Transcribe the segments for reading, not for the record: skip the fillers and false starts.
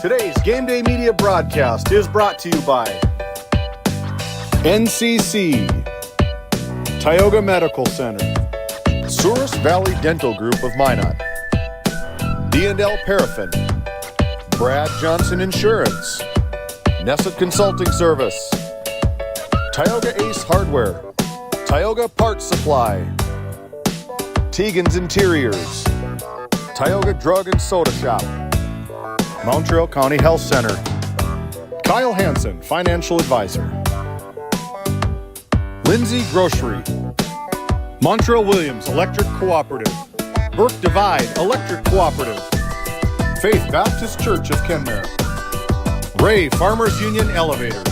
Today's Game Day Media broadcast is brought to you by NCC, Tioga Medical Center, Souris Valley Dental Group of Minot, D&L Paraffin, Brad Johnson Insurance, Nesset Consulting Service, Tioga Ace Hardware, Tioga Parts Supply, Tegan's Interiors, Tioga Drug and Soda Shop, Montreal County Health Center, Kyle Hansen, Financial Advisor, Lindsay Grocery, Montreal Williams Electric Cooperative, Burke Divide Electric Cooperative, Faith Baptist Church of Kenmare, Ray Farmers Union Elevator,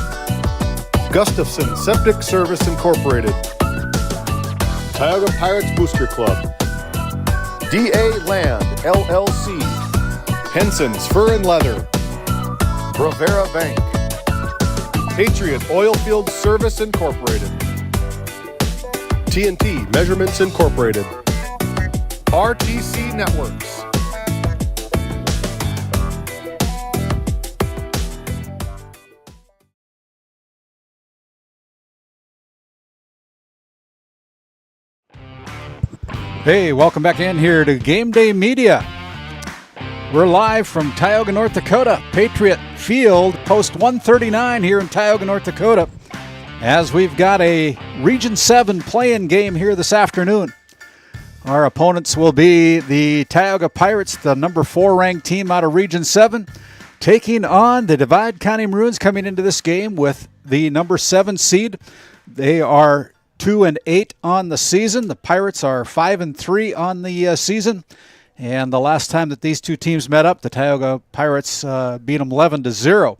Gustafson Septic Service Incorporated, Tioga Pirates Booster Club, DA Land LLC, Henson's Fur and Leather, Bravera Bank, Patriot Oilfield Service Incorporated, TNT Measurements Incorporated, RTC Networks. Hey, welcome back in here to Game Day Media. We're live from Tioga, North Dakota, Patriot Field, post 139 here in Tioga, North Dakota, as we've got a Region 7 play-in game here this afternoon. Our opponents will be the Tioga Pirates, the number 4 ranked team out of Region 7, taking on the Divide County Maroons coming into this game with the number 7 seed. They are 2-8 on the season. The Pirates are 5-3 on the season. And the last time that these two teams met up, the Tioga Pirates beat them 11-0.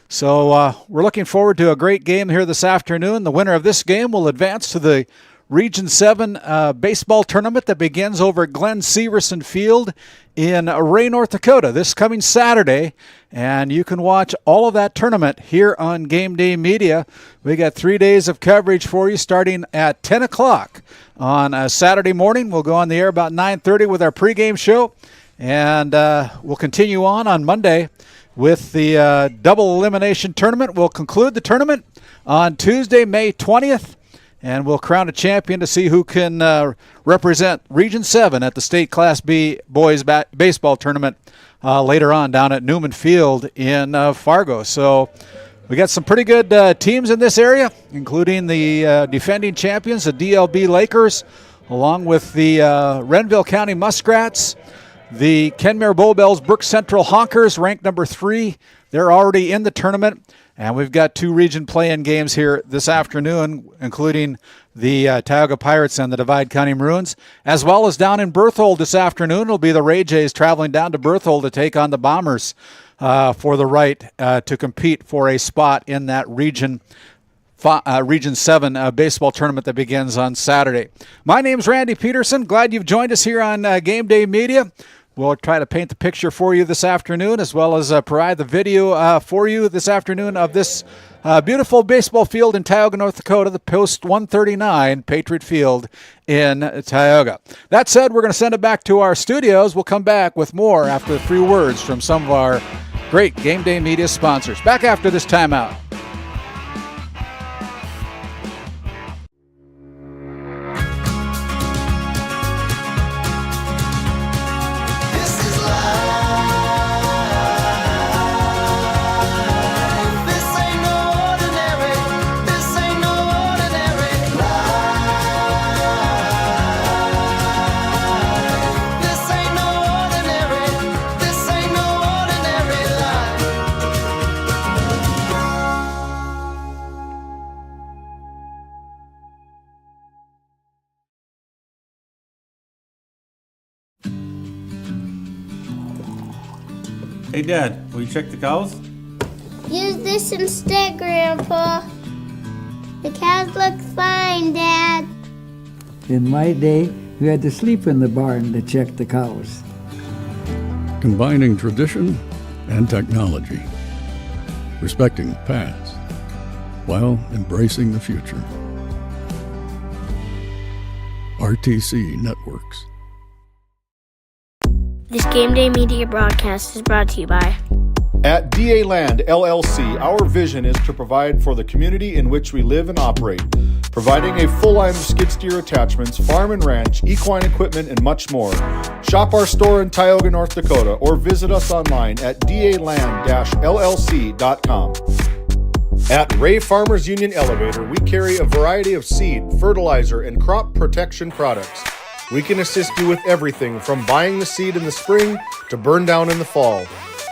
So we're looking forward to a great game here this afternoon. The winner of this game will advance to the Region 7 baseball tournament that begins over at Glenn Severson Field in Ray, North Dakota this coming Saturday. And you can watch all of that tournament here on Game Day Media. We got 3 days of coverage for you starting at 10 o'clock on a Saturday morning. We'll go on the air about 9:30 with our pregame show. And we'll continue on Monday with the double elimination tournament. We'll conclude the tournament on Tuesday, May 20th. And we'll crown a champion to see who can represent Region 7 at the State Class B Boys Baseball Tournament later on down at Newman Field in Fargo. So we got some pretty good teams in this area, including the defending champions, the DLB Lakers, along with the Renville County Muskrats, the Kenmare Bowbells Brook Central Honkers, ranked number 3. They're already in the tournament. And we've got 2 region play-in games here this afternoon, including the Tioga Pirates and the Divide County Maroons, as well as down in Berthold this afternoon. It'll be the Ray Jays traveling down to Berthold to take on the Bombers for the right to compete for a spot in that Region 7 baseball tournament that begins on Saturday. My name's Randy Peterson. Glad you've joined us here on Game Day Media. We'll try to paint the picture for you this afternoon, as well as provide the video for you this afternoon of this beautiful baseball field in Tioga, North Dakota, the post 139 Patriot Field in Tioga. That said, we're going to send it back to our studios. We'll come back with more after a few words from some of our great Game Day Media sponsors. Back after this timeout. Hey Dad, will you check the cows? Use this instead, Grandpa. The cows look fine, Dad. In my day, we had to sleep in the barn to check the cows. Combining tradition and technology, respecting the past while embracing the future. RTC Networks. This Game Day Media broadcast is brought to you by At DA Land LLC, our vision is to provide for the community in which we live and operate, providing a full line of skid steer attachments, farm and ranch, equine equipment, and much more. Shop our store in Tioga, North Dakota, or visit us online at daland-llc.com. At Ray Farmers Union Elevator, we carry a variety of seed, fertilizer, and crop protection products. We can assist you with everything from buying the seed in the spring to burn down in the fall.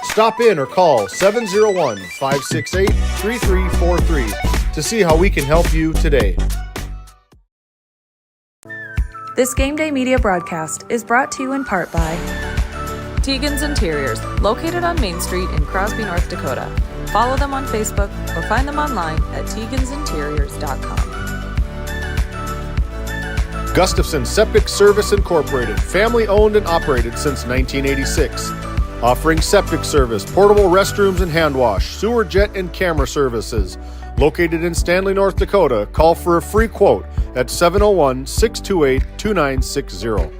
Stop in or call 701-568-3343 to see how we can help you today. This Game Day Media broadcast is brought to you in part by Tegan's Interiors, located on Main Street in Crosby, North Dakota. Follow them on Facebook or find them online at tegansinteriors.com. Gustafson Septic Service Incorporated, family owned and operated since 1986. Offering septic service, portable restrooms and hand wash, sewer jet and camera services. Located in Stanley, North Dakota, call for a free quote at 701-628-2960.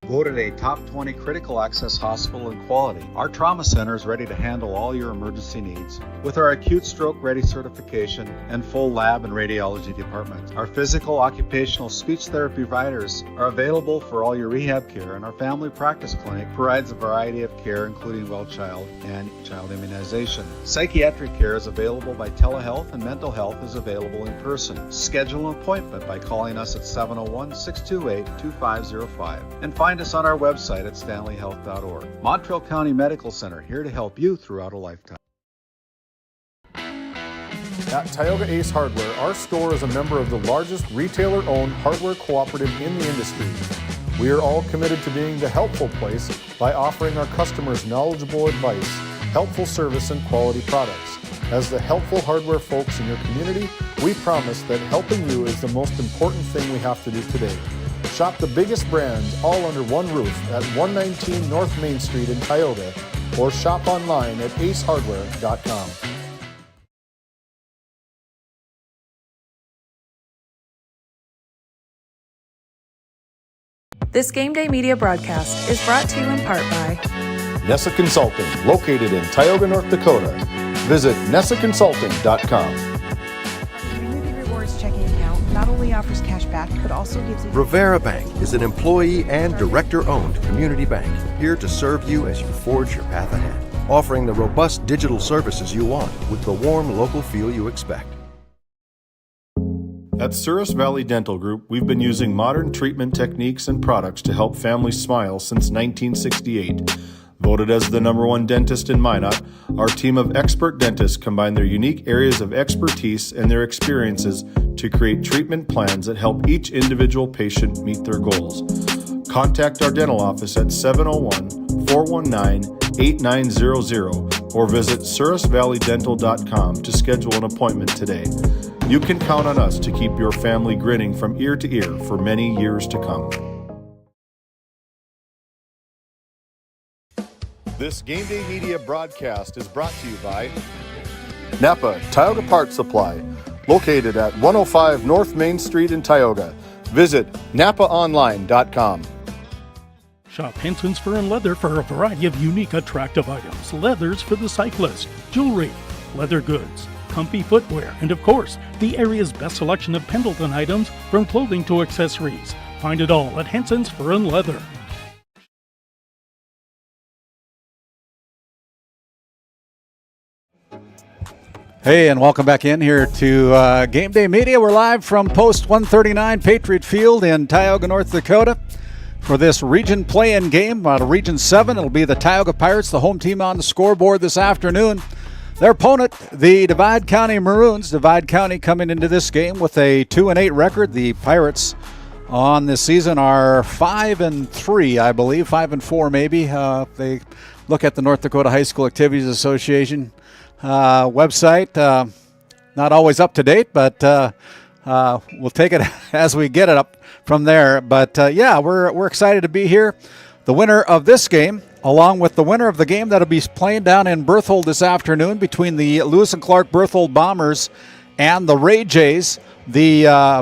Voted a top 20 critical access hospital in quality, our trauma center is ready to handle all your emergency needs with our acute stroke ready certification and full lab and radiology department. Our physical, occupational, speech therapy providers are available for all your rehab care, and our family practice clinic provides a variety of care including well child and child immunization. Psychiatric care is available by telehealth, and mental health is available in person. Schedule an appointment by calling us at 701-628-2505 and find us on our website at stanleyhealth.org. Montreal County Medical Center, here to help you throughout a lifetime. At Tioga Ace Hardware, our store is a member of the largest retailer-owned hardware cooperative in the industry. We are all committed to being the helpful place by offering our customers knowledgeable advice, helpful service, and quality products. As the helpful hardware folks in your community, we promise that helping you is the most important thing we have to do today. Shop the biggest brands all under one roof at 119 North Main Street in Tioga, or shop online at acehardware.com. This Game Day Media broadcast is brought to you in part by Nessa Consulting, located in Tioga, North Dakota. Visit nessaconsulting.com. Community Rewards checking account not only offers cash back, but also gives you... Rivera Bank is an employee and director-owned community bank, here to serve you as you forge your path ahead, offering the robust digital services you want with the warm local feel you expect. At Souris Valley Dental Group, we've been using modern treatment techniques and products to help families smile since 1968. Voted as the #1 dentist in Minot, our team of expert dentists combine their unique areas of expertise and their experiences to create treatment plans that help each individual patient meet their goals. Contact our dental office at 701-419-8900 or visit sourisvalleydental.com to schedule an appointment today. You can count on us to keep your family grinning from ear to ear for many years to come. This Game Day Media broadcast is brought to you by Napa Tioga Parts Supply, located at 105 North Main Street in Tioga. Visit napaonline.com. Shop Henson's Fur and Leather for a variety of unique, attractive items. Leathers for the cyclist, jewelry, leather goods, comfy footwear, and of course, the area's best selection of Pendleton items from clothing to accessories. Find it all at Henson's Fur and Leather. Hey, and welcome back in here to Game Day Media. We're live from Post 139 Patriot Field in Tioga, North Dakota for this region play-in game. Out of Region 7, it'll be the Tioga Pirates, the home team on the scoreboard this afternoon. Their opponent, the Divide County Maroons. Divide County coming into this game with a 2-8 record. The Pirates on this season are 5-3, I believe, 5-4 maybe. They look at the North Dakota High School Activities Association website. Not always up to date, but we'll take it as we get it up from there. But yeah, we're excited to be here. The winner of this game, along with the winner of the game that'll be playing down in Berthold this afternoon between the Lewis and Clark Berthold Bombers and the Ray Jays, the 5-6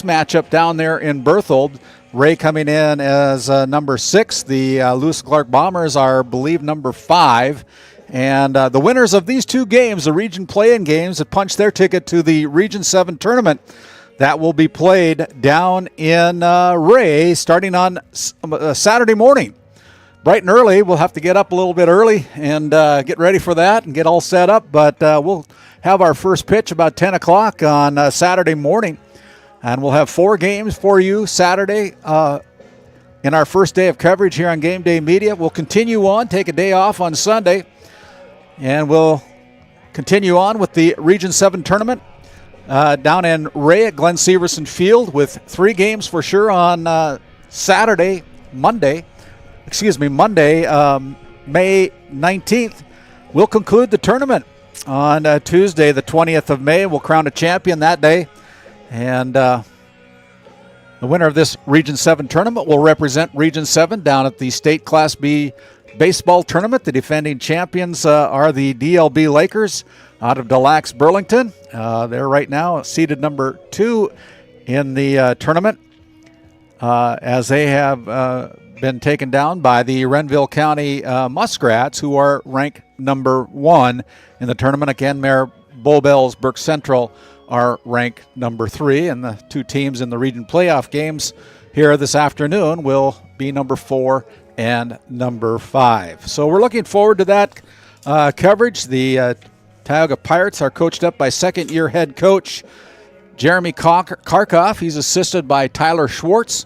matchup down there in Berthold. Ray coming in as number 6. The Lewis Clark Bombers are, I believe, number 5. And the winners of these 2 games, the region play-in games, that punch their ticket to the Region 7 tournament, that will be played down in Ray starting on Saturday morning. Bright and early. We'll have to get up a little bit early and get ready for that and get all set up. But we'll have our first pitch about 10 o'clock on Saturday morning. And we'll have 4 games for you Saturday in our first day of coverage here on Game Day Media. We'll continue on, take a day off on Sunday, and we'll continue on with the Region 7 tournament down in Ray at Glenn Severson Field with 3 games for sure on Monday, May 19th. We'll conclude the tournament on Tuesday, the 20th of May. We'll crown a champion that day. And the winner of this Region 7 tournament will represent Region 7 down at the State Class B baseball tournament. The defending champions are the DLB Lakers out of Des Lacs, Burlington. They're right now seeded number 2 in the tournament as they have been taken down by the Renville County Muskrats, who are ranked number 1 in the tournament. Again, Mayor Bowbells Burke Central are ranked number 3, and the 2 teams in the region playoff games here this afternoon will be number 4 and number 5. So we're looking forward to that coverage. The Tioga Pirates are coached up by second-year head coach Jeremy Karkoff. He's assisted by Tyler Schwartz.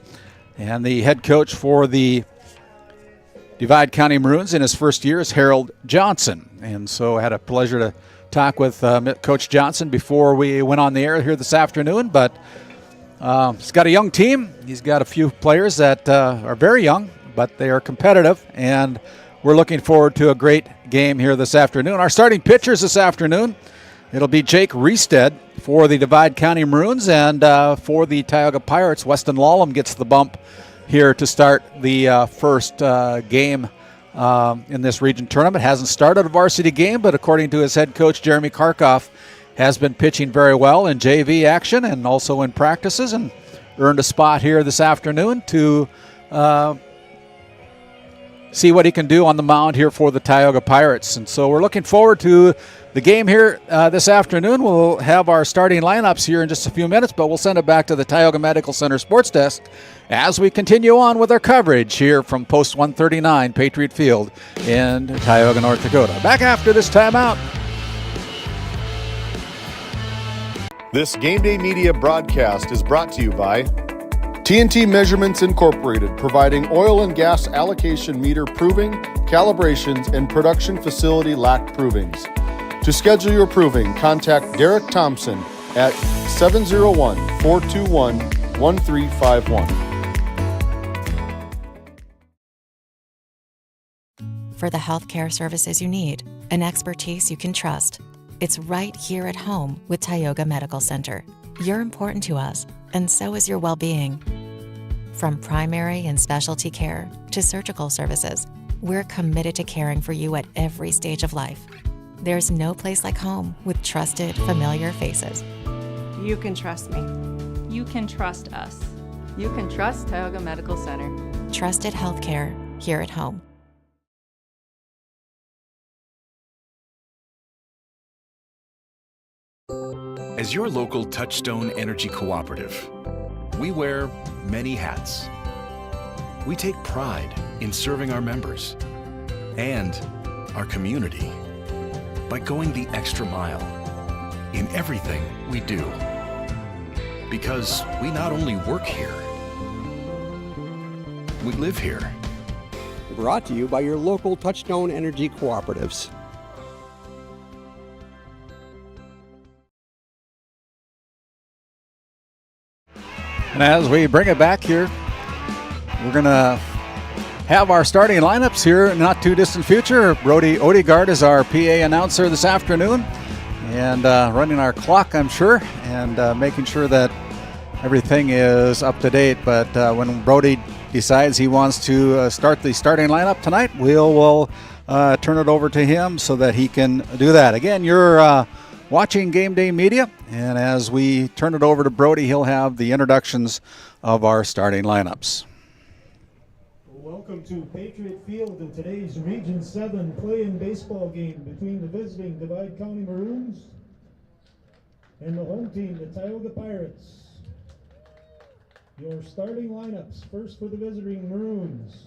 And the head coach for the Divide County Maroons in his first year is Harold Johnson. And so I had a pleasure to talk with Coach Johnson before we went on the air here this afternoon. But he's got a young team. He's got a few players that are very young, but they are competitive. And we're looking forward to a great game here this afternoon. Our starting pitchers this afternoon, it'll be Jake Riestead for the Divide County Maroons, and for the Tioga Pirates, Weston Lallam gets the bump here to start the first game in this region tournament. Hasn't started a varsity game, but according to his head coach, Jeremy Karkoff, has been pitching very well in JV action and also in practices, and earned a spot here this afternoon to see what he can do on the mound here for the Tioga Pirates. And so we're looking forward to the game here this afternoon. We'll have our starting lineups here in just a few minutes, but we'll send it back to the Tioga Medical Center Sports Desk as we continue on with our coverage here from Post 139 Patriot Field in Tioga, North Dakota. Back after this timeout. This Game Day Media broadcast is brought to you by TNT Measurements Incorporated, providing oil and gas allocation meter proving, calibrations, and production facility lac provings. To schedule your proving, contact Derek Thompson at 701-421-1351. For the healthcare services you need and expertise you can trust, it's right here at home with Tioga Medical Center. You're important to us, and so is your well-being. From primary and specialty care to surgical services, we're committed to caring for you at every stage of life. There's no place like home with trusted, familiar faces. You can trust me. You can trust us. You can trust Tioga Medical Center. Trusted healthcare here at home. As your local Touchstone Energy Cooperative, we wear many hats. We take pride in serving our members and our community by going the extra mile in everything we do. Because we not only work here, we live here. Brought to you by your local Touchstone Energy Cooperatives. And as we bring it back here, we're going to have our starting lineups here in not too distant future. Brody Odegaard is our PA announcer this afternoon and running our clock, I'm sure, and making sure that everything is up to date. But when Brody decides he wants to start the starting lineup tonight, we'll turn it over to him so that he can do that. Again, your watching Game Day Media. And as we turn it over to Brody, he'll have the introductions of our starting lineups. Welcome to Patriot Field in today's Region 7 play-in baseball game between the visiting Divide County Maroons and the home team, the Tioga Pirates. Your starting lineups: first for the visiting Maroons.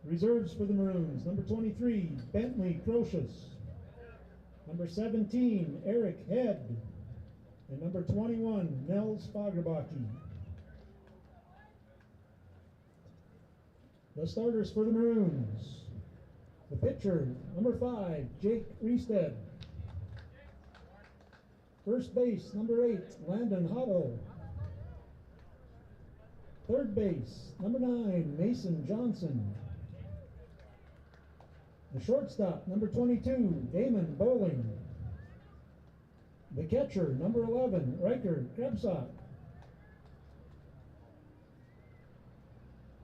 Reserves for the Maroons: number 23, Bentley Crocious. Number 17, Eric Head. And number 21, Nels Fagerbaki. The starters for the Maroons: the pitcher, number 5, Jake Riestead. First base, number 8, Landon Hutto. Third base, number 9, Mason Johnson. The shortstop, number 22, Damon Bowling. The catcher, number 11, Riker Krebsok.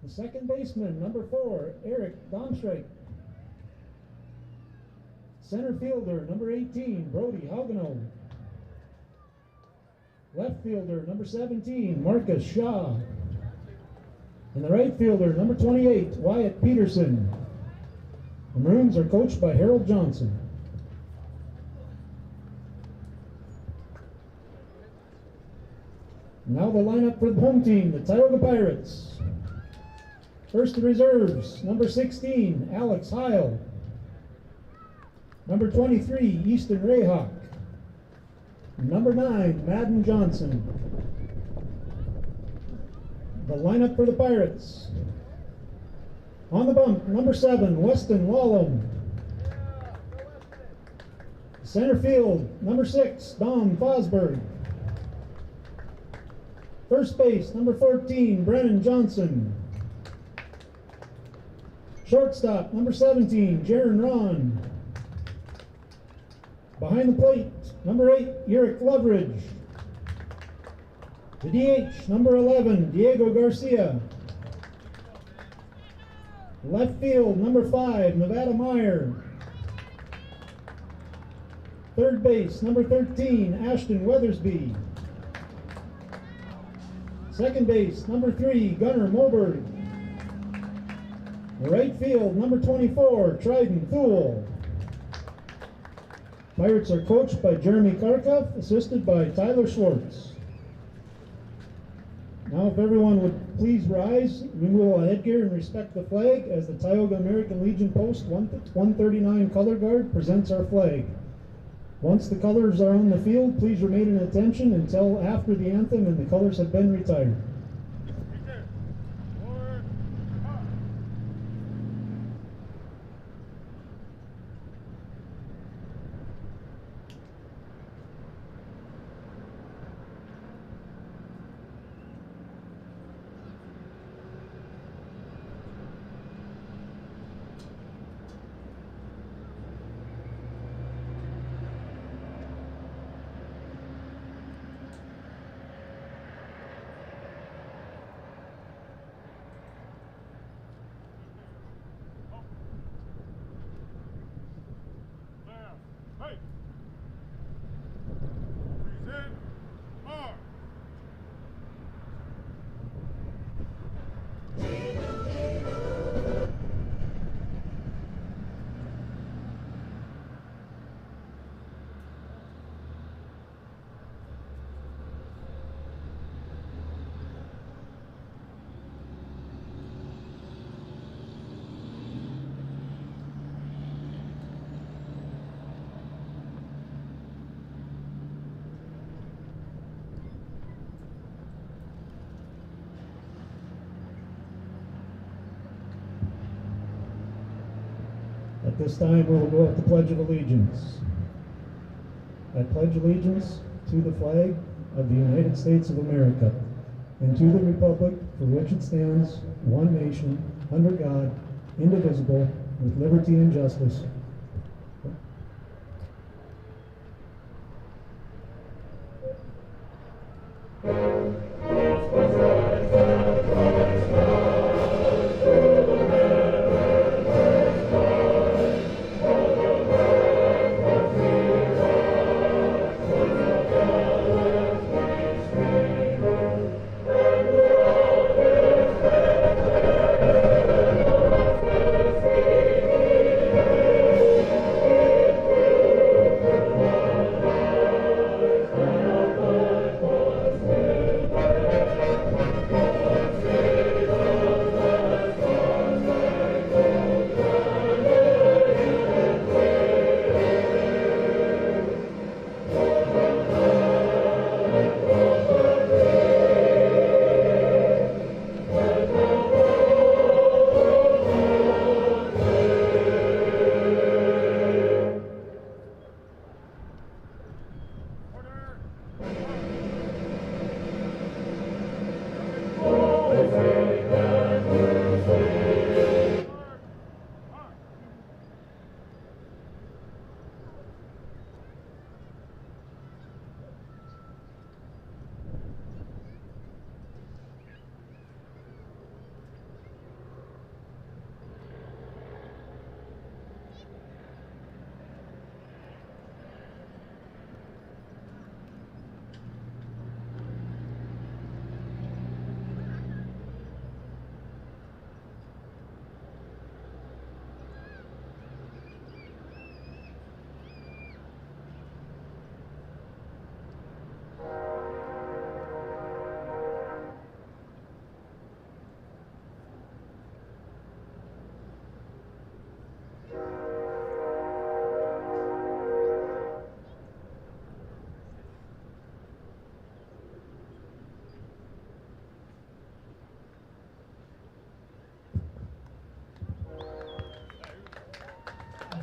The second baseman, number 4, Eric Domstrike. Center fielder, number 18, Brody Haugenow. Left fielder, number 17, Marcus Shaw. And the right fielder, number 28, Wyatt Peterson. The Maroons are coached by Harold Johnson. Now the lineup for the home team, the Tioga Pirates. First, the reserves: number 16, Alex Heil. Number 23, Easton Rayhawk. Number 9, Madden Johnson. The lineup for the Pirates: on the bump, number 7, Weston Wallum. Center field, number 6, Dom Fosberg. First base, number 14, Brennan Johnson. Shortstop, number 17, Jaron Ron. Behind the plate, number 8, Eric Loveridge. The DH, number 11, Diego Garcia. Left field, number 5, Nevada Meyer. Third base, number 13, Ashton Weathersby. Second base, number 3, Gunnar Moberg. Right field, number 24, Tridon Thule. Pirates are coached by Jeremy Karkoff, assisted by Tyler Schwartz. Now if everyone would please rise, remove headgear and respect the flag as the Tioga American Legion Post 139 color guard presents our flag. Once the colors are on the field, please remain in attention until after the anthem and the colors have been retired. At this time, we will go up the Pledge of Allegiance. I pledge allegiance to the flag of the United States of America and to the republic for which it stands, one nation, under God, indivisible, with liberty and justice.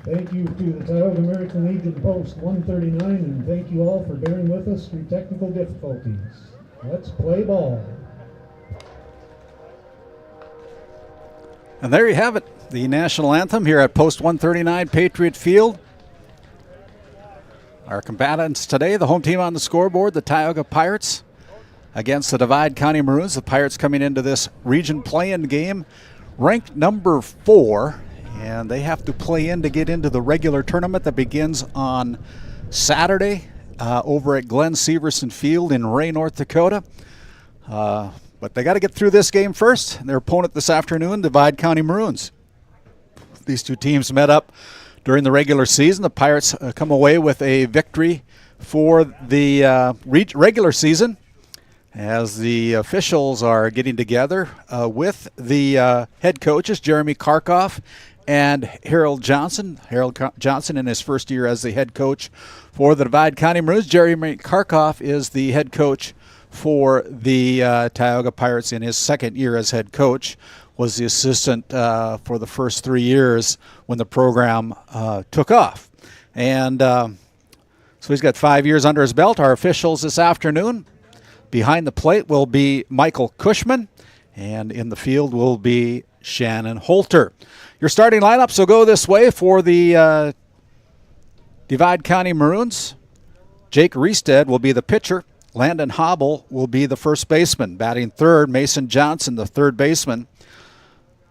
Thank you to the Tioga American Legion Post 139, and thank you all for bearing with us through technical difficulties. Let's play ball. And there you have it, the national anthem here at Post 139 Patriot Field. Our combatants today, the home team on the scoreboard, the Tioga Pirates against the Divide County Maroons. The Pirates coming into this region play-in game ranked number 4, and they have to play in to get into the regular tournament that begins on Saturday over at Glenn Severson Field in Ray, North Dakota. But they got to get through this game first. Their opponent this afternoon, Divide County Maroons. These two teams met up during the regular season. The Pirates come away with a victory for the regular season as the officials are getting together with the head coaches, Jeremy Karkoff and Harold Johnson. Harold Johnson in his first year as the head coach for the Divide County Maroons. Jeremy Karkoff is the head coach for the Tioga Pirates in his second year as head coach. Was the assistant for the first 3 years when the program took off. And so he's got 5 years under his belt. Our officials this afternoon, behind the plate will be Michael Cushman, and in the field will be Shannon Holter. Your starting lineups will go this way for the Divide County Maroons. Jake Riestead will be the pitcher. Landon Hobble will be the first baseman. Batting third, Mason Johnson, the third baseman.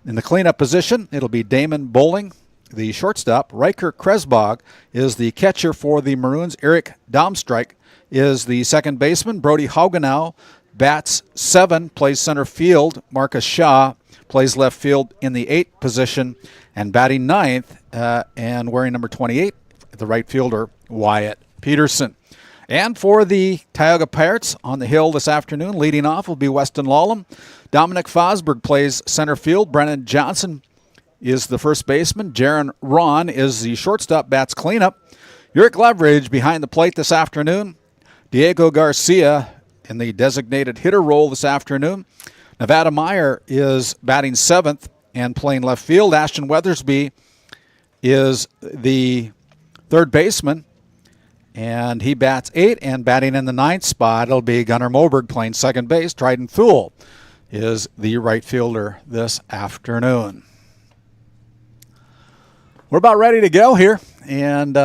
In the cleanup position, it'll be Damon Bowling, the shortstop. Riker Kresbog is the catcher for the Maroons. Eric Domstreich is the second baseman. Brody Haugenow bats 7, plays center field. Marcus Shaw plays left field in the 8th position. And batting 9th and wearing number 28, the right fielder, Wyatt Peterson. And for the Tioga Pirates on the hill this afternoon, leading off will be Weston Lallam. Dominic Fosberg plays center field. Brennan Johnson is the first baseman. Jaron Ron is the shortstop, bats cleanup. Uric Leverage behind the plate this afternoon. Diego Garcia in the designated hitter role this afternoon. Nevada Meyer is batting 7th and playing left field. Ashton Weathersby is the third baseman, and he bats 8, and batting in the 9th spot, it'll be Gunnar Moberg playing second base. Tridon Thule is the right fielder this afternoon. We're about ready to go here, and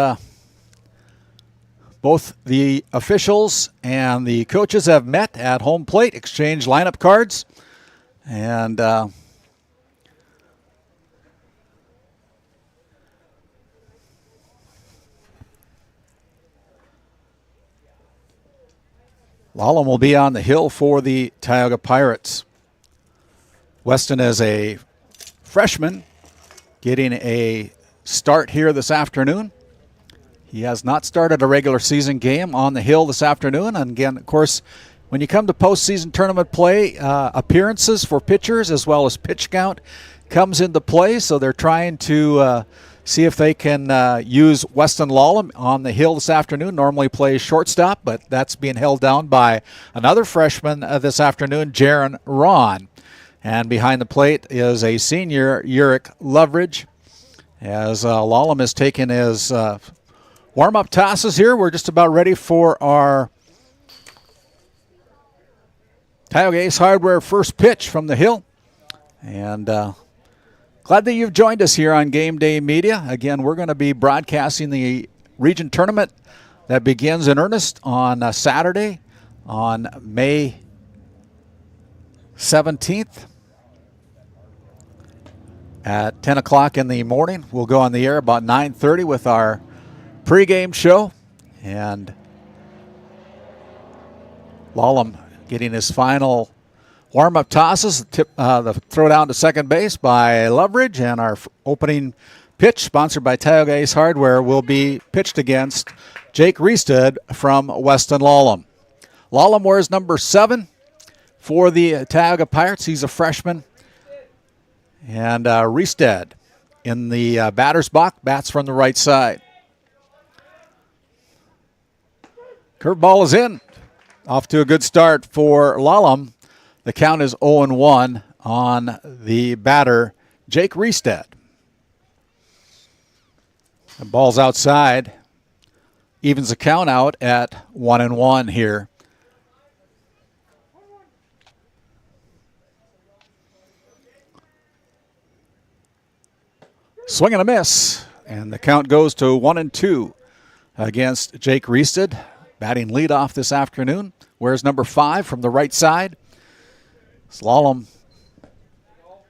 both the officials and the coaches have met at home plate, exchanged lineup cards, and Lallam will be on the hill for the Tioga Pirates. Weston is a freshman getting a start here this afternoon. He has not started a regular season game on the hill this afternoon. And again, of course, when you come to postseason tournament play, appearances for pitchers as well as pitch count comes into play. So they're trying to see if they can use Weston Lallam on the hill this afternoon. Normally plays shortstop, but that's being held down by another freshman this afternoon, Jaron Ron. And behind the plate is a senior, Uric Leverage. As Lallam has taken his warm-up tosses here, we're just about ready for our Tioga Ace Hardware first pitch from the hill. And glad that you've joined us here on Game Day Media. Again, we're going to be broadcasting the region tournament that begins in earnest on Saturday on May 17th at 10 o'clock in the morning. We'll go on the air about 9:30 with our pregame show. And Lallam getting his final warm-up tosses, the throw down to second base by Leverage, and our opening pitch, sponsored by Tioga Ace Hardware, will be pitched against Jake Riestead from Weston Lallam. Lallam wears number 7 for the Tioga Pirates. He's a freshman. And Riestead in the batter's box, bats from the right side. Curveball is in. Off to a good start for Lallam. The count is 0-1 on the batter, Jake Riestead. The ball's outside. Evens the count out at 1-1 here. Swing and a miss. And the count goes to 1-2 against Jake Riested. Batting leadoff this afternoon. Wears number 5 from the right side. Slalom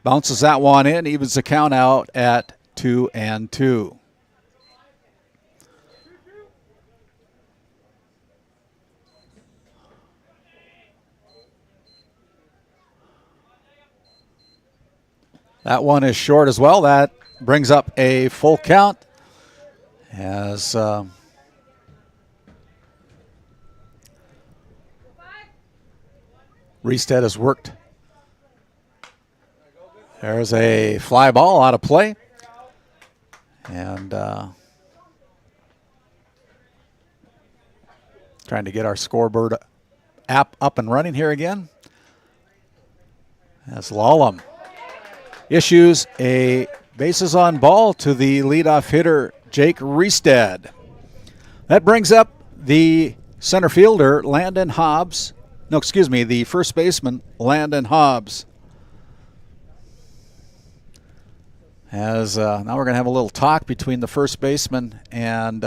bounces that one in. Evens the count out at 2-2. That one is short as well. That brings up a full count as Riested has worked. There's a fly ball out of play. And trying to get our scoreboard app up and running here again. As Lallam issues a bases on ball to the leadoff hitter, Jake Riested. That brings up the center fielder, Landon Hobbs. No, excuse me, the first baseman, Landon Hobbs. As now we're going to have a little talk between the first baseman and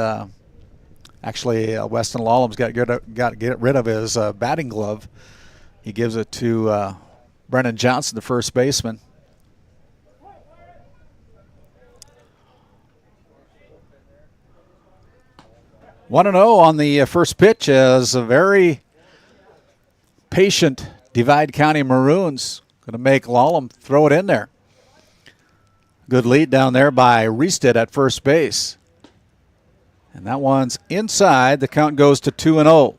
actually Weston Lallam's got to get rid of his batting glove. He gives it to Brennan Johnson, the first baseman. One and 0 on the first pitch as a very patient Divide County Maroons going to make Lallam throw it in there. Good lead down there by Riested at first base. And that one's inside. The count goes to 2-0.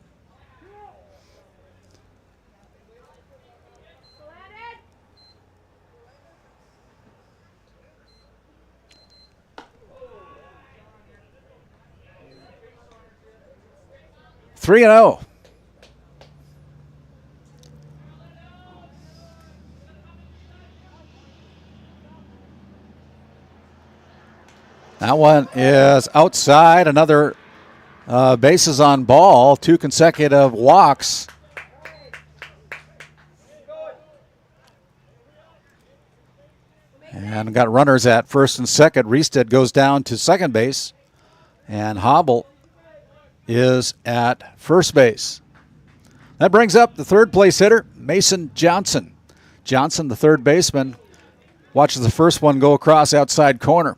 Three and 0. That one is outside. Another bases on ball. 2 consecutive walks. And got runners at first and second. Riested goes down to second base. And Hobble is at first base. That brings up the third place hitter, Mason Johnson. Johnson, the third baseman, watches the first one go across outside corner.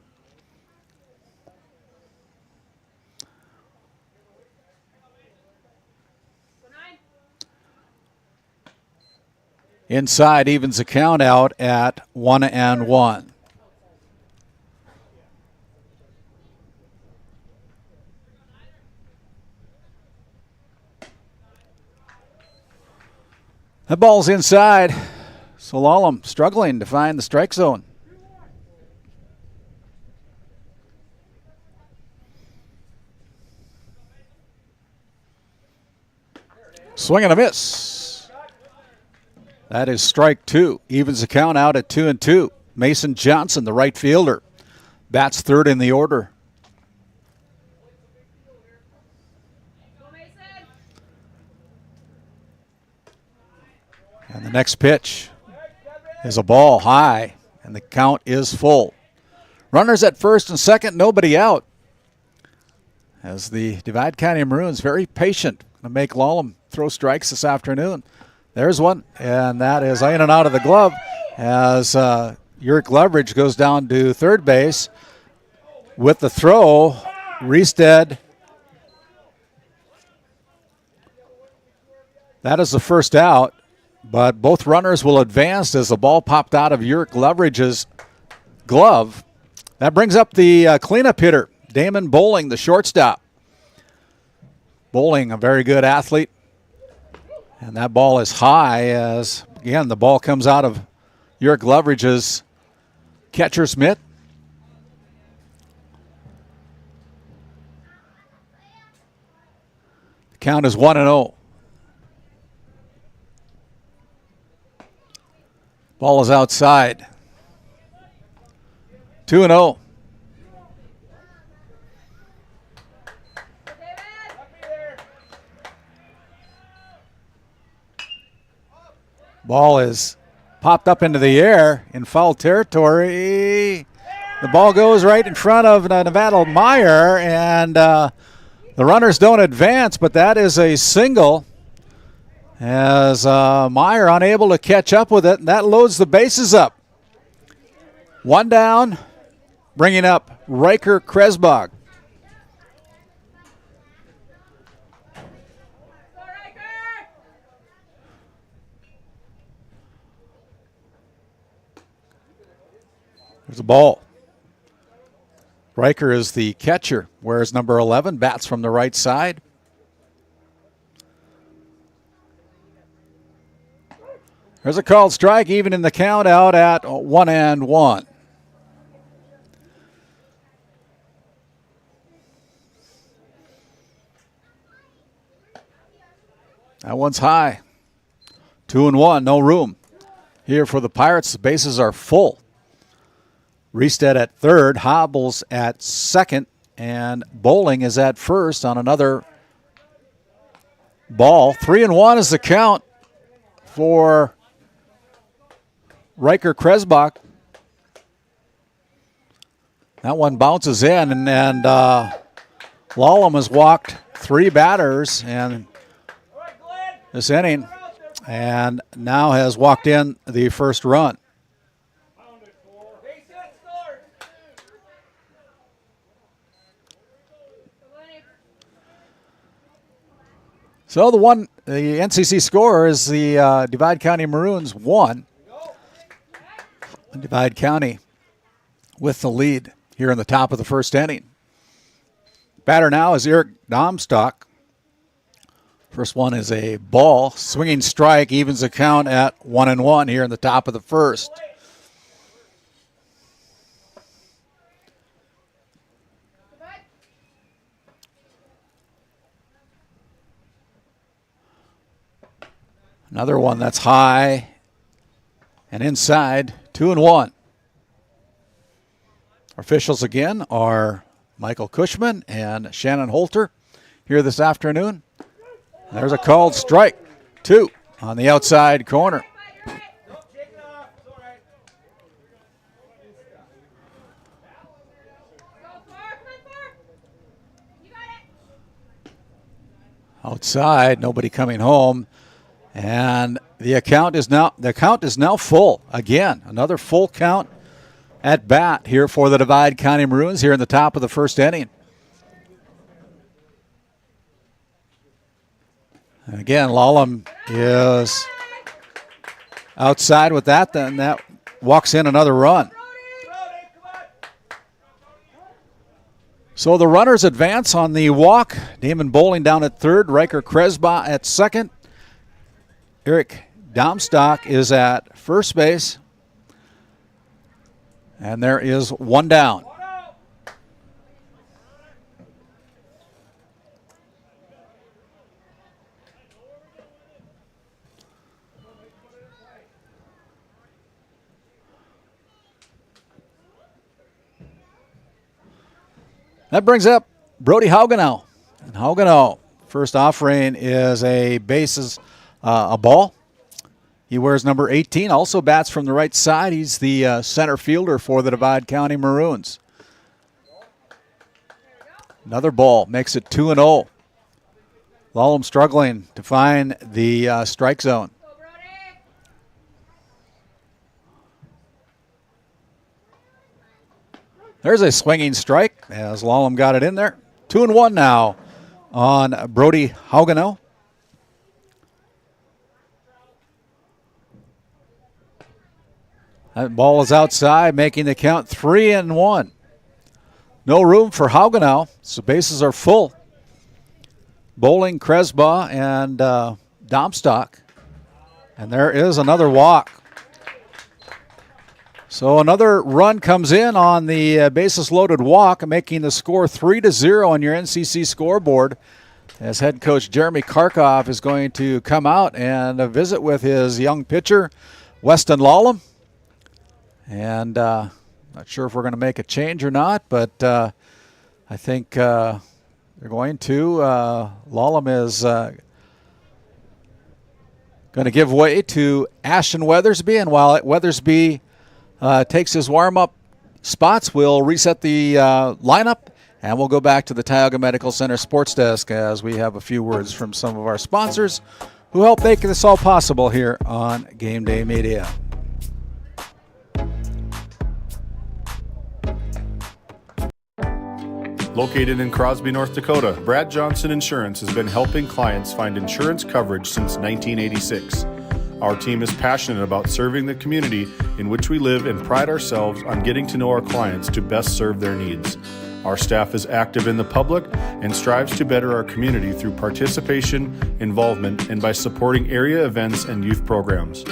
Inside evens the count out at 1-1. That ball's inside. So Lallam struggling to find the strike zone. Swing and a miss. That is strike 2. Evens the count out at 2-2. Mason Johnson, the right fielder, bats third in the order. And the next pitch is a ball high, and the count is full. Runners at first and second, nobody out. As the Divide County Maroons, very patient, to make Lallam throw strikes this afternoon. There's one, and that is in and out of the glove as Yurick Leverage goes down to third base. With the throw, Riested. That is the first out. But both runners will advance as the ball popped out of Yurick Leverage's glove. That brings up the cleanup hitter, Damon Bowling, the shortstop. Bowling, a very good athlete. And that ball is high as, again, the ball comes out of Yurick Leverage's catcher's mitt. The count is 1-0. Ball is outside. 2-0. Ball is popped up into the air in foul territory. The ball goes right in front of Nevada Meyer, and the runners don't advance, but that is a single as Meyer unable to catch up with it, and that loads the bases up. One down, bringing up Riker Kresbach. There's a ball. Riker is the catcher, whereas number 11 bats from the right side. There's a called strike, even in the count out at 1-1. That one's high. 2-1, no room. Here for the Pirates, the bases are full. Riestead at third, Hobbles at second, and Bowling is at first on another ball. 3-1 is the count for Riker Kresbach. That one bounces in, and Lallam has walked 3 batters in this inning, and now has walked in the first run. So the NCC score is the Divide County Maroons 1. Divide County with the lead here in the top of the first inning. Batter now is Eric Domstock. First one is a ball. Swinging strike evens the count at 1-1 here in the top of the first. Another one that's high and inside, 2-1. Our officials again are Michael Cushman and Shannon Holter here this afternoon. There's a called strike, 2 on the outside corner. Outside, nobody coming home. And the count is now full again. Another full count at bat here for the Divide County Maroons here in the top of the first inning. And again, Lallam is outside with that, then that walks in another run. So the runners advance on the walk. Damon Bowling down at third, Riker Kresbach at second. Eric Domstock is at first base. And there is one down. That brings up Brody Haugenow. And Haugenow, first offering is a ball. He wears number 18, also bats from the right side. He's the center fielder for the Divide County Maroons. Another ball makes it 2-0. Lallam struggling to find the strike zone. There's a swinging strike as Lallam got it in there. 2-1 now on Brody Haugenow. That ball is outside, making the count 3-1. No room for Haugenow, so bases are full. Bowling, Kresbach, and Domstock. And there is another walk. So another run comes in on the bases loaded walk, making the score 3-0 on your NCC scoreboard, as head coach Jeremy Karkoff is going to come out and visit with his young pitcher, Weston Lallam. And not sure if we're going to make a change or not, but I think they're going to. Lallam is going to give way to Ashton Weathersby, and while Weathersby takes his warm-up spots, we'll reset the lineup, and we'll go back to the Tioga Medical Center sports desk as we have a few words from some of our sponsors who help make this all possible here on Game Day Media. Located in Crosby, North Dakota, Brad Johnson Insurance has been helping clients find insurance coverage since 1986. Our team is passionate about serving the community in which we live and pride ourselves on getting to know our clients to best serve their needs. Our staff is active in the public and strives to better our community through participation, involvement, and by supporting area events and youth programs.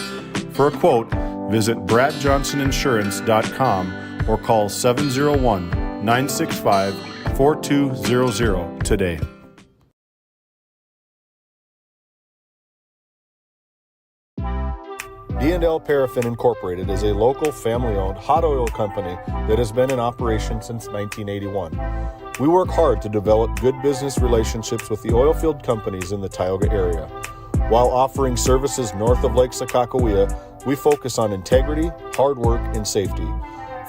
For a quote, visit bradjohnsoninsurance.com or call 701-965-4200 today. D&L Paraffin Incorporated is a local family-owned hot oil company that has been in operation since 1981. We work hard to develop good business relationships with the oilfield companies in the Tioga area. While offering services north of Lake Sakakawea, we focus on integrity, hard work, and safety.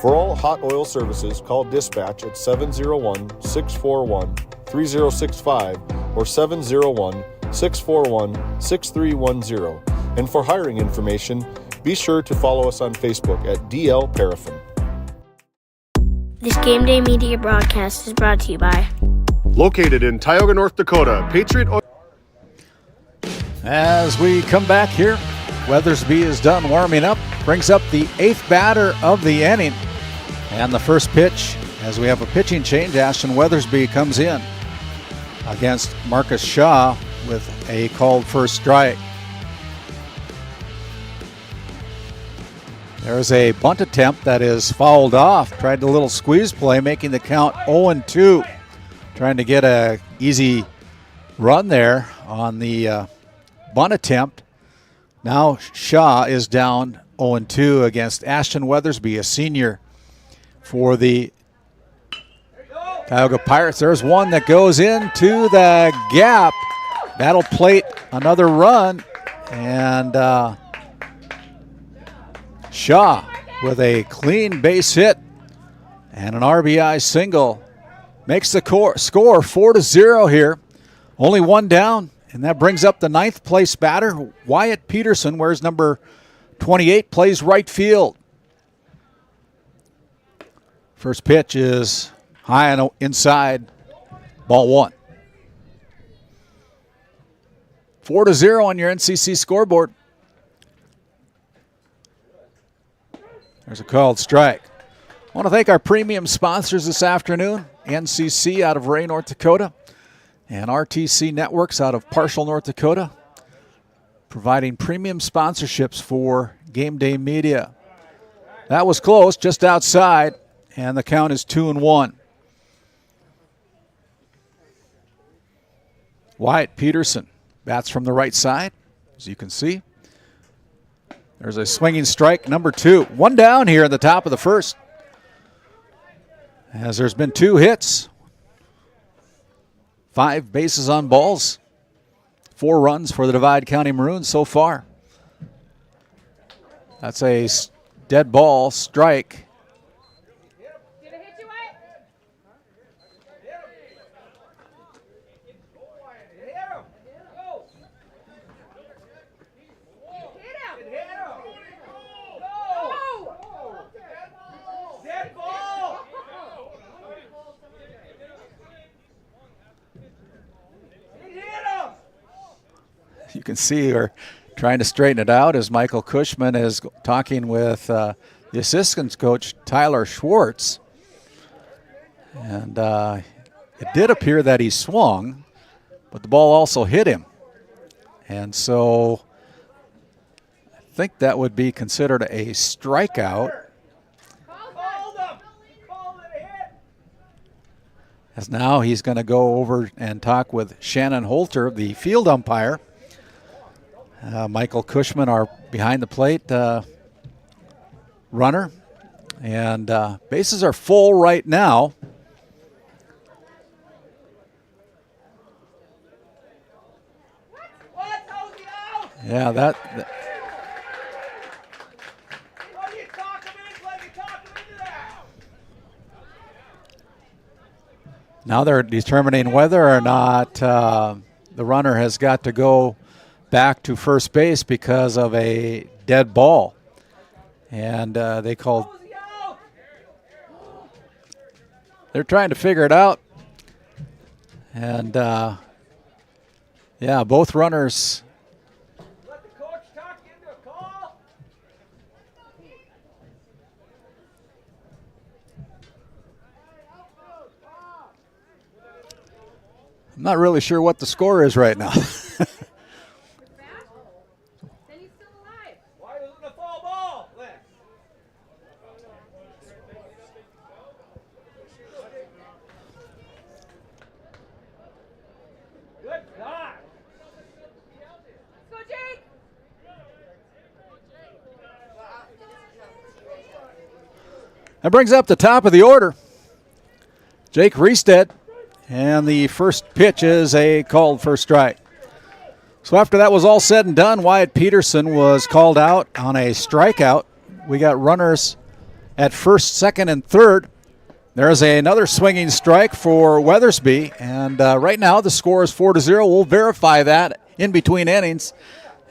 For all hot oil services, call dispatch at 701-641-3065 or 701-641-6310. And for hiring information, be sure to follow us on Facebook at DL Paraffin. This Game Day Media broadcast is brought to you by Located in Tioga, North Dakota, Patriot Oil. As we come back here, Weathersby is done warming up, brings up the 8th batter of the inning. And the first pitch, as we have a pitching change, Ashton Weathersby comes in against Marcus Shaw with a called first strike. There's a bunt attempt that is fouled off. Tried a little squeeze play, making the count 0-2. Trying to get a easy run there on the bunt attempt. Now Shaw is down 0-2 against Ashton Weathersby, a senior for the Tioga Pirates. There's one that goes into the gap. That'll plate another run, and Shaw with a clean base hit and an RBI single makes the score 4-0 here. Only one down, and that brings up the 9th place batter, Wyatt Peterson, wears number 28, plays right field. First pitch is high and inside, ball one. 4-0 on your NCC scoreboard. There's a called strike. I want to thank our premium sponsors this afternoon, NCC out of Ray, North Dakota, and RTC Networks out of Parshall, North Dakota, providing premium sponsorships for Game Day Media. That was close, just outside, and the count is 2-1. Wyatt Peterson bats from the right side, as you can see. There's a swinging strike, number 2. One down here in the top of the first. As there's been 2 hits, 5 bases on balls, 4 runs for the Divide County Maroons so far. That's a dead ball strike. You can see we're trying to straighten it out as Michael Cushman is talking with the assistant coach, Tyler Schwartz. And it did appear that he swung, but the ball also hit him. And so I think that would be considered a strikeout. As now he's going to go over and talk with Shannon Holter, the field umpire. Michael Cushman, our behind-the-plate runner. And bases are full right now. Yeah, that now they're determining whether or not the runner has got to go back to first base because of a dead ball. And they called. They're trying to figure it out. And, yeah, both runners. I'm not really sure what the score is right now. That brings up the top of the order. Jake Riestedt, and the first pitch is a called first strike. So after that was all said and done, Wyatt Peterson was called out on a strikeout. We got runners at first, second, and third. There's another swinging strike for Weathersby, and right now the score is 4-0. We'll verify that in between innings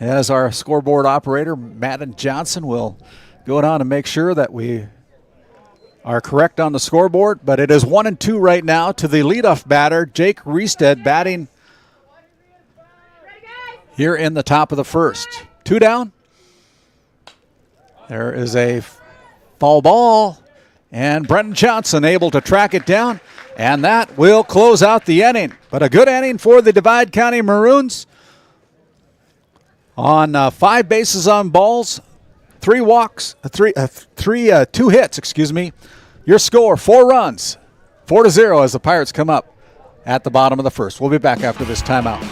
as our scoreboard operator, Madden Johnson, will go down and make sure that we are correct on the scoreboard. But it is 1-2 right now to the leadoff batter, Jake Riestedt, batting here in the top of the first. 2 down. There is a foul ball, and Brenton Johnson able to track it down, and that will close out the inning. But a good inning for the Divide County Maroons on 5 bases on balls, 3 walks, 2 hits, excuse me. Your score, 4 runs, 4-0 as the Pirates come up at the bottom of the first. We'll be back after this timeout.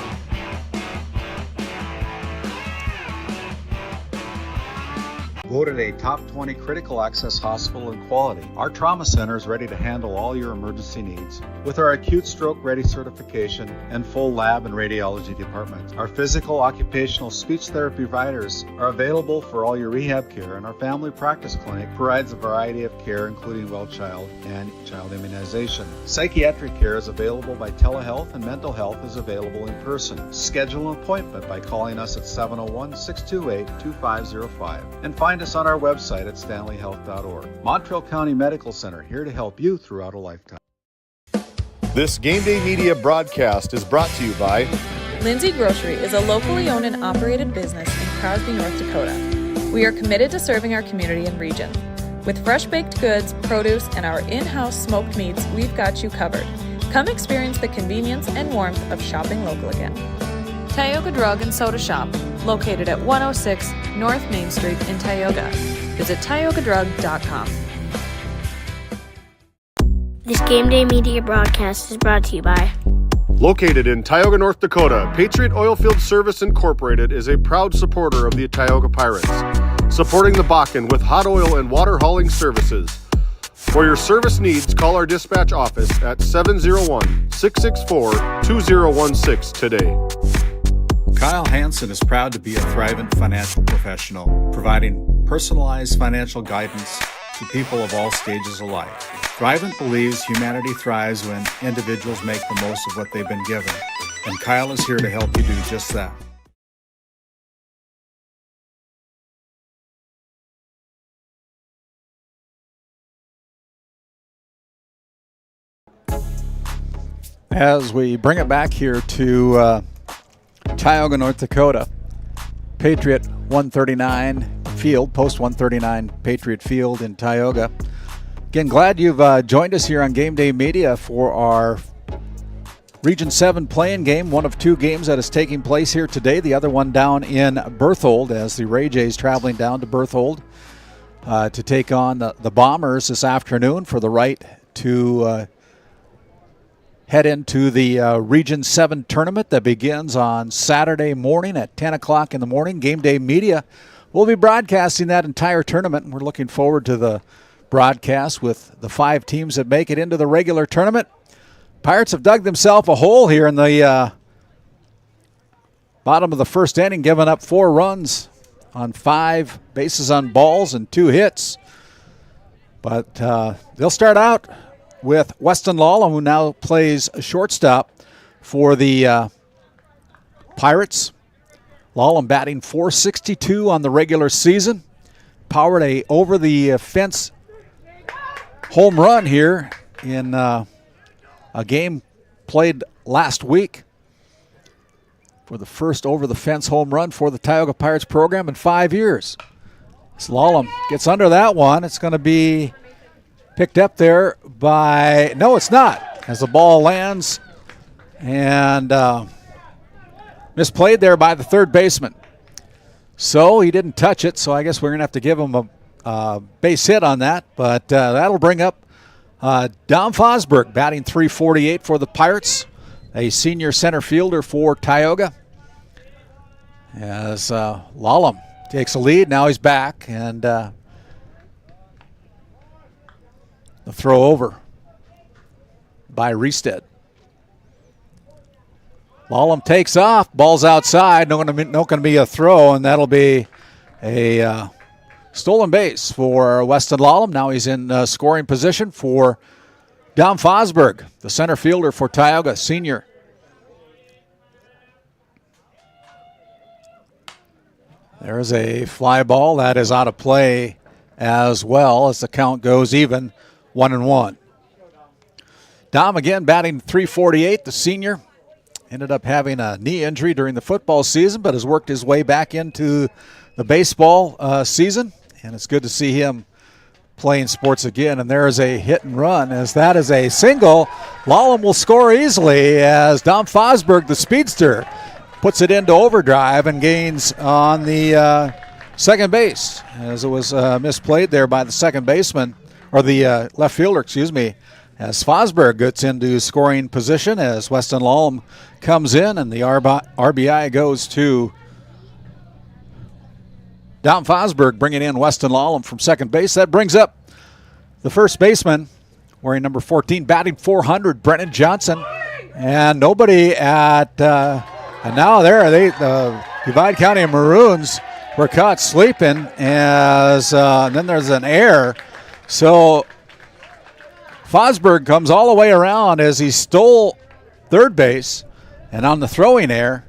Voted a top 20 critical access hospital in quality, our trauma center is ready to handle all your emergency needs. With our acute stroke ready certification and full lab and radiology department, our physical, occupational, speech therapy providers are available for all your rehab care, and our family practice clinic provides a variety of care including well child and child immunization. Psychiatric care is available by telehealth, and mental health is available in person. Schedule an appointment by calling us at 701-628-2505 and find us on our website at stanleyhealth.org. Montreal County Medical Center, here to help you throughout a lifetime. This Game Day Media broadcast is brought to you by Lindsay Grocery is a locally owned and operated business in Crosby, North Dakota. We are committed to serving our community and region. With fresh baked goods, produce, and our in-house smoked meats, we've got you covered. Come experience the convenience and warmth of shopping local again. Tioga Drug and Soda Shop, located at 106 North Main Street in Tioga. Visit tiogadrug.com. This Game Day Media broadcast is brought to you by Located in Tioga, North Dakota, Patriot Oilfield Service Incorporated is a proud supporter of the Tioga Pirates, supporting the Bakken with hot oil and water hauling services. For your service needs, call our dispatch office at 701-664-2016 today. Kyle Hansen is proud to be a thrivent financial professional, providing personalized financial guidance to people of all stages of life. Thrivent believes humanity thrives when individuals make the most of what they've been given, and Kyle is here to help you do just that. As we bring it back here to Tioga, North Dakota, Patriot 139 Field, Post 139 Patriot Field in Tioga. Again, glad you've joined us here on Game Day Media for our Region 7 playing game, one of 2 games that is taking place here today. The other one down in Berthold as the Ray Jays traveling down to Berthold to take on the Bombers this afternoon for the right to head into the Region 7 tournament that begins on Saturday morning at 10 o'clock in the morning. Game Day Media will be broadcasting that entire tournament, and we're looking forward to the broadcast with the 5 teams that make it into the regular tournament. Pirates have dug themselves a hole here in the Bottom of the first inning, giving up 4 runs on 5 bases on balls and 2 hits. But they'll start out with Weston Lawler, who now plays shortstop for the Pirates. Lawler batting .462 on the regular season. Powered a over-the-fence home run here in a game played last week for the first over-the-fence home run for the Tioga Pirates program in 5 years. Slalom gets under that one. It's going to be picked up there by, no, it's not, as the ball lands and misplayed there by the third baseman. So he didn't touch it, so I guess we're going to have to give him a base hit on that. But that'll bring up Dom Fosberg, batting .348 for the Pirates, a senior center fielder for Tioga. As Lallam takes a lead, now he's back, and the throw over by Riestead. Lallam takes off, ball's outside, not going to be a throw, and that'll be a stolen base for Weston Lallam. Now he's in scoring position for Dom Fosberg, the center fielder for Tioga, senior. There's a fly ball that is out of play as well as the count goes even, 1-1. Dom again batting .348, the senior. Ended up having a knee injury during the football season, but has worked his way back into the baseball season. And it's good to see him playing sports again. And there is a hit and run, as that is a single. Lallam will score easily as Dom Fosberg, the speedster, puts it into overdrive and gains on the second base, as it was misplayed there by the second baseman, or the left fielder, excuse me, as Fosberg gets into scoring position as Weston Lallam comes in, and the RBI goes to Dom Fosberg, bringing in Weston Lallam from second base. That brings up the first baseman, wearing number 14, batting .400, Brennan Johnson. And nobody at, and now the Divide County Maroons were caught sleeping, as then there's an error. So Fosberg comes all the way around as he stole third base, and on the throwing error,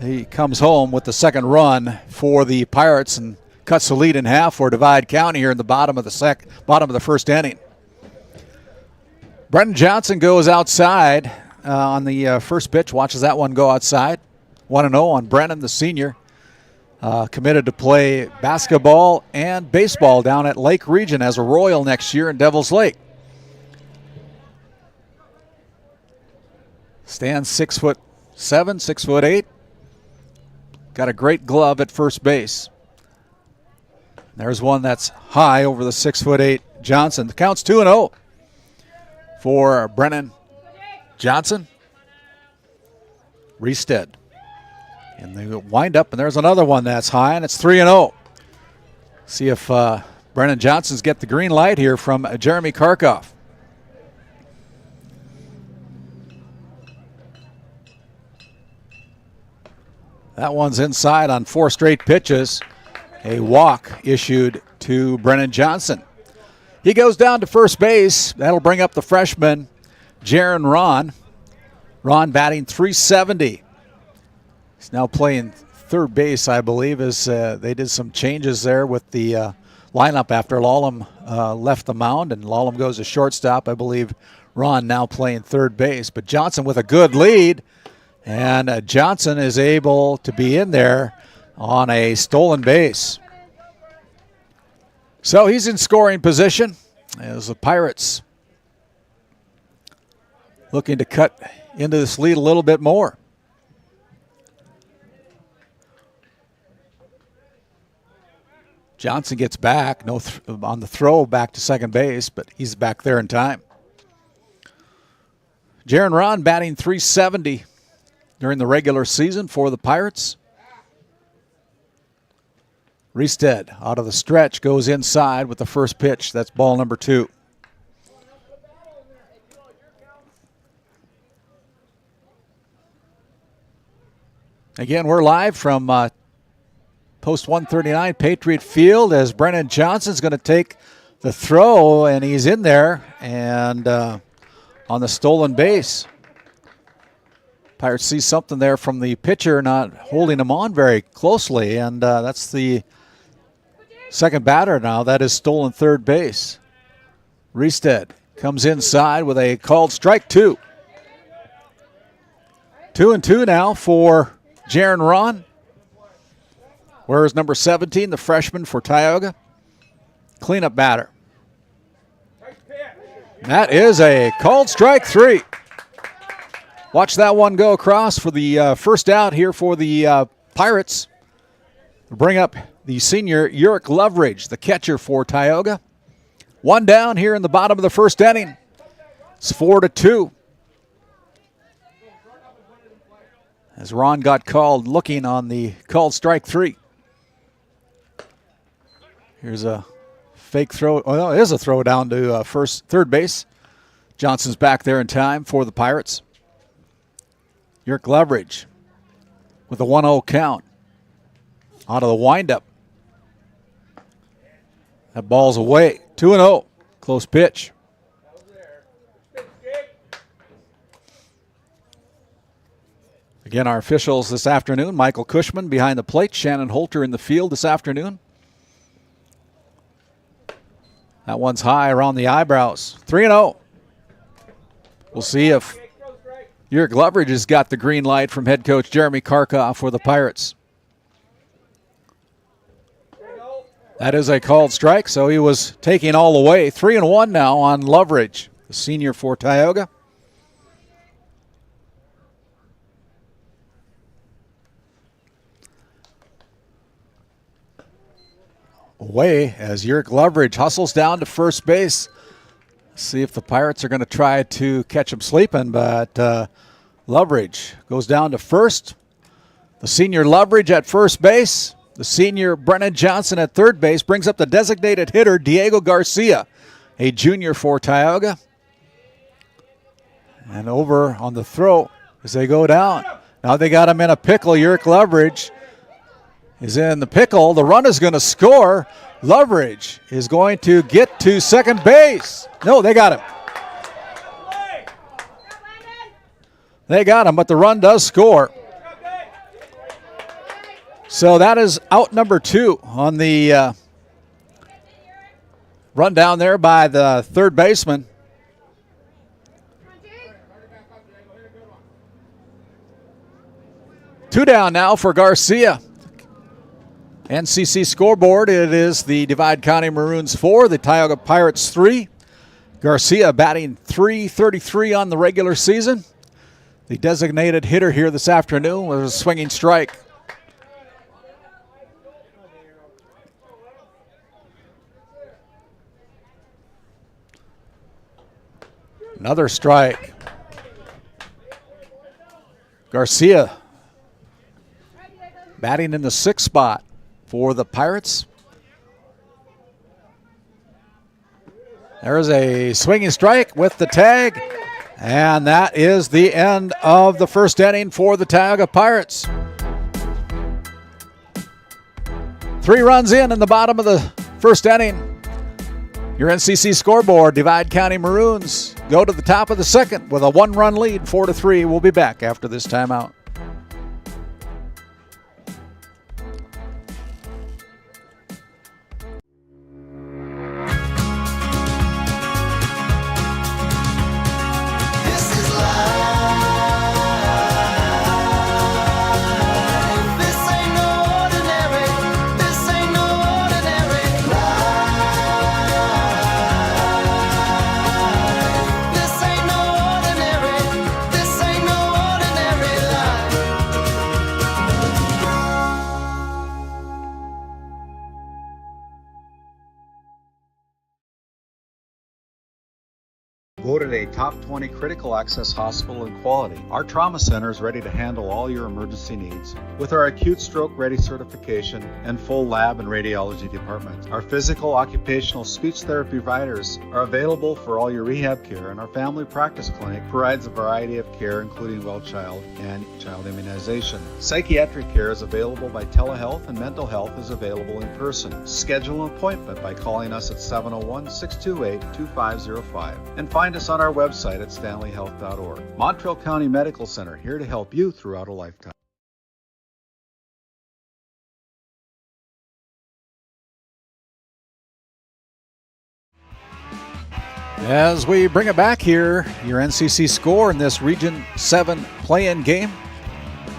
he comes home with the second run for the Pirates and cuts the lead in half for Divide County here in the bottom of the first inning. Brendan Johnson goes outside on the first pitch, watches that one go outside. 1-0 on Brennan, the senior, committed to play basketball and baseball down at Lake Region as a Royal next year in Devil's Lake. Stands 6'7", 6'8". Got a great glove at first base. There's one that's high over the 6'8" Johnson. The count's 2-0 for Brennan Johnson. Riestead. And they wind up, and there's another one that's high, and it's 3-0. See if Brennan Johnson's get the green light here from Jeremy Karkoff. That one's inside on 4 straight pitches. A walk issued to Brennan Johnson. He goes down to first base. That'll bring up the freshman, Jaron Ron. Ron batting .370. He's now playing third base, I believe, as they did some changes there with the lineup after Lallam left the mound, and Lallam goes to shortstop. I believe Ron now playing third base. But Johnson with a good lead. And Johnson is able to be in there on a stolen base. So he's in scoring position as the Pirates looking to cut into this lead a little bit more. Johnson gets back, on the throw back to second base, but he's back there in time. Jaron Ron batting .370 during the regular season for the Pirates. Riestead out of the stretch goes inside with the first pitch. That's ball number 2. Again, we're live from post 139 Patriot Field as Brennan Johnson's going to take the throw, and he's in there and on the stolen base. Pirates see something there from the pitcher not holding him on very closely, and that's the second batter now. That is stolen third base. Riestead comes inside with a called strike 2. 2-2 now for Jaron Ron. Whereas number 17, the freshman for Tioga, cleanup batter. That is a called strike 3. Watch that one go across for the first out here for the Pirates. Bring up the senior Uric Loveridge, the catcher for Tioga. One down here in the bottom of the first inning. It's 4-2. As Ron got called looking on the called strike 3. Here's a fake throw. Oh, no, it is a throw down to third base. Johnson's back there in time for the Pirates. Uric Loveridge with a 1-0 count. Out of the windup. That ball's away. 2-0. Close pitch. Again, our officials this afternoon, Michael Cushman behind the plate, Shannon Holter in the field this afternoon. That one's high around the eyebrows. 3-0. We'll see if Uric Loveridge has got the green light from head coach Jeremy Karkoff for the Pirates. That is a called strike, so he was taking all the way. 3-1 now on Loveridge, the senior for Tioga. Away as Uric Loveridge hustles down to first base. See if the Pirates are going to try to catch him sleeping, but Loveridge goes down to first. The senior Loveridge at first base. The senior Brennan Johnson at third base brings up the designated hitter Diego Garcia, a junior for Tioga. And over on the throw as they go down. Now they got him in a pickle. Uric Loveridge is in the pickle. The run is going to score. Loveridge is going to get to second base. No, they got him. They got him, but the run does score. So that is out number 2 on the run down there by the third baseman. Two down now for Garcia. NCC scoreboard, it is the Divide County Maroons 4, the Tioga Pirates 3. Garcia batting .333 on the regular season. The designated hitter here this afternoon was a swinging strike. Another strike. Garcia batting in the 6th spot for the Pirates. There's a swinging strike with the tag, and that is the end of the first inning for the Tioga Pirates. 3 runs in the bottom of the first inning. Your NCC scoreboard, Divide County Maroons go to the top of the second with a 1-run lead, 4-3. We'll be back after this timeout. rated a top 20 critical access hospital in quality. Our trauma center is ready to handle all your emergency needs with our acute stroke ready certification and full lab and radiology department. Our physical, occupational, speech therapy providers are available for all your rehab care, and our family practice clinic provides a variety of care including well child and child immunization. Psychiatric care is available by telehealth, and mental health is available in person. Schedule an appointment by calling us at 701-628-2505 and find us on our website at stanleyhealth.org. Montreal County Medical Center, here to help you throughout a lifetime. As we bring it back here, your NCC score in this Region 7 play-in game.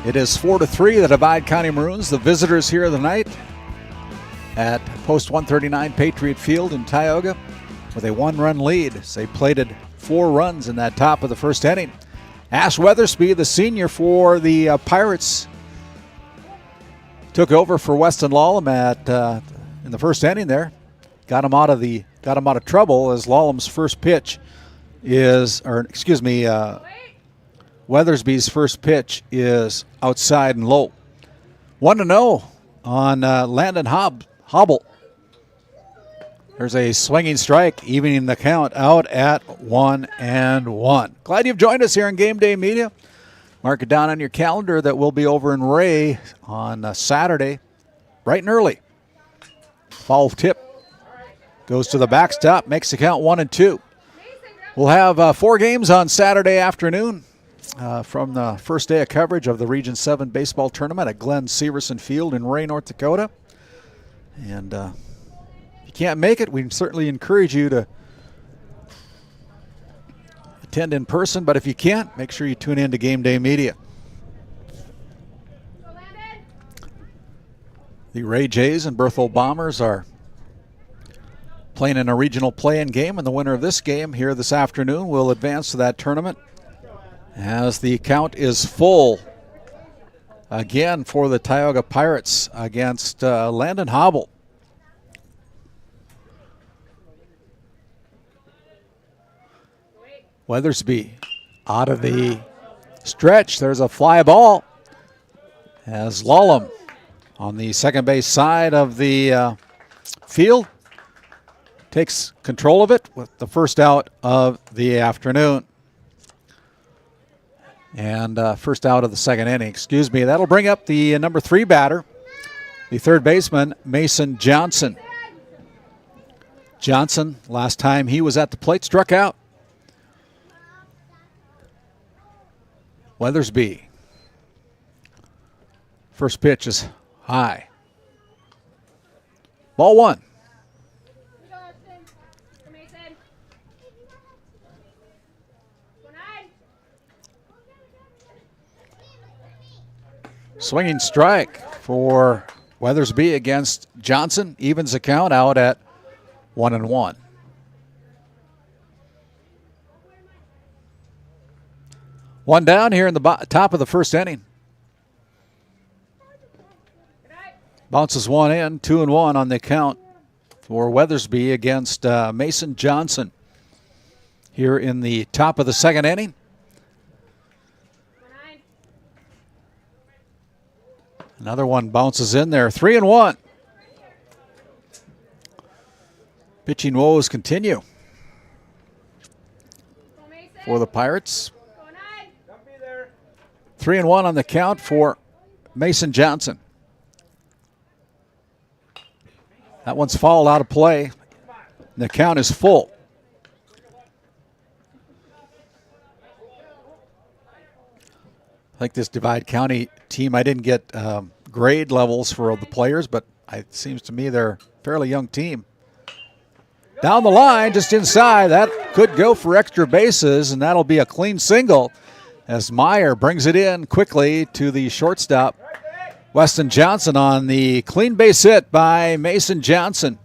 It is 4-3, the Divide County Maroons, the visitors here tonight at Post 139 Patriot Field in Tioga with a one-run lead. They plated 4 runs in that top of the first inning. Ash Weathersby, the senior for the Pirates, took over for Weston Lallam in the first inning there. Got him out of trouble as Lallam's first pitch Weathersby's first pitch is outside and low. 1-0 on Landon Hobble. There's a swinging strike, evening the count out at 1-1. Glad you've joined us here on Game Day Media. Mark it down on your calendar that we'll be over in Ray on Saturday, bright and early. Foul tip goes to the backstop, makes the count 1-2. We'll have 4 games on Saturday afternoon from the first day of coverage of the Region 7 baseball tournament at Glenn Severson Field in Ray, North Dakota. And if you can't make it, we certainly encourage you to attend in person. But if you can't, make sure you tune in to Game Day Media. The Ray Jays and Berthold Bombers are playing in a regional play-in game, and the winner of this game here this afternoon will advance to that tournament as the count is full again for the Tioga Pirates against Landon Hobble. Weathersby out of the stretch. There's a fly ball as Lallam on the second base side of the field takes control of it with the first out of the afternoon. And first out of the second inning, That'll bring up the number 3 batter, the third baseman, Mason Johnson. Johnson, last time he was at the plate, struck out. Weathersby. First pitch is high. Ball 1. Swinging strike for Weathersby against Johnson. Evens the count out at 1-1. One down here in the top of the first inning. Bounces one in, 2-1 on the count for Weathersby against Mason Johnson here in the top of the second inning. Another one bounces in there, 3-1. Pitching woes continue for the Pirates. 3-1 on the count for Mason Johnson. That one's fouled out of play. The count is full. I think this Divide County team, I didn't get grade levels for the players, but it seems to me they're a fairly young team. Down the line, just inside, that could go for extra bases, and that'll be a clean single as Meyer brings it in quickly to the shortstop. Weston Johnson on the clean base hit by Mason Johnson.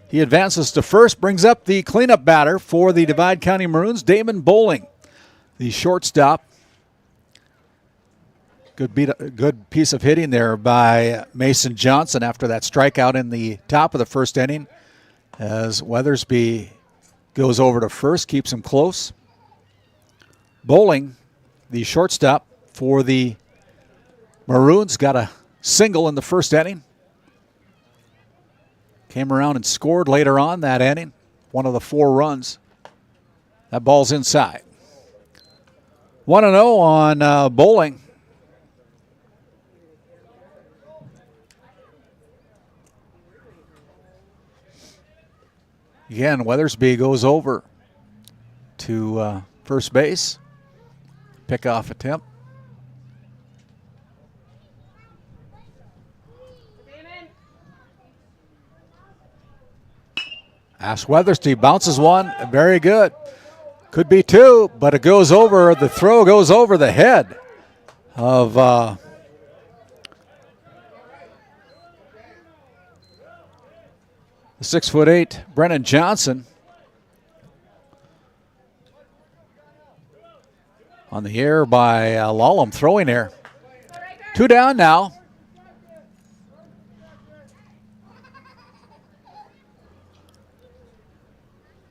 He advances to first, brings up the cleanup batter for the Divide County Maroons, Damon Bowling, the shortstop. Good piece of hitting there by Mason Johnson after that strikeout in the top of the first inning as Weathersby goes over to first, keeps him close. Bowling, the shortstop for the Maroons, got a single in the first inning. Came around and scored later on that inning, one of the 4 runs. That ball's inside. 1-0 on Bowling. Again, Weathersby goes over to first base. Pickoff attempt. Ash Weathersby bounces one. Very good. Could be 2, but it goes over. The throw goes over the head of the 6'8" Brennan Johnson. On the air by Lallam, throwing air. 2 down now.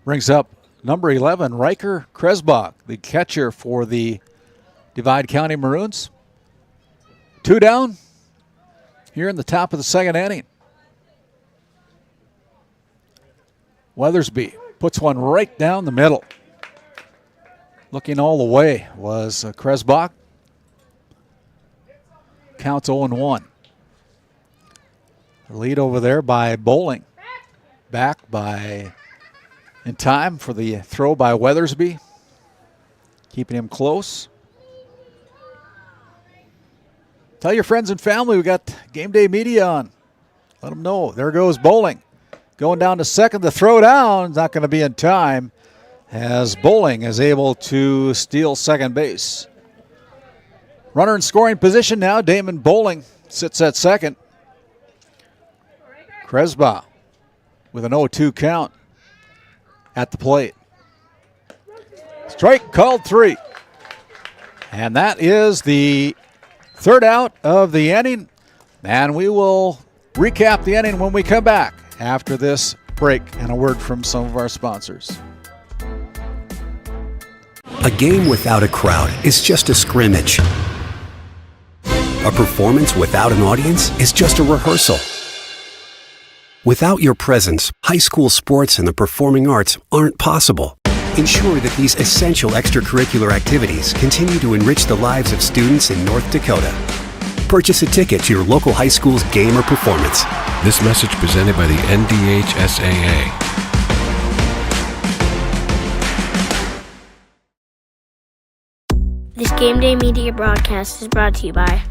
Brings up number 11, Riker Kresbach, the catcher for the Divide County Maroons. 2 down here in the top of the second inning. Weathersby puts one right down the middle. Looking all the way was Kresbach. Counts 0-1. Lead over there by Bowling. Back by... in time for the throw by Weathersby. Keeping him close. Tell your friends and family we got Game Day Media on. Let them know. There goes Bowling. Going down to second. The throw down is not going to be in time as Bowling is able to steal second base. Runner in scoring position now. Damon Bowling sits at second. Kresbach with an 0-2 count at the plate. Strike called 3. And that is the third out of the inning. And we will recap the inning when we come back after this break and a word from some of our sponsors. A game without a crowd is just a scrimmage. A performance without an audience is just a rehearsal. Without your presence, high school sports and the performing arts aren't possible. Ensure that these essential extracurricular activities continue to enrich the lives of students in North Dakota. Purchase a ticket to your local high school's game or performance. This message presented by the NDHSAA. This Game Day Media broadcast is brought to you by...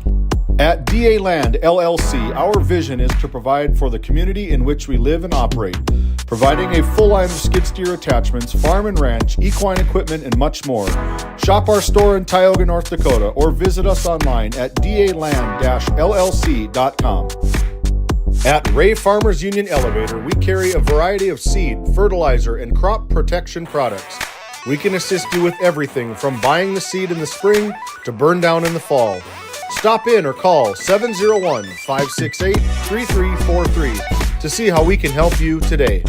At DA Land LLC, our vision is to provide for the community in which we live and operate, providing a full line of skid steer attachments, farm and ranch, equine equipment, and much more. Shop our store in Tioga, North Dakota, or visit us online at daland-llc.com. At Ray Farmers Union Elevator, we carry a variety of seed, fertilizer, and crop protection products. We can assist you with everything from buying the seed in the spring to burn down in the fall. Stop in or call 701-568-3343 to see how we can help you today.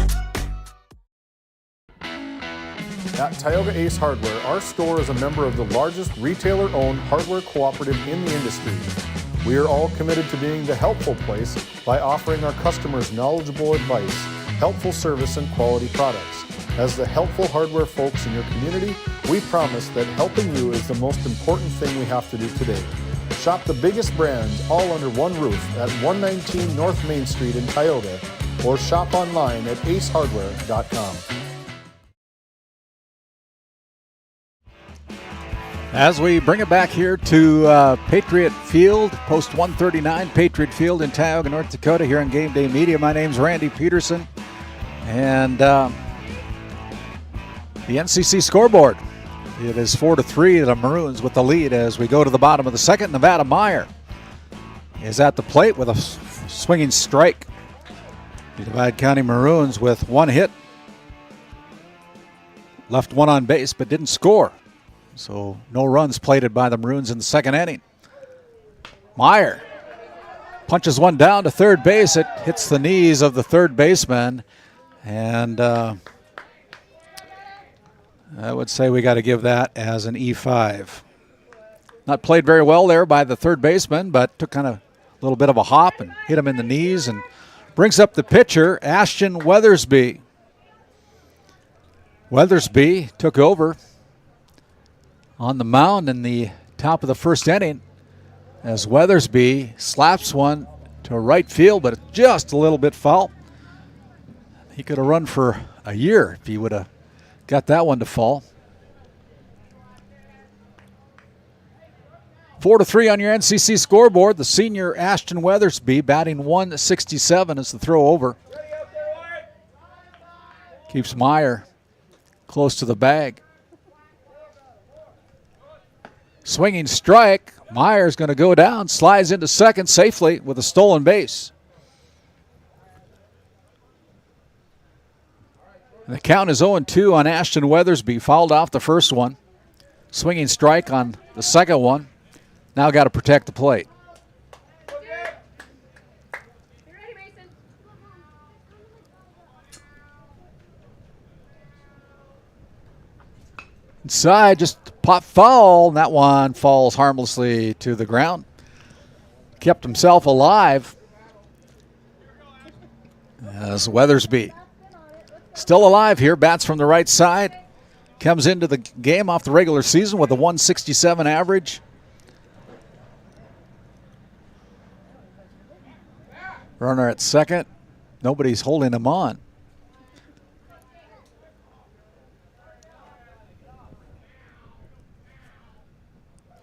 At Tioga Ace Hardware, our store is a member of the largest retailer-owned hardware cooperative in the industry. We are all committed to being the helpful place by offering our customers knowledgeable advice, helpful service, and quality products. As the helpful hardware folks in your community, we promise that helping you is the most important thing we have to do today. Shop the biggest brands all under one roof at 119 North Main Street in Tioga, or shop online at acehardware.com. As we bring it back here to Patriot Field, Post 139, Patriot Field in Tioga, North Dakota, here on Game Day Media. My name's Randy Peterson, and the NCC scoreboard. It is 4-3 the Maroons with the lead as we go to the bottom of the second. Nevada Meyer is at the plate with a swinging strike. The Divide County Maroons with one hit. Left one on base but didn't score. So no runs plated by the Maroons in the second inning. Meyer punches one down to third base. It hits the knees of the third baseman. And I would say we got to give that as an E5. Not played very well there by the third baseman, but took kind of a little bit of a hop and hit him in the knees and brings up the pitcher, Ashton Weathersby. Weathersby took over on the mound in the top of the first inning as Weathersby slaps one to right field, but it's just a little bit foul. He could have run for a year if he would have got that one to fall. 4-3 on your NCC scoreboard. The senior Ashton Weathersby batting .167 as the throw over. Keeps Meyer close to the bag. Swinging strike. Meyer's going to go down, slides into second safely with a stolen base. The count is 0-2 on Ashton Weathersby. Fouled off the first one. Swinging strike on the second one. Now got to protect the plate. Inside, just pop foul. That one falls harmlessly to the ground. Kept himself alive as Weathersby still alive here. Bats from the right side. Comes into the game off the regular season with a .167 average. Runner at second. Nobody's holding him on.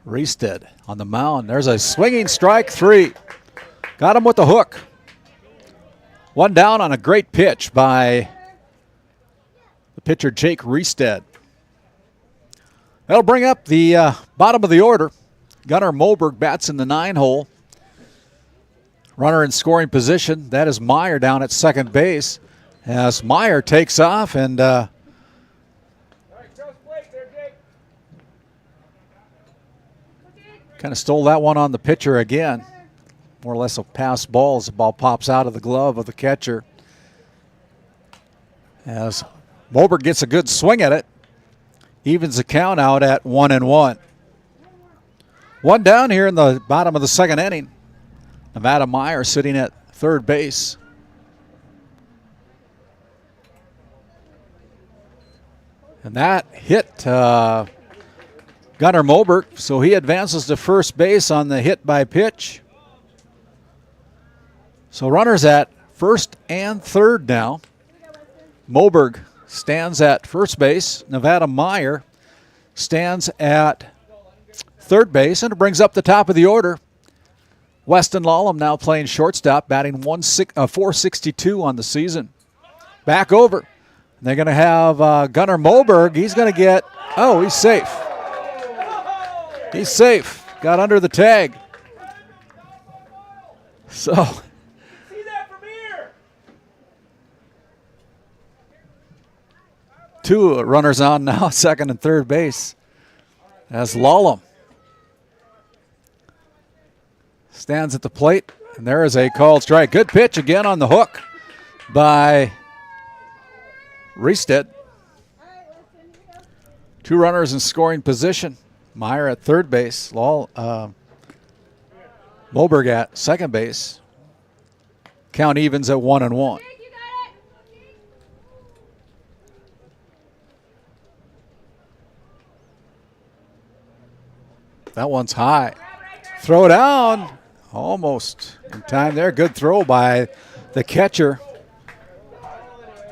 Riestead on the mound. There's a swinging strike, 3. Got him with the hook. One down on a great pitch by the pitcher Jake Riestead. That'll bring up the bottom of the order. Gunnar Moberg bats in the 9-hole. Runner in scoring position. That is Meyer down at second base. As Meyer takes off and kind of stole that one on the pitcher again. More or less a pass ball as the ball pops out of the glove of the catcher. As Moberg gets a good swing at it. Evens the count out at 1-1. One down here in the bottom of the second inning. Nevada Meyer sitting at third base. And that hit Gunnar Moberg, so he advances to first base on the hit by pitch. So runners at first and third now. Moberg stands at first base. Nevada Meyer stands at third base, and it brings up the top of the order. Weston Lallam now playing shortstop, batting .462 on the season. Back over. They're going to have Gunnar Moberg. He's going to get, he's safe. He's safe. Got under the tag. So. See that from here. 2 runners on now, second and third base. As Lallam stands at the plate, and there is a called strike. Good pitch again on the hook by Riestead. 2 runners in scoring position. Meyer at third base. Moberg at second base. Count evens at 1-1. That one's high. Throw down. Almost in time there. Good throw by the catcher.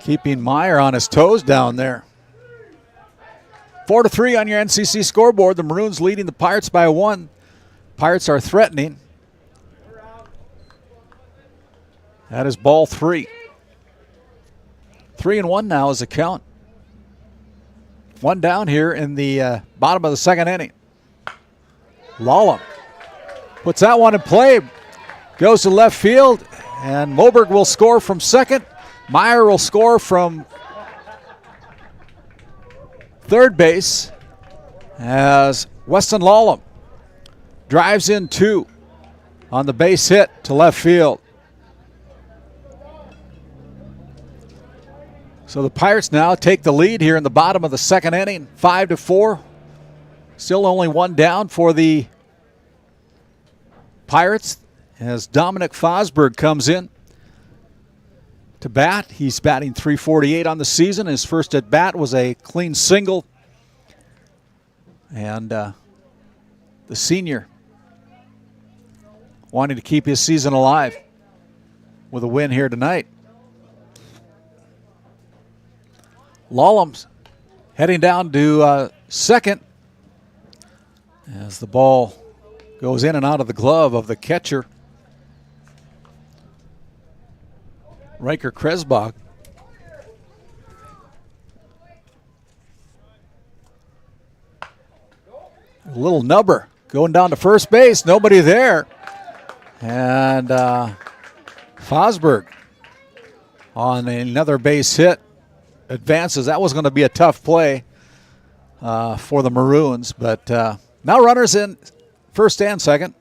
Keeping Meyer on his toes down there. 4-3 on your NCC scoreboard. The Maroons leading the Pirates by 1. Pirates are threatening. That is ball 3. 3-1 now is the count. One down here in the bottom of the second inning. Lallam puts that one in play. Goes to left field, and Moberg will score from second. Meyer will score from third base as Weston Lallam drives in 2 on the base hit to left field. So the Pirates now take the lead here in the bottom of the second inning, 5-4. Still only one down for the Pirates as Dominic Fosberg comes in to bat. He's batting .348 on the season. His first at bat was a clean single. And the senior wanting to keep his season alive with a win here tonight. Lallam's heading down to second as the ball goes in and out of the glove of the catcher, Riker Kresbach. A little nubber going down to first base. Nobody there. And Fosberg on another base hit advances. That was going to be a tough play for the Maroons. But now runners in first and second.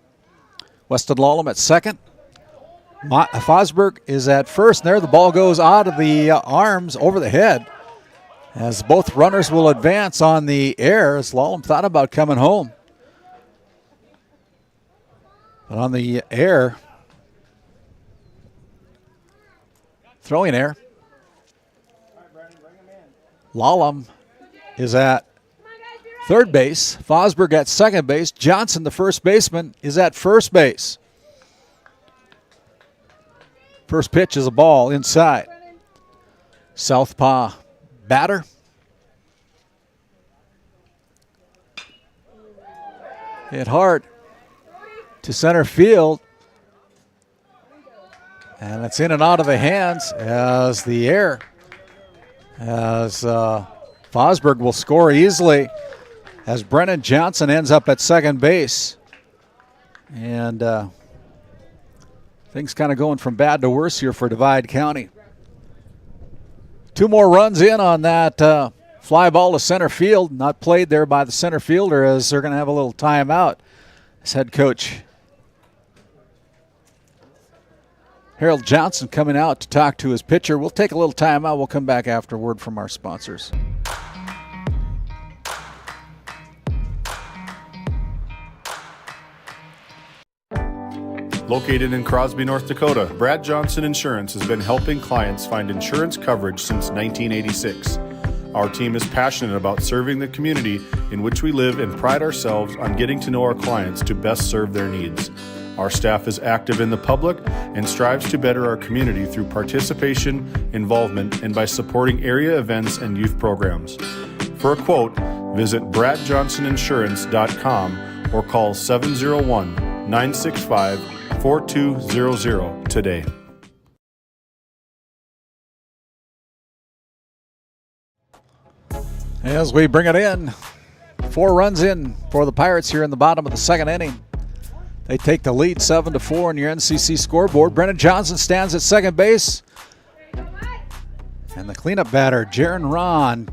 Weston Lallam at second. Fosberg is at first. And there the ball goes out of the arms over the head as both runners will advance on the air as Lallam thought about coming home. But on the air, throwing air, Lallam is at third base. Fosberg at second base. Johnson, the first baseman, is at first base. First pitch is a ball inside. Southpaw batter. Hit hard to center field. And it's in and out of the hands as the air. As Fosberg will score easily as Brennan Johnson ends up at second base. And things kind of going from bad to worse here for Divide County. Two more runs in on that fly ball to center field, not played there by the center fielder as they're going to have a little timeout. As head coach Harold Johnson coming out to talk to his pitcher. We'll take a little timeout. We'll come back after a word from our sponsors. Located in Crosby, North Dakota, Brad Johnson Insurance has been helping clients find insurance coverage since 1986. Our team is passionate about serving the community in which we live and pride ourselves on getting to know our clients to best serve their needs. Our staff is active in the public and strives to better our community through participation, involvement, and by supporting area events and youth programs. For a quote, visit bradjohnsoninsurance.com or call 701-965-4200 today. As we bring it in, 4 runs in for the Pirates here in the bottom of the second inning. They take the lead 7-4 on your NCC scoreboard. Brennan Johnson stands at second base. And the cleanup batter, Jaron Ron,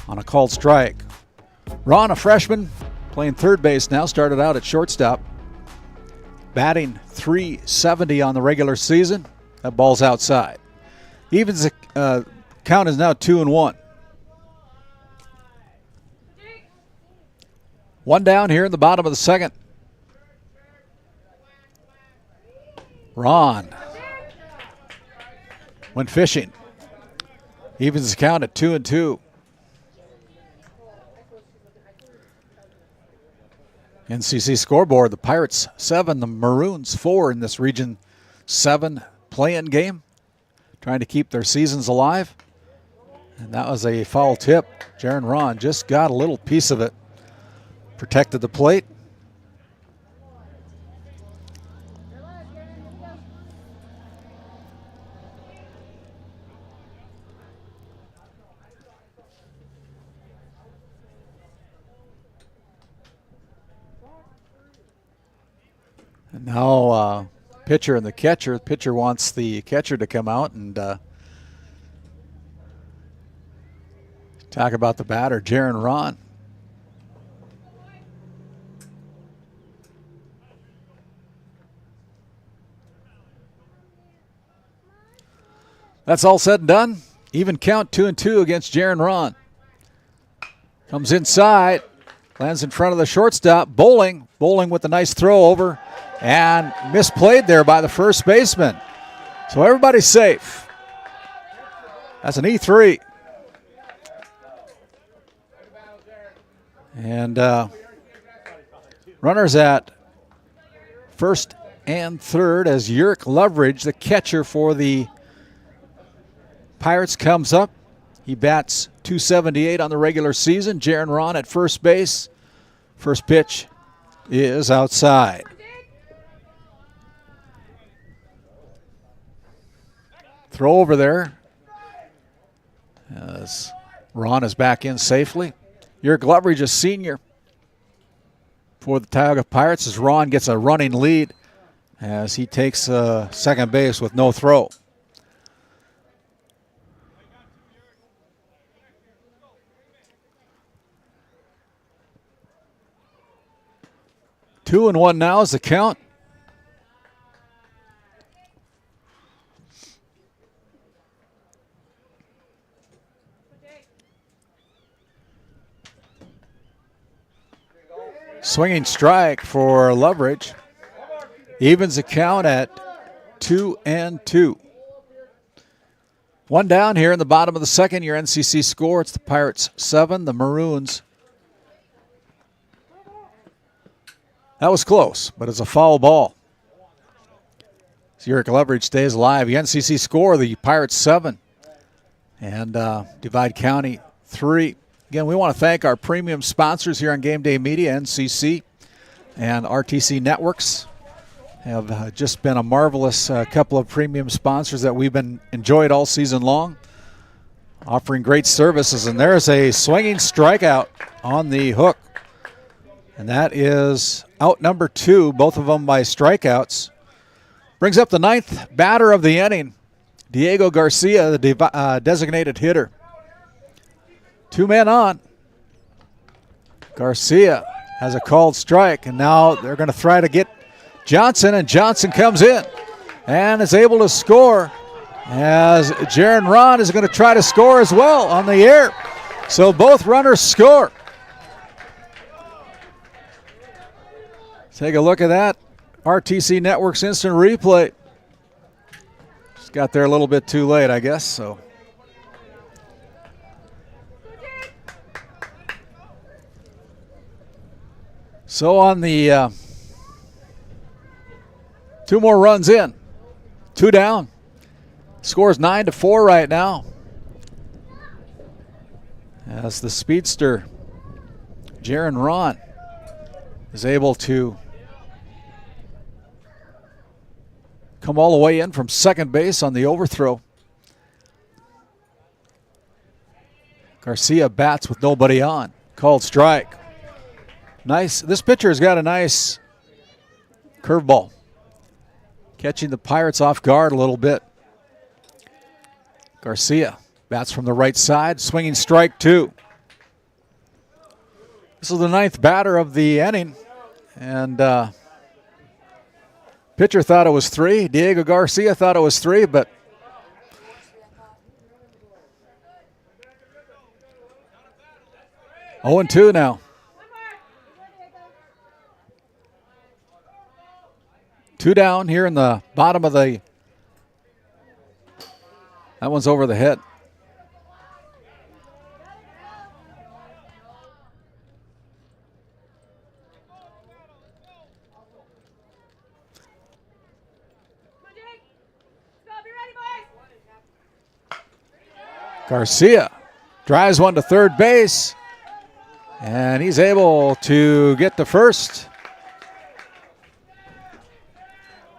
on a called strike. Ron, a freshman, playing third base now, started out at shortstop. Batting .370 on the regular season. That ball's outside. Evens count is now 2-1. One down here in the bottom of the second. Ron went fishing. Evens count at 2-2. NCC scoreboard, the Pirates 7, the Maroons 4 in this Region 7 play-in game, trying to keep their seasons alive. And that was a foul tip. Jaron Ron just got a little piece of it. Protected the plate. And now pitcher and the catcher. The pitcher wants the catcher to come out and talk about the batter, Jaron Ron. That's all said and done. Even count 2-2 against Jaron Ron. Comes inside, lands in front of the shortstop. Bowling with a nice throw over, and misplayed there by the first baseman. So everybody's safe. That's an E3. And runners at first and third as Yerk Loveridge, the catcher for the Pirates, comes up. He bats .278 on the regular season. Jaron Ron at first base. First pitch is outside. Throw over there as Ron is back in safely. Yerk Loveridge, a senior for the Tioga Pirates, as Ron gets a running lead as he takes second base with no throw. 2-1 now is the count. Swinging strike for Loveridge. Evens the count at 2-2. One down here in the bottom of the second. Your NCC score, it's the Pirates 7, the Maroons. That was close, but it's a foul ball. So Yerk Loveridge stays alive. The NCC score, the Pirates 7, and Divide County 3. Again, we want to thank our premium sponsors here on Game Day Media, NCC and RTC Networks. Have just been a marvelous couple of premium sponsors that we've been enjoyed all season long, offering great services. And there's a swinging strikeout on the hook. And that is out number 2, both of them by strikeouts. Brings up the 9th batter of the inning, Diego Garcia, the designated hitter. 2 men on. Garcia has a called strike, and now they're going to try to get Johnson, and Johnson comes in and is able to score as Jaron Ron is going to try to score as well on the air. So both runners score. Take a look at that. RTC Network's instant replay. Just got there a little bit too late, I guess, so. So on the 2 more runs in, 2 down. Score's 9-4 right now, as the speedster Jaron Ron is able to come all the way in from second base on the overthrow. Garcia bats with nobody on. Called strike. Nice. This pitcher's got a nice curveball, catching the Pirates off guard a little bit. Garcia bats from the right side, swinging strike 2. This is the 9th batter of the inning, and pitcher thought it was 3. Diego Garcia thought it was 3, but oh and 2 now. 2 down here in the bottom of the. That one's over the head. Garcia drives one to third base, and he's able to get to first.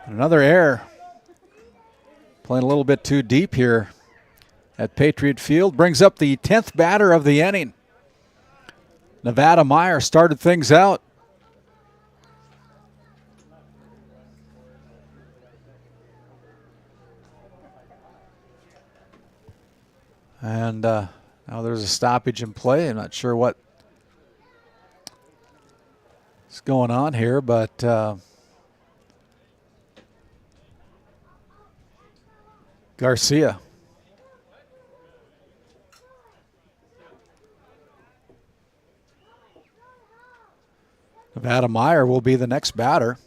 Another error. Playing a little bit too deep here at Patriot Field. Brings up the 10th batter of the inning. Nevada Meyer started things out. And now there's a stoppage in play. I'm not sure what's going on here, but Garcia Nevada Meyer will be the next batter.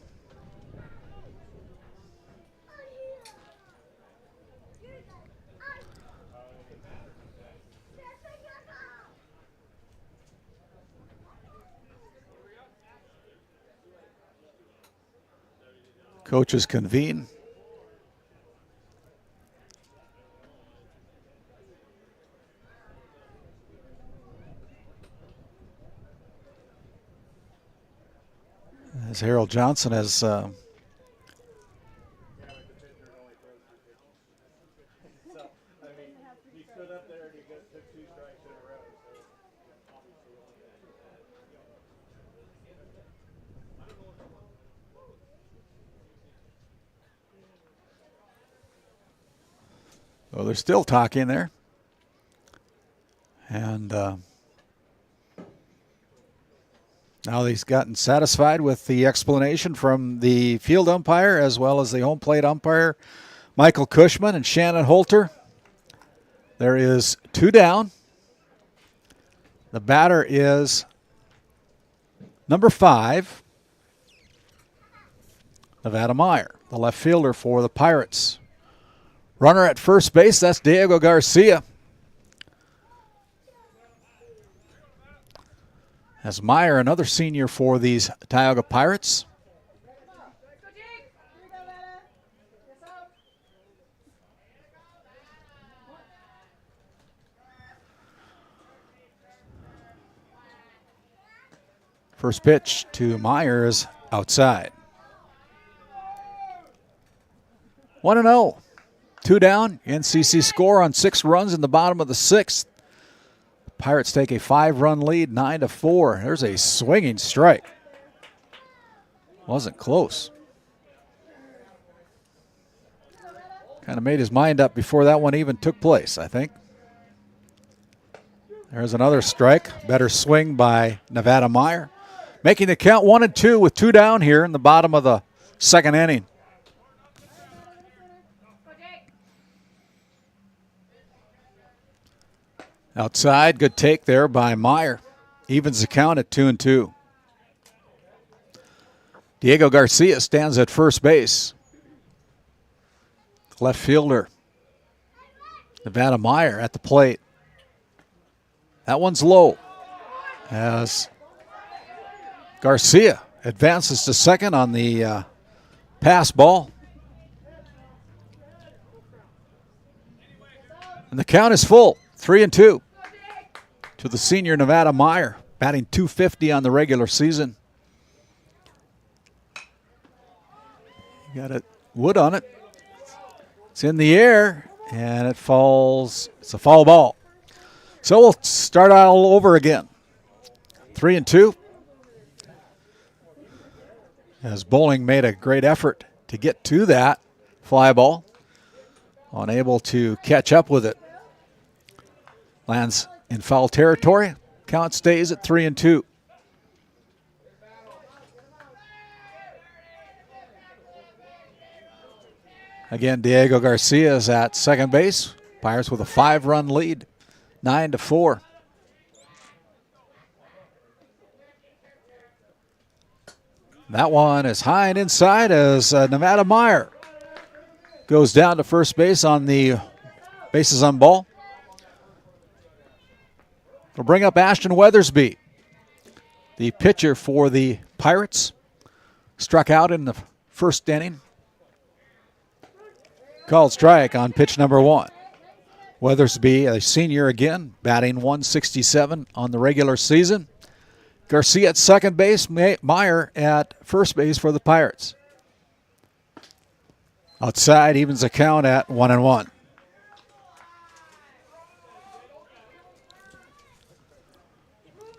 Coaches convene. As Harold Johnson has well, they're still talking there. And now he's gotten satisfied with the explanation from the field umpire as well as the home plate umpire, Michael Cushman and Shannon Holter. There is 2 down. The batter is number 5, Nevada Meyer, the left fielder for the Pirates. Runner at first base, that's Diego Garcia. As Meyer, another senior for these Tioga Pirates. First pitch to Meyer is outside. 1-0. 2 down. NCC score on 6 runs in the bottom of the 6th. Pirates take a 5-run lead, 9-4. There's a swinging strike. Wasn't close. Kind of made his mind up before that one even took place, I think. There's another strike. Better swing by Nevada Meyer. Making the count 1-2 with 2 down here in the bottom of the 2nd inning. Outside, good take there by Meyer. Evens the count at 2-2. Diego Garcia stands at first base. Left fielder, Nevada Meyer at the plate. That one's low as Garcia advances to second on the pass ball. And the count is full, 3-2 to the senior Nevada Meyer, batting .250 on the regular season. You got a wood on it. It's in the air, and it falls. It's a foul ball. So we'll start all over again. 3-2. As Bowling made a great effort to get to that fly ball, unable to catch up with it. Lands in foul territory. Count stays at 3-2. Again, Diego Garcia is at second base. Pirates with a 5-run lead, 9-4. That one is high and inside as Nevada Meyer goes down to first base on the bases on ball. It'll bring up Ashton Weathersby, the pitcher for the Pirates. Struck out in the first inning. Called strike on pitch number 1. Weathersby, a senior again, batting .167 on the regular season. Garcia at second base, Meyer at first base for the Pirates. Outside evens the count at 1-1.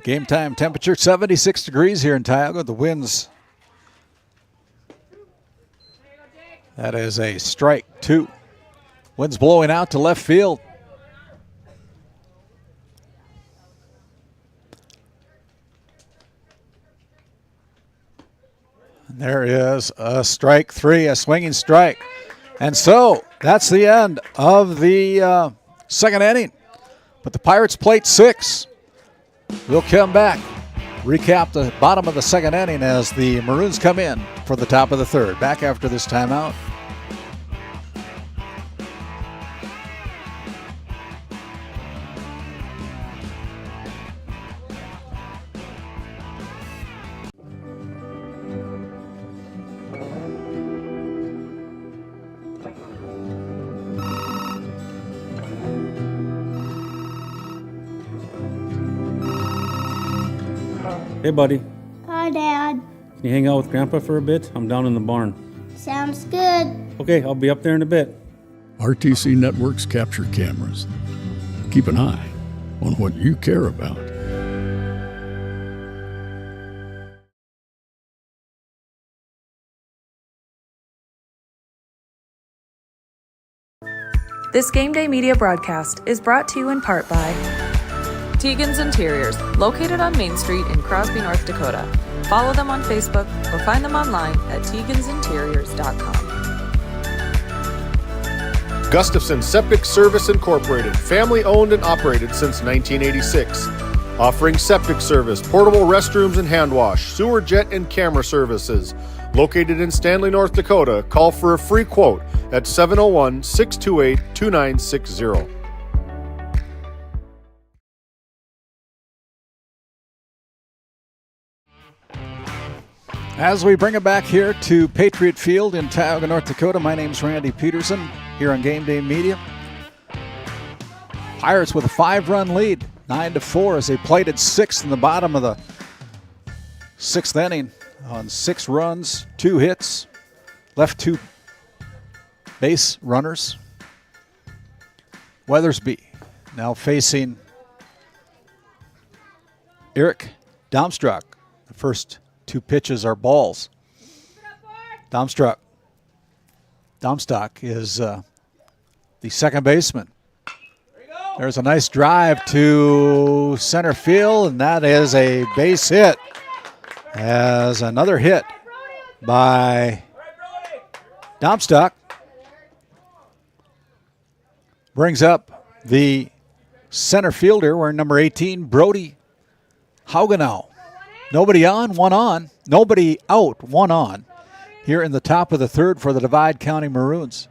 Game time temperature 76 degrees here in Tioga. The winds. That is a strike 2. Wind's blowing out to left field. And there is a strike 3, a swinging strike. And so that's the end of the second inning. But the Pirates plate 6. We'll come back recap the bottom of the second inning as the Maroons come in for the top of the third. Back after this timeout. Hey, buddy. Hi, Dad. Can you hang out with Grandpa for a bit? I'm down in the barn. Sounds good. Okay, I'll be up there in a bit. RTC Networks capture cameras. Keep an eye on what you care about. This Game Day Media broadcast is brought to you in part by Tioga's Interiors, located on Main Street in Crosby, North Dakota. Follow them on Facebook or find them online at tegansinteriors.com. Gustafson Septic Service Incorporated, family owned and operated since 1986. Offering septic service, portable restrooms and hand wash, sewer jet and camera services. Located in Stanley, North Dakota, call for a free quote at 701-628-2960. As we bring it back here to Patriot Field in Tioga, North Dakota, my name's Randy Peterson here on Game Day Media. Pirates with a 5-run lead, 9-4 as they plated 6th in the bottom of the 6th inning on 6 runs, 2 hits, left 2 base runners. Weathersby now facing Eric Domstruck. The first 2 pitches are balls. Domstock is the second baseman. There's a nice drive to center field, and that is a base hit. As another hit by Domstock brings up the center fielder wearing number 18, Brody Haugenow. Nobody on, 1 on. Nobody out, 1 on. Here in the top of the third for the Divide County Maroons.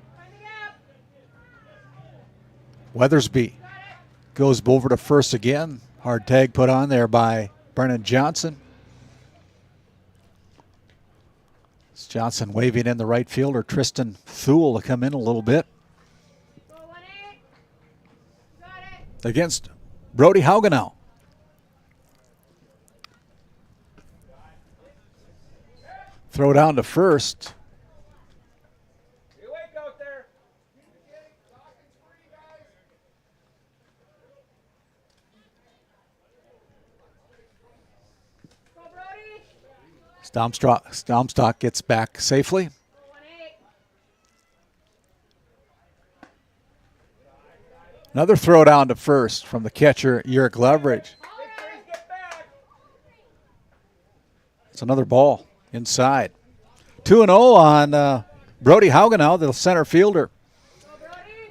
Weathersby goes over to first again. Hard tag put on there by Brennan Johnson. It's Johnson waving in the right fielder, Tristan Thule, to come in a little bit. Against Brody Haugenow. Throw down to first. Stomstock gets back safely. Another throw down to first from the catcher, Eric Leverage. It's another ball inside. 2-0 on Brody Haugenow, the center fielder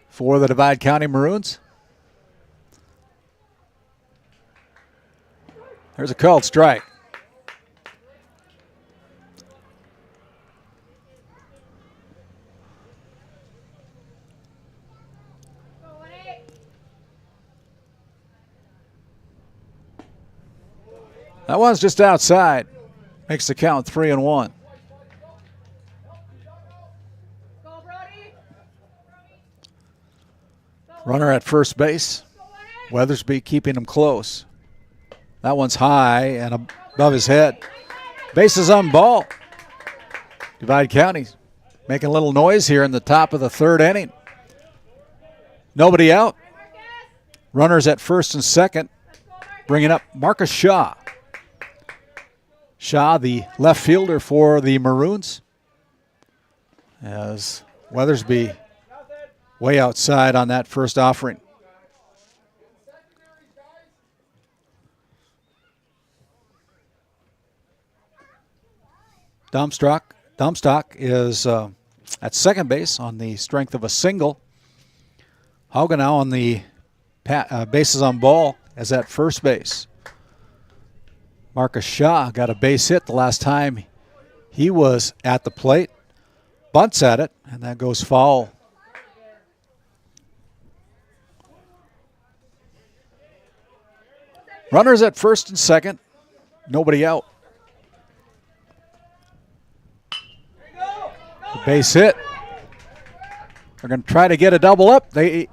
for the Divide County Maroons. There's a called strike. That one's just outside. Makes the count 3-1. Runner at first base. Weathersby keeping him close. That one's high and above his head. Bases on ball. Divide County making a little noise here in the top of the third inning. Nobody out. Runners at first and second. Bringing up Marcus Shaw. Shaw, the left fielder for the Maroons. As Weathersby way outside on that first offering. Domstock is at second base on the strength of a single. Haugenow on the bases on ball as at first base. Marcus Shaw got a base hit the last time he was at the plate. Bunts at it, and that goes foul. Runners at first and second. Nobody out. The base hit. They're going to try to get a double up. They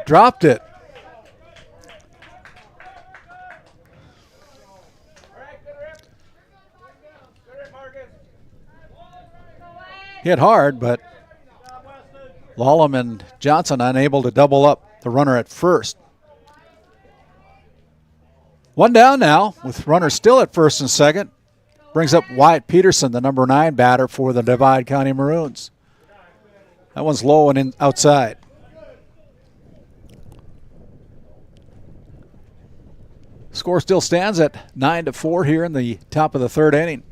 dropped it. Hit hard, but Lawlem and Johnson unable to double up the runner at first. One down now with runners still at first and second. Brings up Wyatt Peterson, the number 9 batter for the Divide County Maroons. That one's low and outside. Score still stands at 9-4 here in the top of the third inning.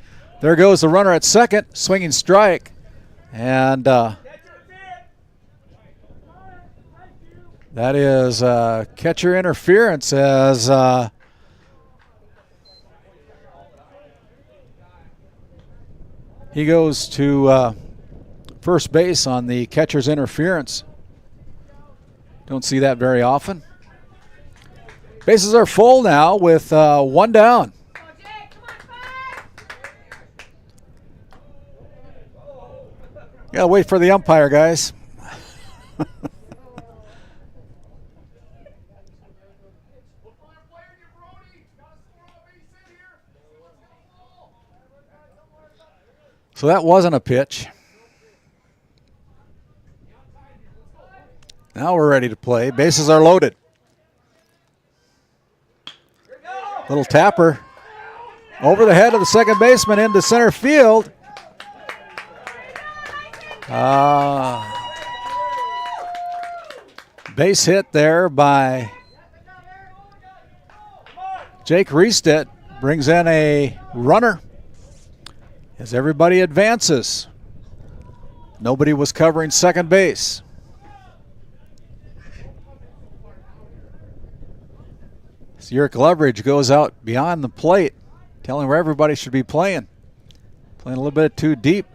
There goes the runner at second, swinging strike. And that is catcher interference as he goes to first base on the catcher's interference. Don't see that very often. Bases are full now with one down. Gotta wait for the umpire, guys. So that wasn't a pitch. Now we're ready to play. Bases are loaded. Little tapper over the head of the second baseman into center field. Base hit there by Jake Riestedt. Brings in a runner as everybody advances. Nobody was covering second base. Zurich Leverage goes out beyond the plate, telling where everybody should be playing. Playing a little bit too deep.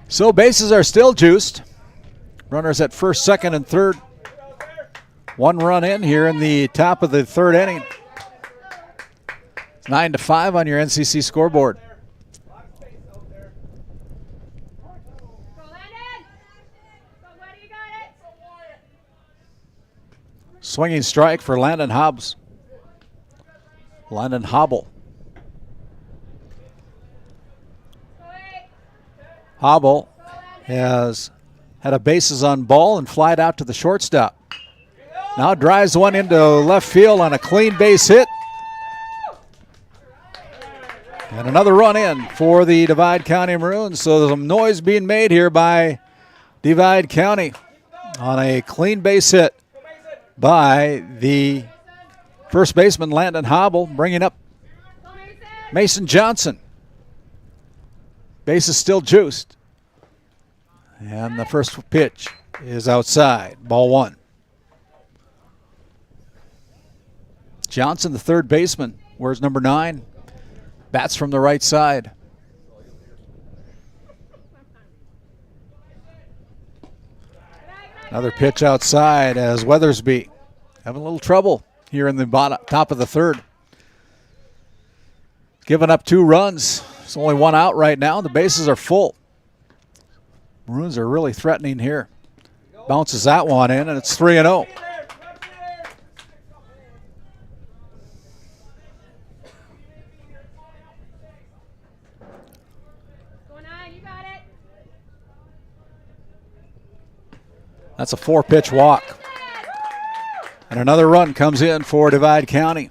So bases are still juiced. Runners at first, second, and third. One run in here in the top of the third inning. 9-5 on your NCC scoreboard. Swinging strike for Landon Hobbs. Landon Hobble. Hobble has had a bases on ball and flied out to the shortstop. Now drives one into left field on a clean base hit. And another run in for the Divide County Maroons. So there's some noise being made here by Divide County on a clean base hit by the first baseman Landon Hobble, bringing up Mason Johnson. Base is still juiced. And the first pitch is outside. Ball one. Johnson, the third baseman, wears number 9. Bats from the right side. Another pitch outside as Weathersby having a little trouble here in the top of the third. Giving up 2 runs. There's only 1 out right now. The bases are full. Maroons are really threatening here. Bounces that one in, and it's 3-0. That's a 4-pitch walk. And another run comes in for Divide County.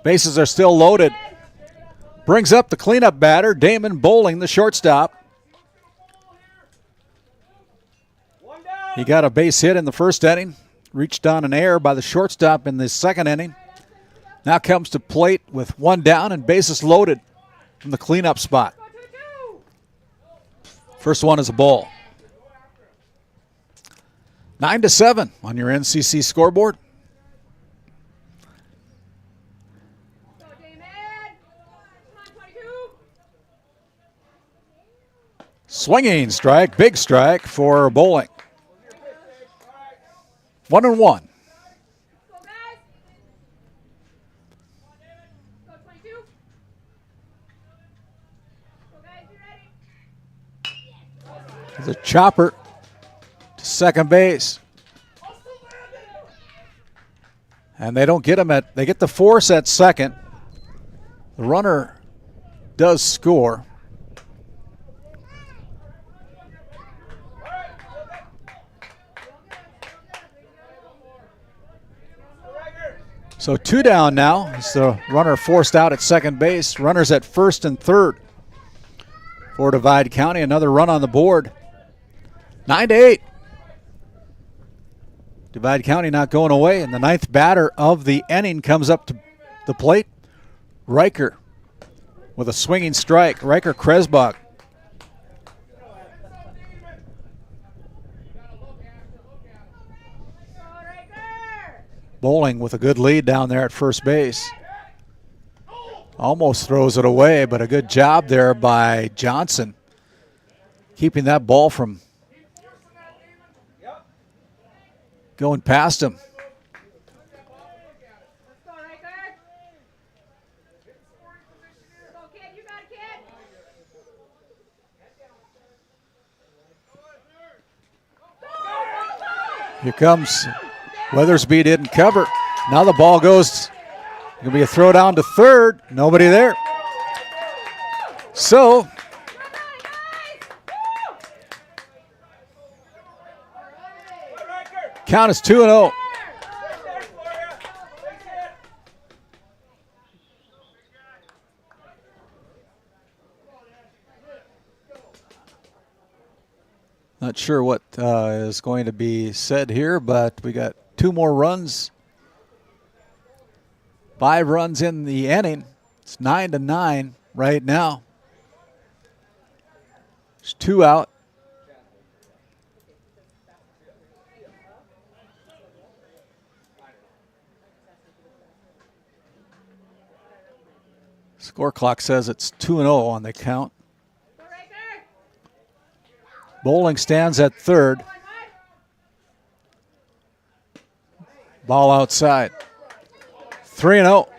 Bases are still loaded. Brings up the cleanup batter, Damon Bowling, the shortstop. He got a base hit in the first inning. Reached on an error by the shortstop in the second inning. Now comes to plate with 1 down and bases loaded from the cleanup spot. First one is a ball. 9-7 on your NCC scoreboard. Swinging strike, big strike for Bowling. 1-1. The chopper to second base. And they don't get him they get the force at second. The runner does score. So 2 down now. It's the runner forced out at second base. Runners at first and third for Divide County. Another run on the board. 9-8. Divide County not going away. And the ninth batter of the inning comes up to the plate. Riker with a swinging strike. Riker Kresbach. Bowling with a good lead down there at first base. Almost throws it away, but a good job there by Johnson, keeping that ball from going past him. Here comes Weathersby, didn't cover. Now the ball goes, going to be a throw down to third. Nobody there. So, count is 2-0. Not sure what is going to be said here, but we got 2 more runs. 5 runs in the inning. It's 9-9 right now. There's 2 out. Score clock says it's 2-0 on the count. Bowling stands at third. Ball outside. 3-0.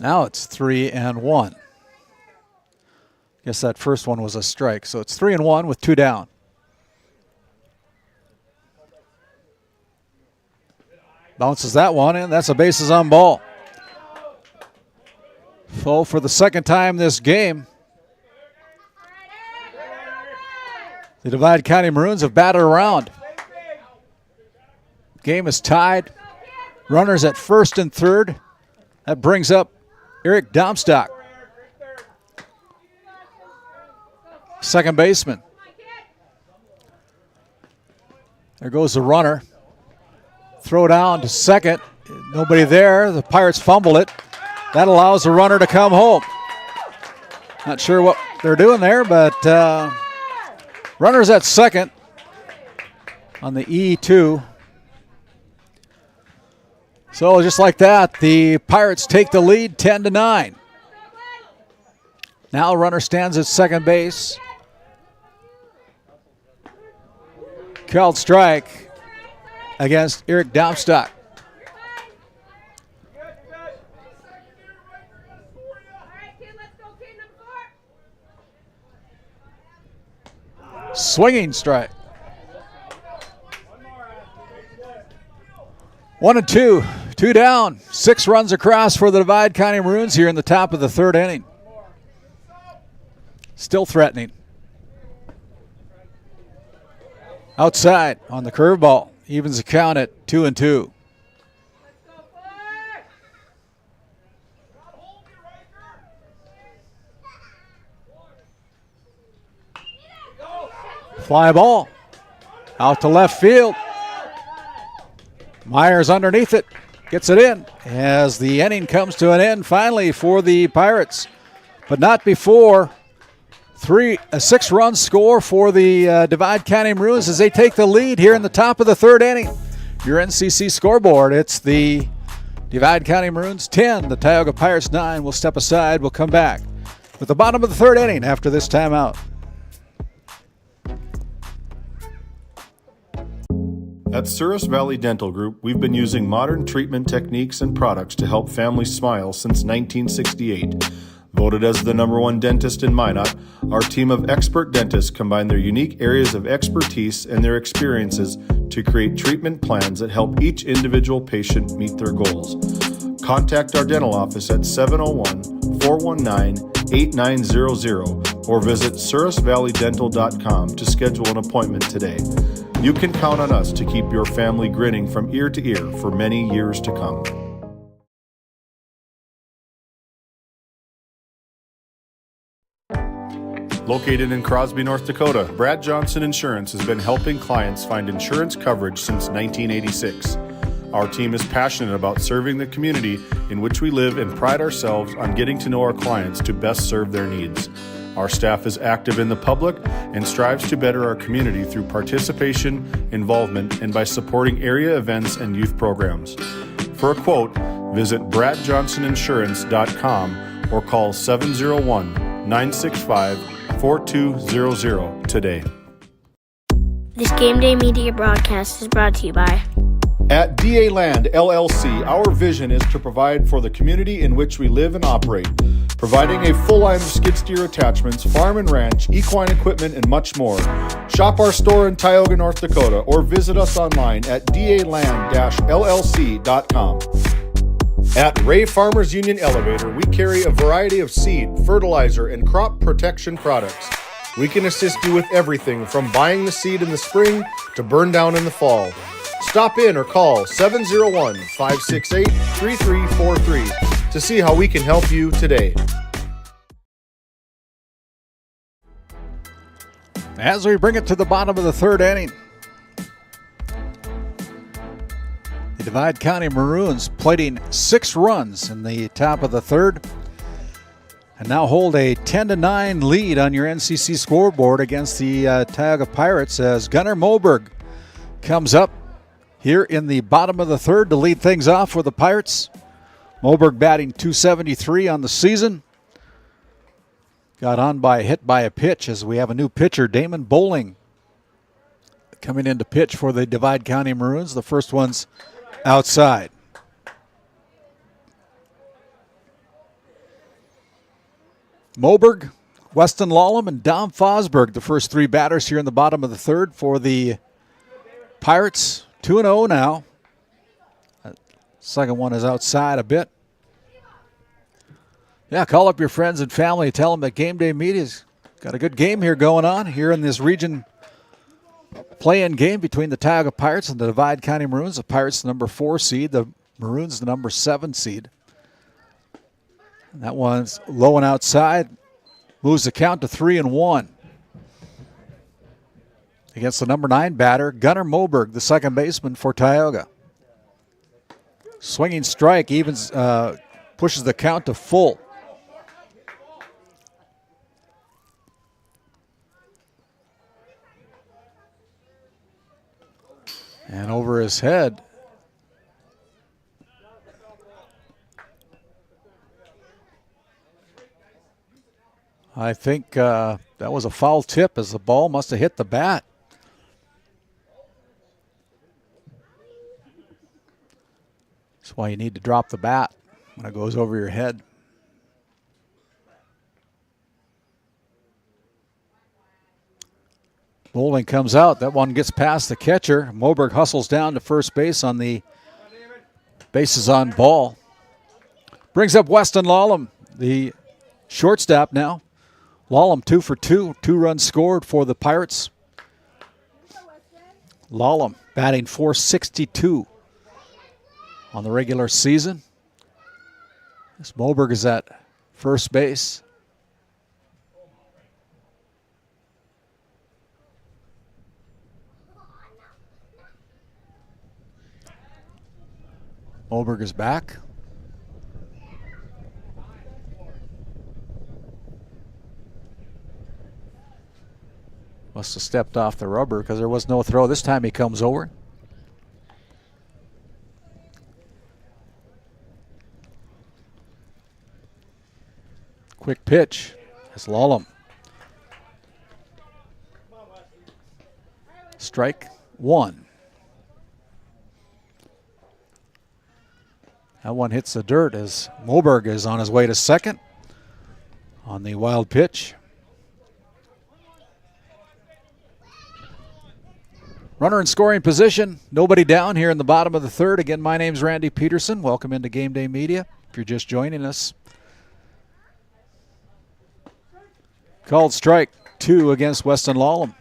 Now it's 3-1. Guess that first one was a strike. So it's 3-1 with 2 down. Bounces that one in. That's a bases on ball. Full for the second time this game. The Divide County Maroons have batted around. Game is tied. Runners at first and third. That brings up Eric Domstock, second baseman. There goes the runner. Throw down to second. Nobody there. The Pirates fumble it. That allows the runner to come home. Not sure what they're doing there, but runners at second on the E2. So just like that, the Pirates take the lead 10-9. Now runner stands at second base. Called strike against Eric Domstock. Swinging strike. 1-2, 2 down. 6 runs across for the Divide County Maroons here in the top of the third inning. Still threatening. Outside on the curveball. Evens the count at 2-2. Fly ball out to left field. Myers underneath it, gets it in as the inning comes to an end finally for the Pirates, but not before a 6-run score for the Divide County Maroons as they take the lead here in the top of the third inning. Your NCC scoreboard, it's the Divide County Maroons 10, the Tioga Pirates 9. We'll step aside. We'll come back with the bottom of the third inning after this timeout. At Souris Valley Dental Group, we've been using modern treatment techniques and products to help families smile since 1968. Voted as the #1 dentist in Minot, our team of expert dentists combine their unique areas of expertise and their experiences to create treatment plans that help each individual patient meet their goals. Contact our dental office at 701-419-8900 or visit sourisvalleydental.com to schedule an appointment today. You can count on us to keep your family grinning from ear to ear for many years to come. Located in Crosby, North Dakota, Brad Johnson Insurance has been helping clients find insurance coverage since 1986. Our team is passionate about serving the community in which we live and pride ourselves on getting to know our clients to best serve their needs. Our staff is active in the public and strives to better our community through participation, involvement, and by supporting area events and youth programs. For a quote, visit bradjohnsoninsurance.com or call 701-965-4200 today. This Game Day Media broadcast is brought to you by At DA Land LLC, our vision is to provide for the community in which we live and operate, providing a full line of skid steer attachments, farm and ranch, equine equipment, and much more. Shop our store in Tioga, North Dakota, or visit us online at daland-llc.com. At Ray Farmers Union Elevator, we carry a variety of seed, fertilizer, and crop protection products. We can assist you with everything from buying the seed in the spring to burn down in the fall. Stop in or call 701-568-3343 to see how we can help you today. As we bring it to the bottom of the third inning, the Divide County Maroons plating 6 runs in the top of the third and now hold a 10-9 lead on your NCC scoreboard against the Tioga Pirates as Gunnar Moberg comes up here in the bottom of the third to lead things off for the Pirates. Moberg batting .273 on the season. Got on by a hit by a pitch as we have a new pitcher, Damon Bowling, coming in to pitch for the Divide County Maroons. The first one's outside. Moberg, Weston Lallam, and Dom Fosberg, the first 3 batters here in the bottom of the third for the Pirates. 2-0 now. Second one is outside a bit. Yeah, call up your friends and family. Tell them that Game Day Media's got a good game here going on here in this region play-in game between the Tioga Pirates and the Divide County Maroons. The Pirates the number 4 seed, the Maroons the number 7 seed. And that one's low and outside. Moves the count to 3-1. Against the number 9 batter, Gunnar Moberg, the second baseman for Tioga. Swinging strike evens, pushes the count to full. And over his head, I think that was a foul tip as the ball must have hit the bat. That's why you need to drop the bat when it goes over your head. Bowling comes out. That one gets past the catcher. Moberg hustles down to first base on the bases on ball. Brings up Weston Lallam, the shortstop now. Lallam 2 for 2. 2 runs scored for the Pirates. Lallam batting .462 on the regular season. This Moberg is at first base. Moberg is back. Must have stepped off the rubber because there was no throw. This time he comes over. Quick pitch. That's Lolum. Strike one. That one hits the dirt as Moberg is on his way to second on the wild pitch. Runner in scoring position. Nobody down here in the bottom of the third. Again, my name's Randy Peterson. Welcome into Game Day Media if you're just joining us. Called strike 2 against Weston Lolum.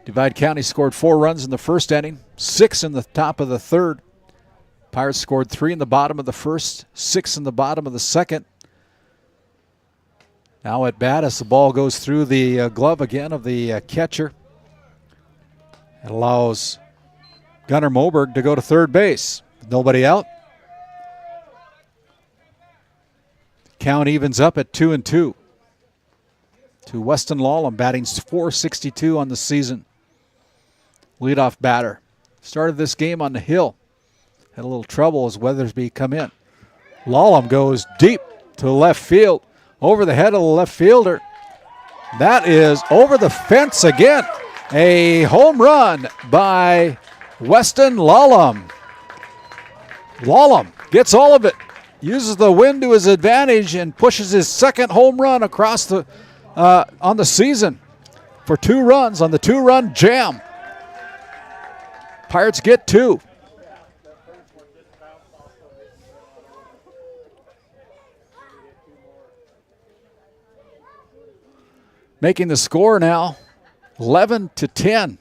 Divide County scored 4 runs in the first inning, 6 in the top of the third. Pirates scored 3 in the bottom of the first, 6 in the bottom of the second. Now at bat as the ball goes through the glove again of the catcher. It allows Gunnar Moberg to go to third base. Nobody out. Count evens up at 2-2. To Weston Lolum, batting .462 on the season. Leadoff batter. Started this game on the hill. Had a little trouble as Weathersby come in. Lolum goes deep to left field. Over the head of the left fielder. That is over the fence again. A home run by Weston Lolum. Lolum gets all of it. Uses the wind to his advantage and pushes his second home run across the on the season for 2 runs on the 2-run jam. Pirates get 2. Making the score now 11-10.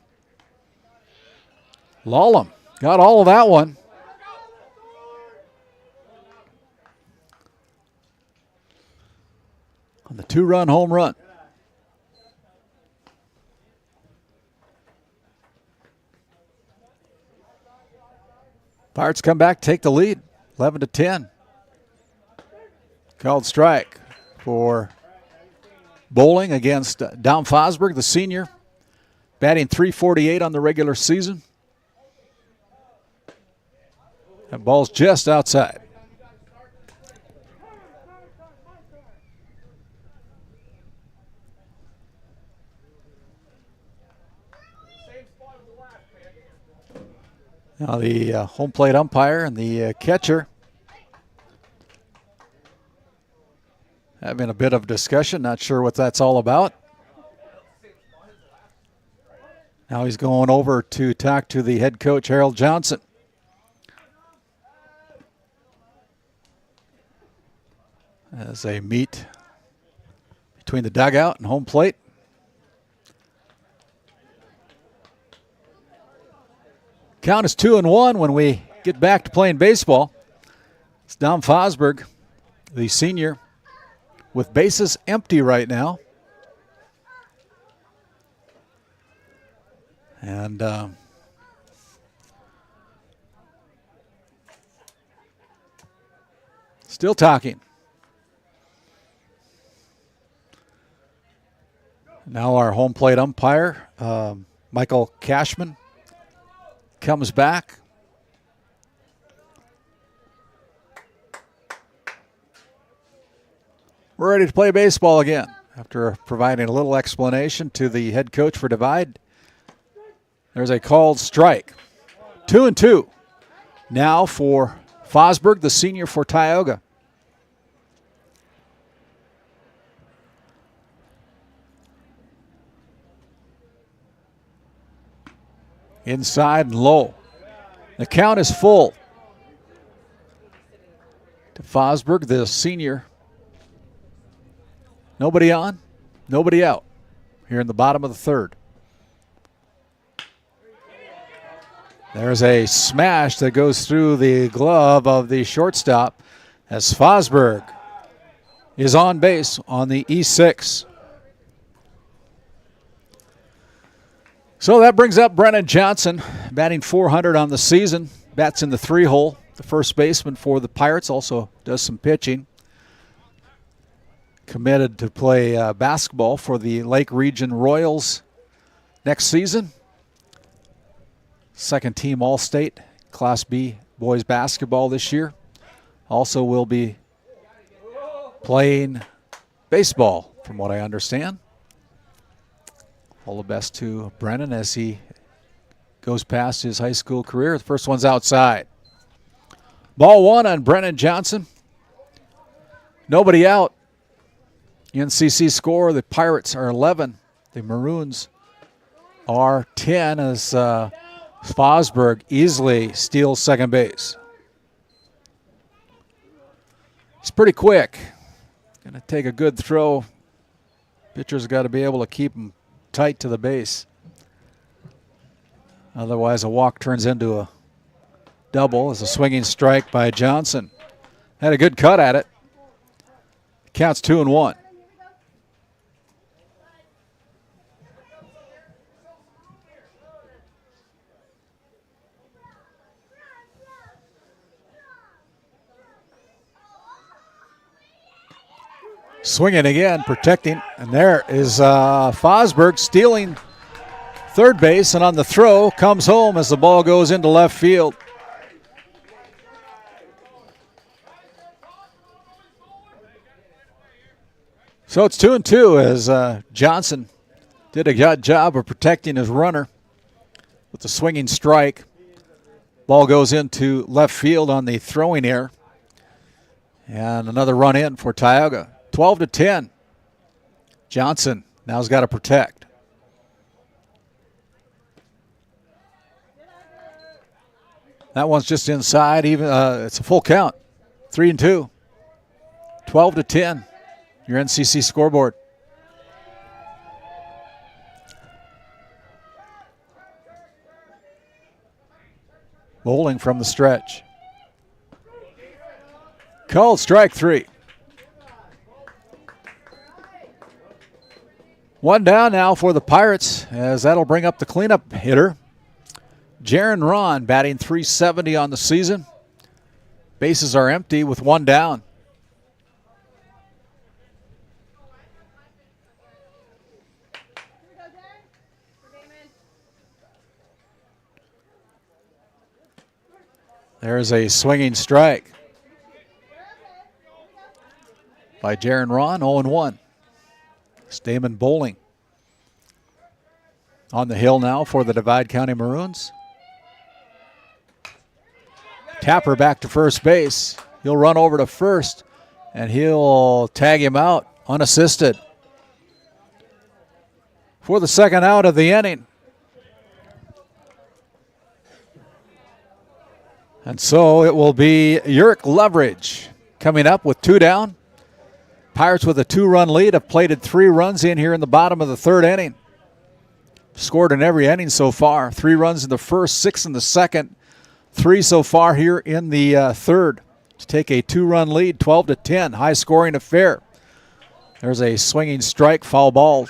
Lolum got all of that one. On the 2-run home run. Pirates come back, take the lead, 11-10. Called strike for Bowling against Dom Fosberg, the senior, batting .348 on the regular season. That ball's just outside. Now the home plate umpire and the catcher having a bit of discussion, not sure what that's all about. Now he's going over to talk to the head coach, Harold Johnson. As they meet between the dugout and home plate. Count is 2-1 when we get back to playing baseball. It's Dom Fosberg, the senior, with bases empty right now. And still talking. Now our home plate umpire, Michael Cashman, comes back. We're ready to play baseball again. After providing a little explanation to the head coach for Divide, there's a called strike. 2-2. Now for Fosberg, the senior for Tioga. Inside and low. The count is full. To Fosberg, the senior. Nobody on, nobody out here in the bottom of the third. There's a smash that goes through the glove of the shortstop as Fosberg is on base on the E6. So that brings up Brennan Johnson, batting .400 on the season. Bats in the 3 hole. the first baseman for the Pirates, also does some pitching. Committed to play basketball for the Lake Region Royals next season. Second team All-State, Class B boys basketball this year. Also will be playing baseball, from what I understand. All the best to Brennan as he goes past his high school career. The first one's outside. Ball one on Brennan Johnson. Nobody out. NCC score, the Pirates are 11. The Maroons are 10 as Fosberg easily steals second base. He's pretty quick. Going to take a good throw. Pitcher's got to be able to keep him tight to the base. Otherwise, a walk turns into a double as a swinging strike by Johnson. Had a good cut at it. Counts 2-1. Swinging again, protecting, and there is Fosberg stealing third base, and on the throw comes home as the ball goes into left field. So it's 2-2 as Johnson did a good job of protecting his runner with the swinging strike. Ball goes into left field on the throwing error. And another run in for Tioga. 12-10. Johnson now's got to protect. That one's just inside. Even it's a full count. 3-2. 12-10. Your NCC scoreboard. Bowling from the stretch. Called strike three. One down now for the Pirates, as that'll bring up the cleanup hitter. Jaron Ron batting .370 on the season. Bases are empty with one down. There's a swinging strike by Jaron Ron, 0-1. Stamen bowling on the hill now for the Divide County Maroons. Tapper back to first base. He'll run over to first, and he'll tag him out unassisted for the second out of the inning. And so it will be Uric Leverage coming up with two down. Pirates with a 2-run lead have plated 3 runs in here in the bottom of the third inning. Scored in every inning so far. 3 runs in the first, 6 in the second, 3 so far here in the third. To take a 2-run lead, 12-10, high-scoring affair. There's a swinging strike, foul ball.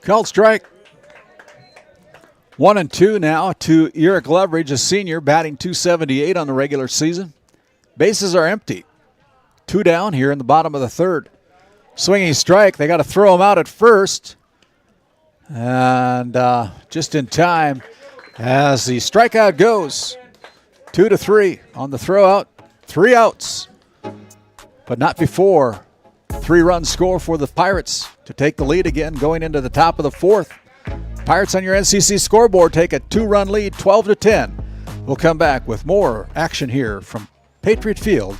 Called strike. 1-2 now to Uric Leverage, a senior, batting .278 on the regular season. Bases are empty. 2 down here in the bottom of the third. Swinging strike. They got to throw him out at first. And just in time as the strikeout goes. 2-3 on the throw out. 3 outs. But not before 3-run score for the Pirates to take the lead again going into the top of the fourth. Pirates on your NCC scoreboard take a 2-run lead, 12-10. We'll come back with more action here from Patriot Field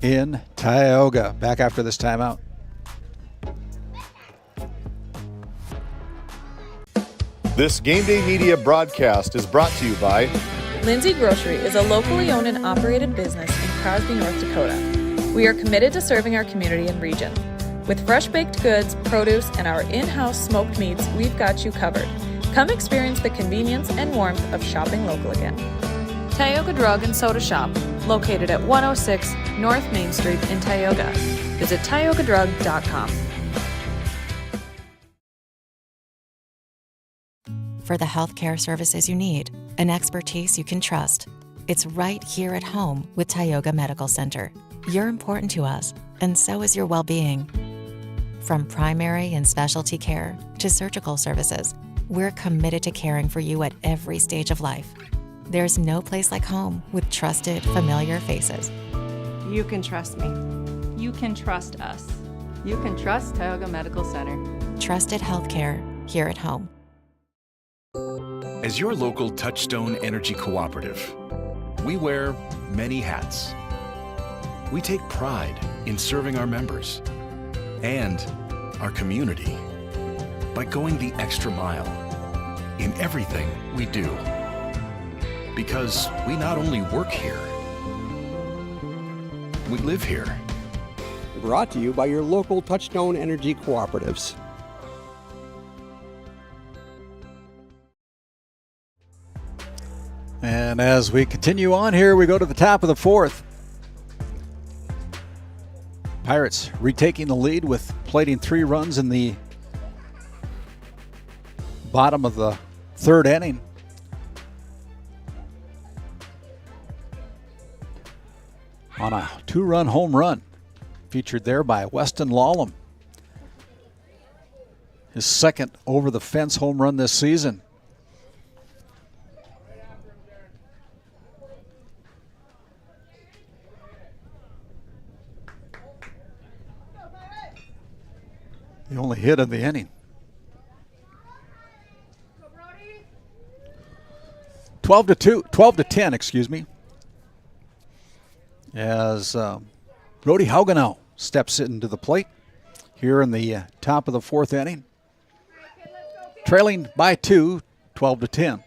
in Tioga. Back after this timeout. This Game Day Media broadcast is brought to you by Lindsay Grocery is a locally owned and operated business in Crosby, North Dakota. We are committed to serving our community and region. With fresh baked goods, produce, and our in-house smoked meats, we've got you covered. Come experience the convenience and warmth of shopping local again. Tioga Drug and Soda Shop, located at 106 North Main Street in Tioga. Visit tiogadrug.com. For the healthcare services you need and expertise you can trust, it's right here at home with Tioga Medical Center. You're important to us, and so is your well-being. From primary and specialty care to surgical services, we're committed to caring for you at every stage of life. There's no place like home with trusted, familiar faces. You can trust me. You can trust us. You can trust Tioga Medical Center. Trusted healthcare here at home. As your local Touchstone Energy Cooperative, we wear many hats. We take pride in serving our members and our community by going the extra mile in everything we do. Because we not only work here, we live here. Brought to you by your local Touchstone Energy Cooperatives. And as we continue on here, we go to the top of the fourth. Pirates retaking the lead with plating 3 runs in the bottom of the third inning. On a 2-run home run, featured there by Weston Lawlem. His second over-the-fence home run this season. The only hit of the inning. 12 to 10, excuse me. As Brody Haugenau steps into the plate here in the top of the fourth inning. Trailing by 2, 12 to 10.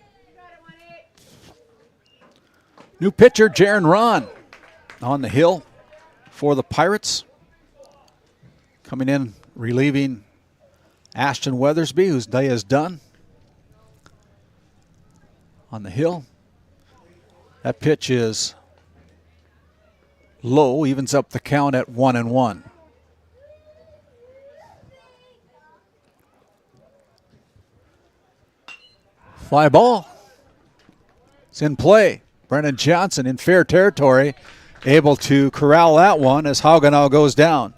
New pitcher, Jaron Ron, on the hill for the Pirates. Coming in, relieving Ashton Weathersby, whose day is done. On the hill. That pitch is low, evens up the count at 1-1. Fly ball. It's in play. Brennan Johnson in fair territory, able to corral that one as Haugenau goes down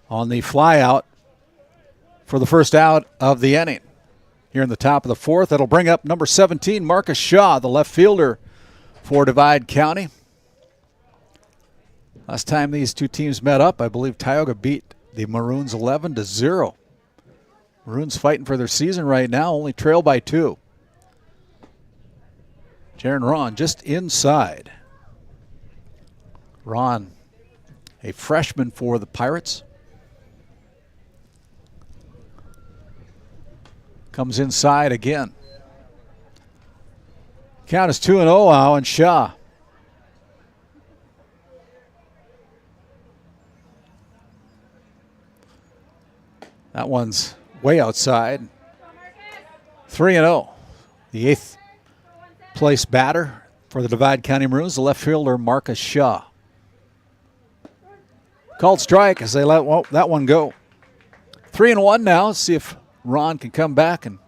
on the fly out for the first out of the inning. Here in the top of the fourth, that'll bring up number 17, Marcus Shaw, the left fielder for Divide County. Last time these two teams met up, I believe Tioga beat the Maroons 11-0. Maroons fighting for their season right now, only trail by 2. Jaron Ron just inside. Ron, a freshman for the Pirates. Comes inside again. Count is 2-0 now, and Shaw. That one's way outside. 3-0. The 8th place batter for the Divide County Maroons, the left fielder Marcus Shaw. Called strike as they let that one go. 3-1 now. Let's see if Ron can come back and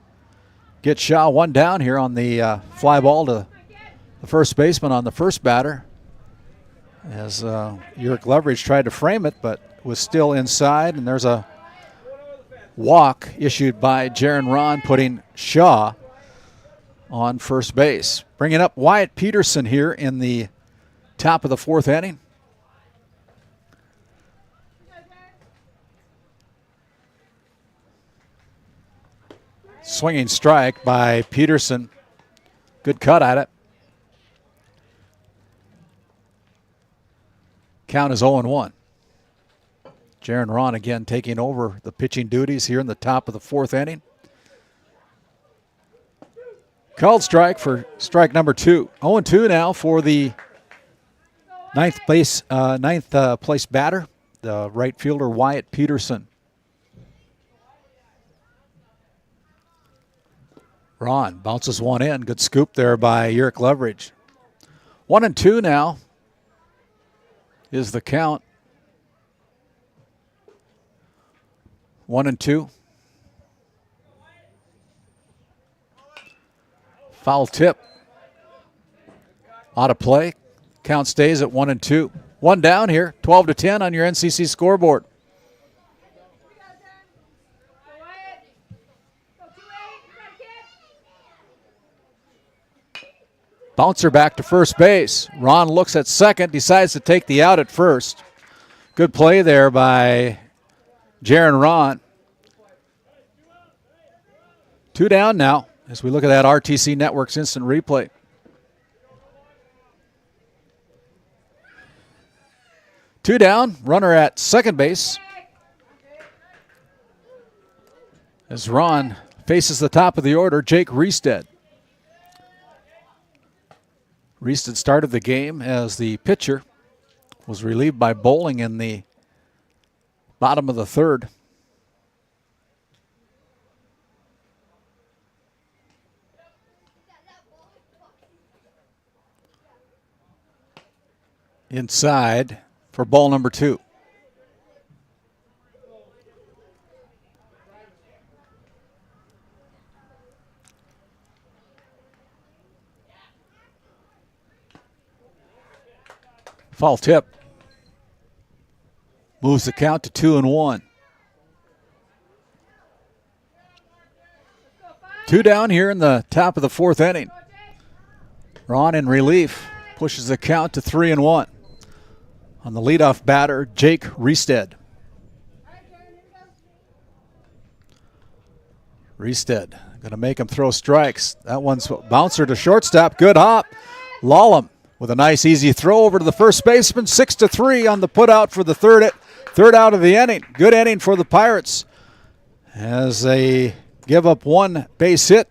get Shaw one down here on the fly ball to the first baseman on the first batter. As Uric Leverage tried to frame it, but was still inside, and there's a walk issued by Jaron Ron, putting Shaw on first base. Bringing up Wyatt Peterson here in the top of the fourth inning. Swinging strike by Peterson. Good cut at it. Count is 0-1. Jaron Ron again taking over the pitching duties here in the top of the fourth inning. Called strike for strike number 2. 0-2 now for the ninth place batter, the right fielder Wyatt Peterson. Ron bounces one in. Good scoop there by Uric Leverage. 1-2 now is the count. 1-2. Foul tip. Out of play. Count stays at 1-2. One down here. 12-10 on your NCC scoreboard. Bouncer back to first base. Ron looks at second, decides to take the out at first. Good play there by Jaron Ron. 2 down now as we look at that RTC Networks instant replay. Two down, runner at second base. As Ron faces the top of the order, Jake Riestead. Riestead started the game as the pitcher, was relieved by Bowling in the bottom of the third. Inside for ball number 2. Foul tip. Moves the count to 2-1. 2 down here in the top of the fourth inning. Ron in relief pushes the count to 3-1. On the leadoff batter, Jake Riestead. Riestead going to make him throw strikes. That one's bouncer to shortstop. Good hop. Lawlem with a nice easy throw over to the first baseman. 6-3 on the put out for the third out of the inning. Good inning for the Pirates as they give up one base hit,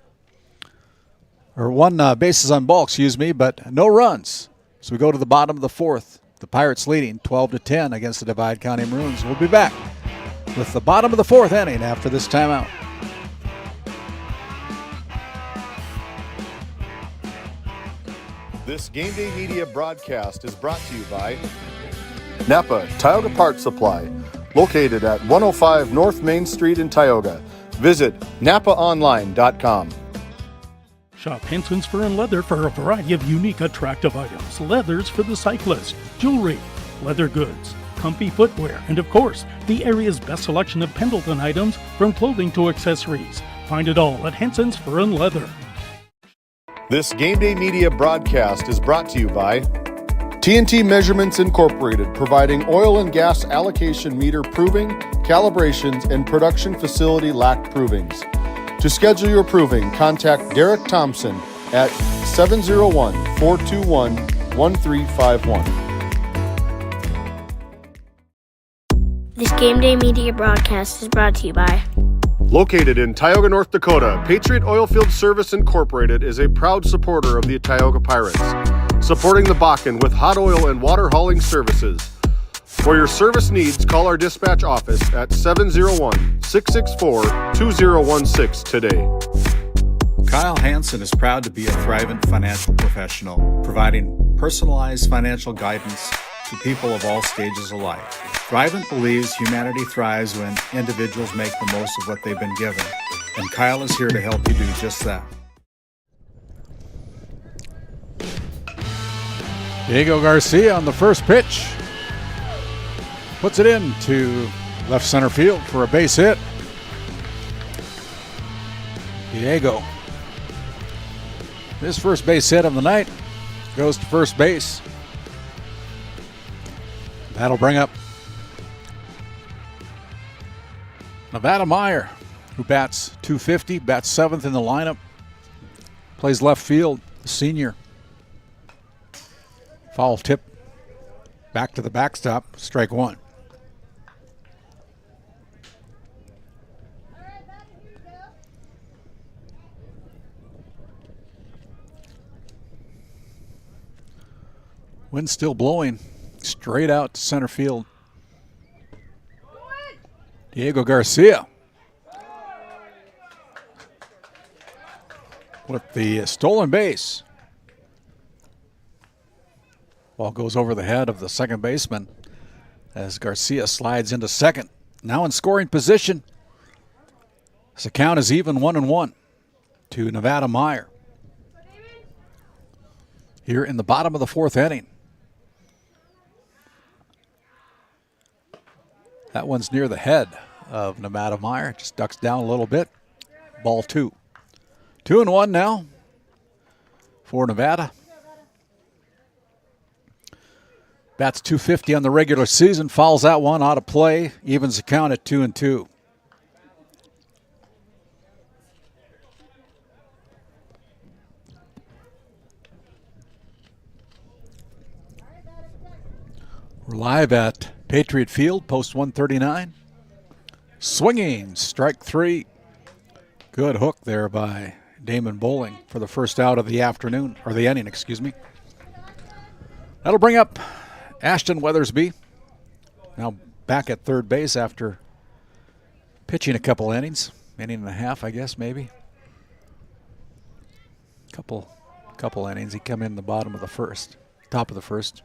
or one bases on ball, but no runs. So we go to the bottom of the fourth. The Pirates leading 12-10 against the Divide County Maroons. We'll be back with the bottom of the fourth inning after this timeout. This Game Day Media broadcast is brought to you by Napa Tioga Parts Supply, located at 105 North Main Street in Tioga. Visit napaonline.com. Shop Henson's Fur and Leather for a variety of unique, attractive items. Leathers for the cyclist, jewelry, leather goods, comfy footwear, and of course, the area's best selection of Pendleton items from clothing to accessories. Find it all at Henson's Fur and Leather. This Game Day Media broadcast is brought to you by TNT Measurements Incorporated, providing oil and gas allocation meter proving, calibrations, and production facility lack provings. To schedule your proving, contact Derek Thompson at 701-421-1351. This Game Day Media broadcast is brought to you by Located in Tioga, North Dakota, Patriot Oilfield Service Incorporated is a proud supporter of the Tioga Pirates, supporting the Bakken with hot oil and water hauling services. For your service needs, call our dispatch office at 701-664-2016 today. Kyle Hansen is proud to be a thrivent financial professional, providing personalized financial guidance to people of all stages of life. Thrivent believes humanity thrives when individuals make the most of what they've been given, and Kyle is here to help you do just that. Diego Garcia on the first pitch. Puts it into left center field for a base hit. Diego. His first base hit of the night goes to first base. That'll bring up Nevada Meyer, who bats .250, bats 7th in the lineup, plays left field, the senior. Foul tip back to the backstop, strike one. Wind still blowing straight out to center field. Diego Garcia. with the stolen base. Ball goes over the head of the second baseman as Garcia slides into second. Now in scoring position. The count is even 1-1 to Nevada Meyer. Here in the bottom of the fourth inning. That one's near the head of Nevada Meyer. Just ducks down a little bit. Ball 2. 2-1 now for Nevada. Bats .250 on the regular season. Fouls that one out of play. Evens the count at 2-2. We're live at Patriot Field, post 139. Swinging, strike 3. Good hook there by Damon Bowling for the first out of the afternoon, or the inning, excuse me. That'll bring up Ashton Weathersby, now back at third base after pitching a couple innings, inning and a half, I guess, maybe. Couple innings. He come in the bottom of the first, top of the first.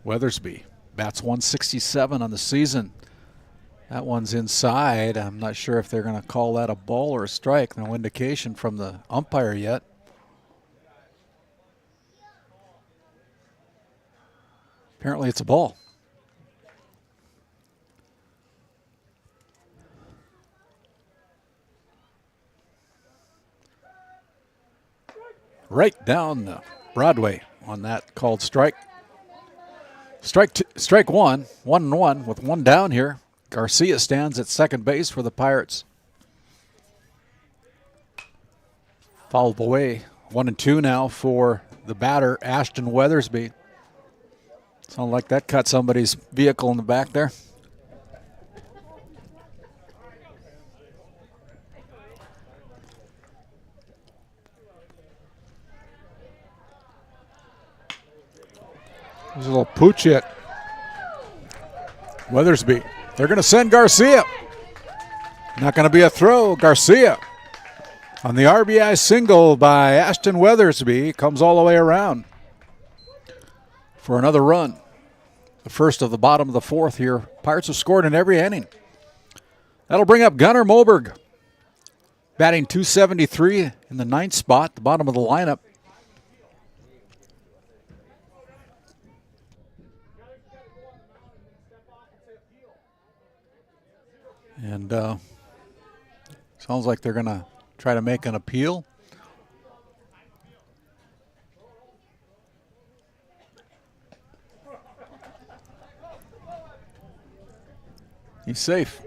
Weathersby bats .167 on the season. That one's inside. I'm not sure if they're going to call that a ball or a strike. No indication from the umpire yet. Apparently it's a ball. Right down Broadway on that called strike. Strike 1, 1-1 with one down here. Garcia stands at second base for the Pirates. Fouled away. 1-2 now for the batter, Ashton Weathersby. Sounds like that cut somebody's vehicle in the back there. There's a little pooch hit. Weathersby. They're going to send Garcia. Not going to be a throw. Garcia on the RBI single by Ashton Weathersby comes all the way around for another run. The first of the bottom of the fourth here. Pirates have scored in every inning. That'll bring up Gunnar Moberg, batting .273 in the ninth spot, the bottom of the lineup. And sounds like they're going to try to make an appeal. He's safe.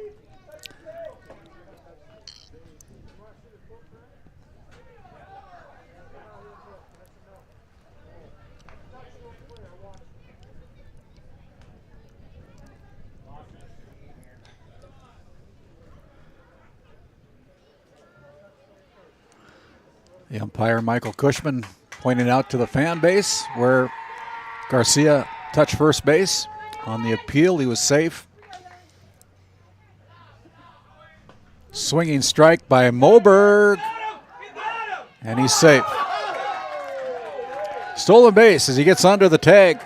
The umpire, Michael Cushman, pointing out to the fan base where Garcia touched first base. On the appeal, he was safe. Swinging strike by Moberg, and he's safe. Stolen base as he gets under the tag.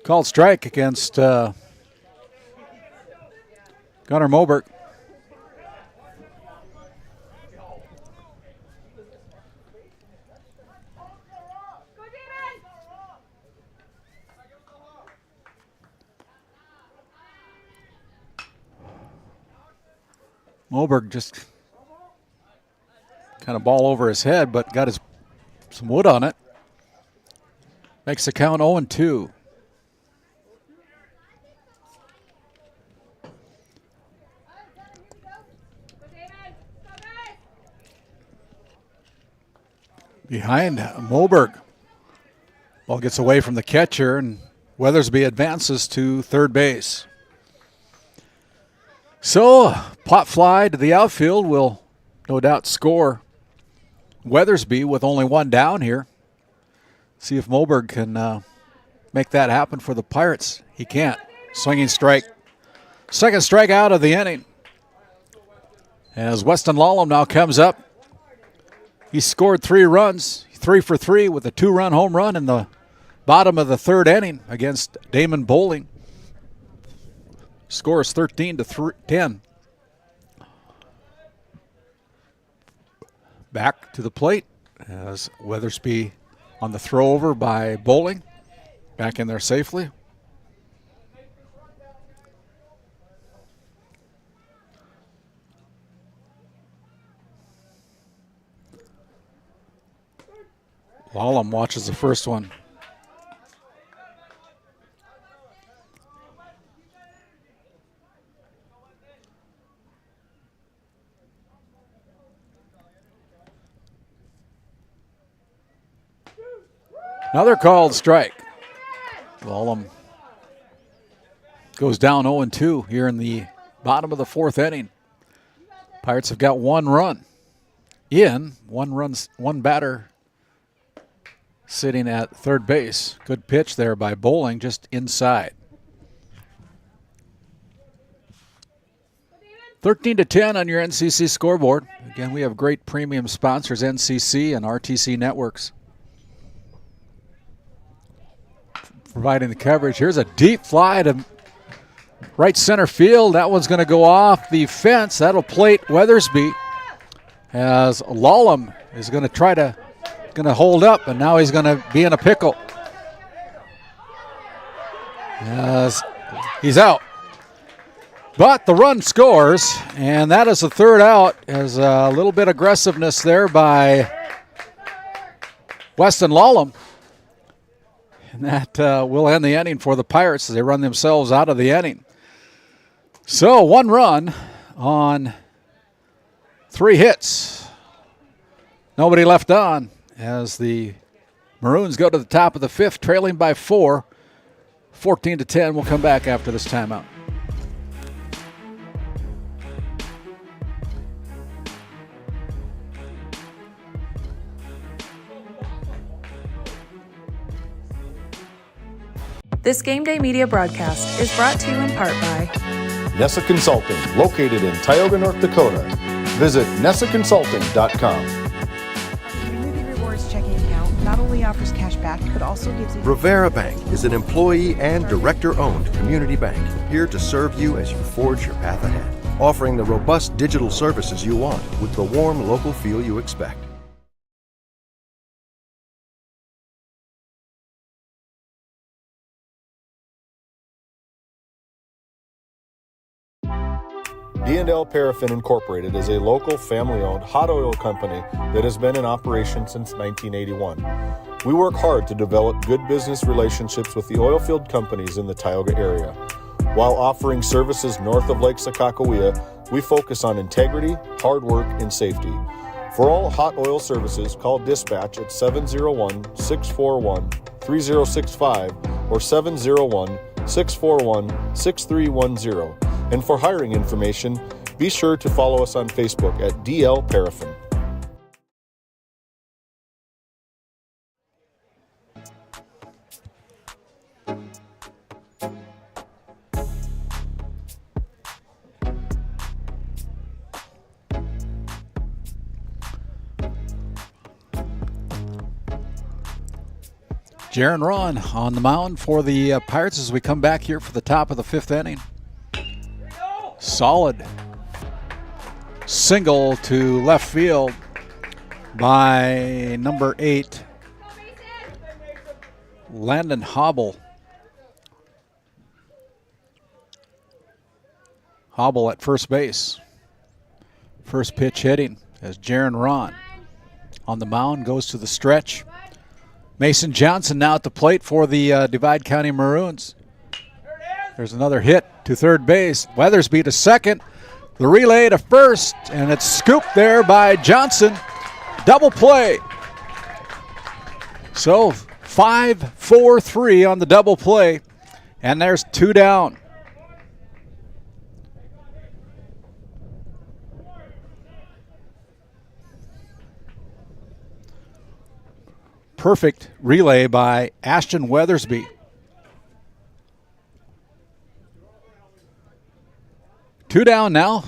Called strike against Gunnar Moberg. Moberg just kind of ball over his head, but got some wood on it. Makes the count 0-2. Behind Moberg. Ball gets away from the catcher, and Weathersby advances to third base. So, pop fly to the outfield will no doubt score Weathersby with only one down here. See if Moberg can make that happen for the Pirates. He can't. Swinging strike. Second strikeout of the inning. As Weston Lallam now comes up. He scored 3 runs, 3 for 3 with a 2-run home run in the bottom of the 3rd inning against Damon Bowling. Score is 13-10. Back to the plate as Weathersby on the throw over by Bowling. Back in there safely. Lallam watches the first one. Another called strike. Lallam goes down 0-2 here in the bottom of the 4th inning. Pirates have got 1 run in, 1 batter sitting at third base. Good pitch there by Bowling, just inside. 13-10 on your NCC scoreboard. Again, we have great premium sponsors, NCC and RTC Networks, providing the coverage. Here's a deep fly to right center field. That one's going to go off the fence. That'll plate Weathersby as Lallam is going to try to hold up, and now he's going to be in a pickle. As he's out. But the run scores, and that is the 3rd out. As a little bit aggressiveness there by Weston Lallam. And that will end the inning for the Pirates as they run themselves out of the inning. So 1 run on 3 hits. Nobody left on as the Maroons go to the top of the 5th, trailing by 4. 14-10. We'll come back after this timeout. This Game Day Media broadcast is brought to you in part by Nessa Consulting, located in Tioga, North Dakota. Visit nessaconsulting.com. Community Rewards checking account not only offers cash back, but also gives you... Rivera Bank is an employee and director-owned community bank here to serve you as you forge your path ahead, offering the robust digital services you want with the warm local feel you expect. D&L Paraffin Incorporated is a local family-owned hot oil company that has been in operation since 1981. We work hard to develop good business relationships with the oilfield companies in the Tioga area. While offering services north of Lake Sakakawea, we focus on integrity, hard work, and safety. For all hot oil services, call dispatch at 701-641-3065 or 701-641-6310. And for hiring information, be sure to follow us on Facebook at DL Paraffin. Jaron Ron on the mound for the Pirates as we come back here for the top of the 5th inning. Solid single to left field by number 8, Landon Hobble. Hobble at first base. First pitch hitting as Jaron Ron on the mound goes to the stretch. Mason Johnson now at the plate for the Divide County Maroons. There's another hit to third base. Weathersby to second. The relay to first, and it's scooped there by Johnson. Double play. So 5-4-3 on the double play, and there's 2 down. Perfect relay by Ashton Weathersby. 2 down now.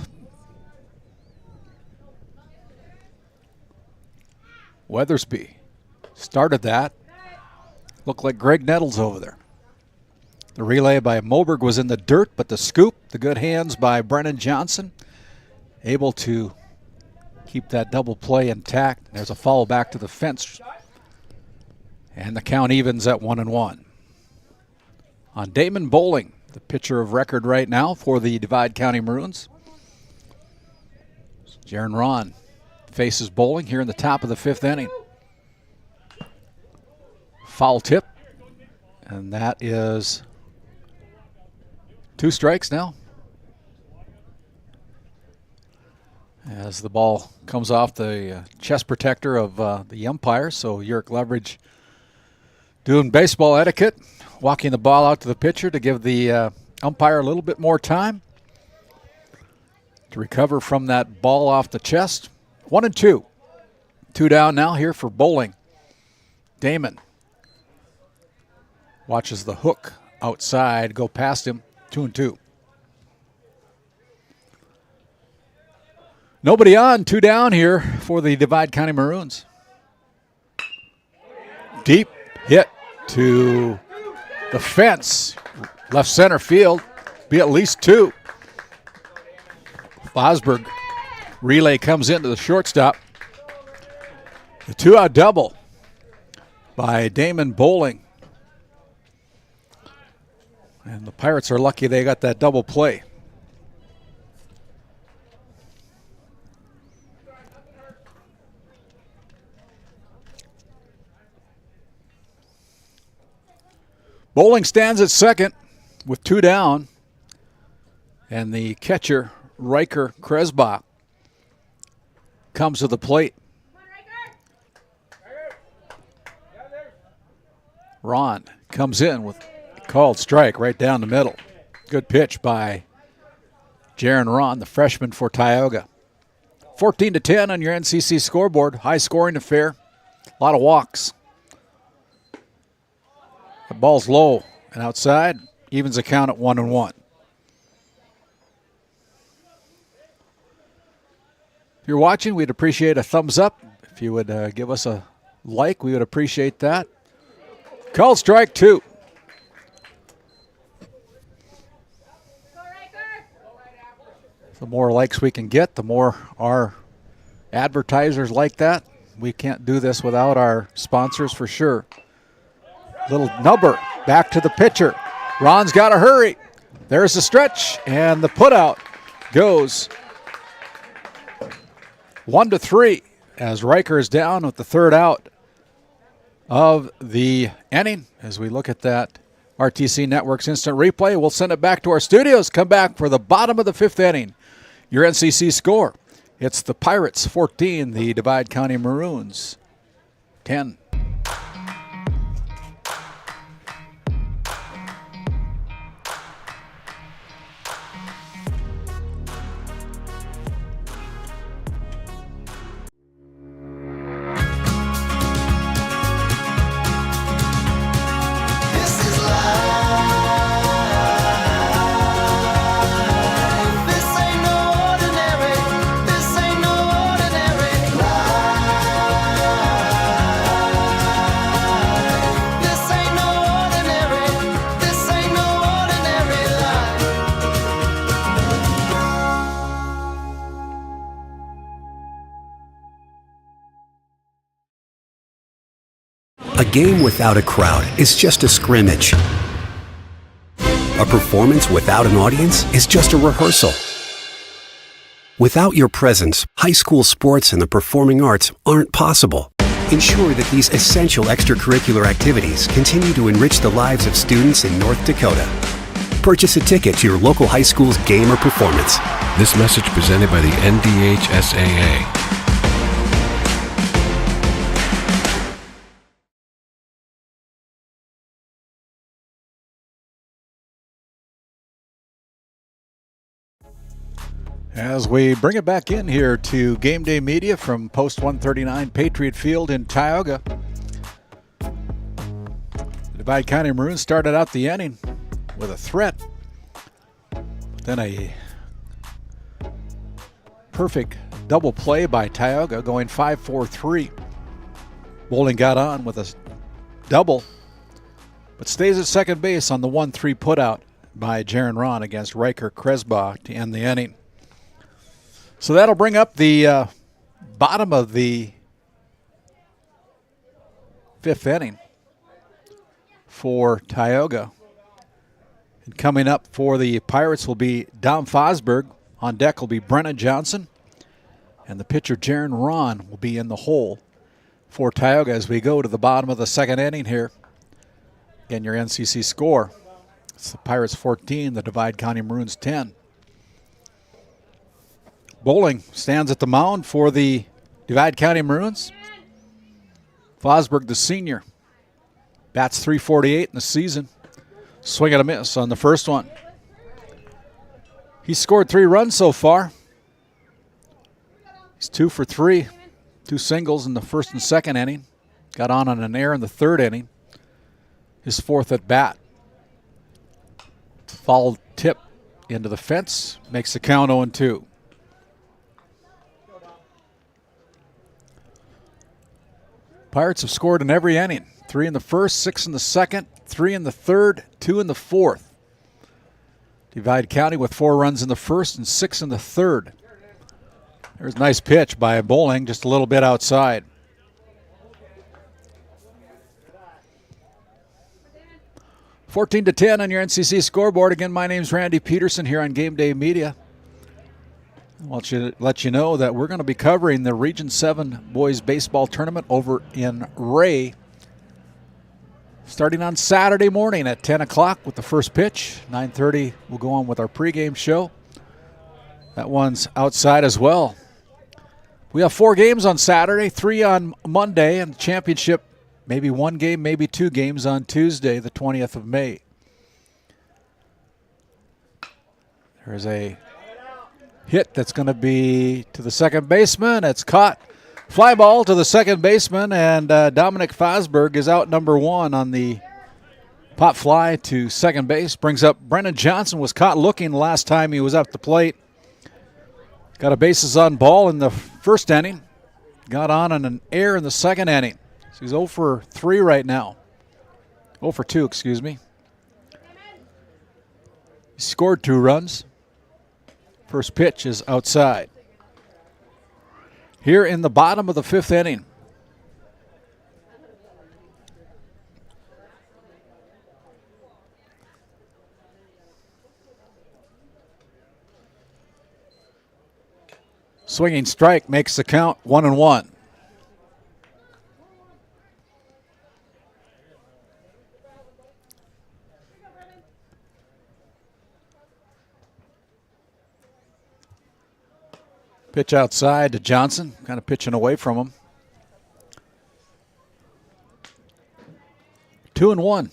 Weathersby started that. Looked like Greg Nettles over there. The relay by Moberg was in the dirt, but the scoop, the good hands by Brennan Johnson, able to keep that double play intact. There's a foul back to the fence. And the count evens at 1-1. On Damon Bowling, the pitcher of record right now for the Divide County Maroons. Jaron Ron faces Bowling here in the top of the 5th inning. Foul tip, and that is 2 strikes now. As the ball comes off the chest protector of the umpire, so Yerk Leverage doing baseball etiquette, walking the ball out to the pitcher to give the umpire a little bit more time to recover from that ball off the chest. 1-2. 2 down now here for Bowling. Damon watches the hook outside go past him. 2-2. Nobody on. 2 down here for the Divide County Maroons. Deep hit to the fence. Left center field. Be at least 2. Fosberg relay comes into the shortstop. The 2-out double by Damon Bowling. And the Pirates are lucky they got that double play. Bowling stands at second with 2 down. And the catcher, Riker Kresbach, comes to the plate. Ron comes in with a called strike right down the middle. Good pitch by Jaron Ron, the freshman for Tioga. 14-10 on your NCC scoreboard. High scoring affair. A lot of walks. The ball's low and outside. Evens the count at 1-1. If you're watching, we'd appreciate a thumbs up. If you would give us a like, we would appreciate that. Called strike 2. The more likes we can get, the more our advertisers like that. We can't do this without our sponsors for sure. Little number back to the pitcher. Ron's got to hurry. There's the stretch, and the putout goes 1-3 as Riker is down with the 3rd out of the inning. As we look at that RTC Networks instant replay, we'll send it back to our studios. Come back for the bottom of the 5th inning. Your NCC score. It's the Pirates 14, the Divide County Maroons 10. A game without a crowd is just a scrimmage. A performance without an audience is just a rehearsal. Without your presence, high school sports and the performing arts aren't possible. Ensure that these essential extracurricular activities continue to enrich the lives of students in North Dakota. Purchase a ticket to your local high school's game or performance. This message presented by the NDHSAA. As we bring it back in here to Game Day Media from Post 139 Patriot Field in Tioga. The Divide County Maroons started out the inning with a threat, but then a perfect double play by Tioga going 5-4-3. Bowling got on with a double, but stays at second base on the 1-3 putout by Jaron Ron against Riker Kresbach to end the inning. So that'll bring up the bottom of the 5th inning for Tioga. And coming up for the Pirates will be Dom Fosberg. On deck will be Brennan Johnson. And the pitcher, Jaron Ron, will be in the hole for Tioga as we go to the bottom of the 2nd inning here. Again, your NCC score. It's the Pirates 14, the Divide County Maroons 10. Bowling stands at the mound for the Divide County Maroons. Fosberg, the senior, bats .348 in the season. Swing and a miss on the first one. He scored 3 runs so far. He's 2 for 3, 2 singles in the 1st and 2nd inning. Got on an error in the 3rd inning. His 4th at bat. Fouled tip into the fence, makes the count 0-2. Pirates have scored in every inning. 3 in the 1st, 6 in the 2nd, 3 in the 3rd, 2 in the 4th. Divide County with 4 runs in the 1st and 6 in the 3rd. There's a nice pitch by Bowling, just a little bit outside. (14-10) on your NCC scoreboard. Again, my name's Randy Peterson here on Game Day Media. I'll let you know that we're going to be covering the Region 7 Boys Baseball Tournament over in Ray starting on Saturday morning at 10 o'clock with the first pitch. 9:30 we'll go on with our pregame show. That one's outside as well. We have 4 games on Saturday, 3 on Monday, and the championship, maybe 1 game, maybe 2 games on Tuesday, the 20th of May. There's a hit that's going to be to the second baseman. It's caught. Fly ball to the second baseman, and Dominic Fosberg is out number 1 on the pop fly to second base. Brings up Brennan Johnson, was caught looking the last time he was up the plate. Got a bases on ball in the 1st inning. Got on an error in the 2nd inning. So he's 0 for 3 right now. 0 for 2, excuse me. He scored 2 runs. First pitch is outside. Here in the bottom of the 5th inning. Swinging strike makes the count 1-1. Pitch outside to Johnson, kind of pitching away from him. 2-1.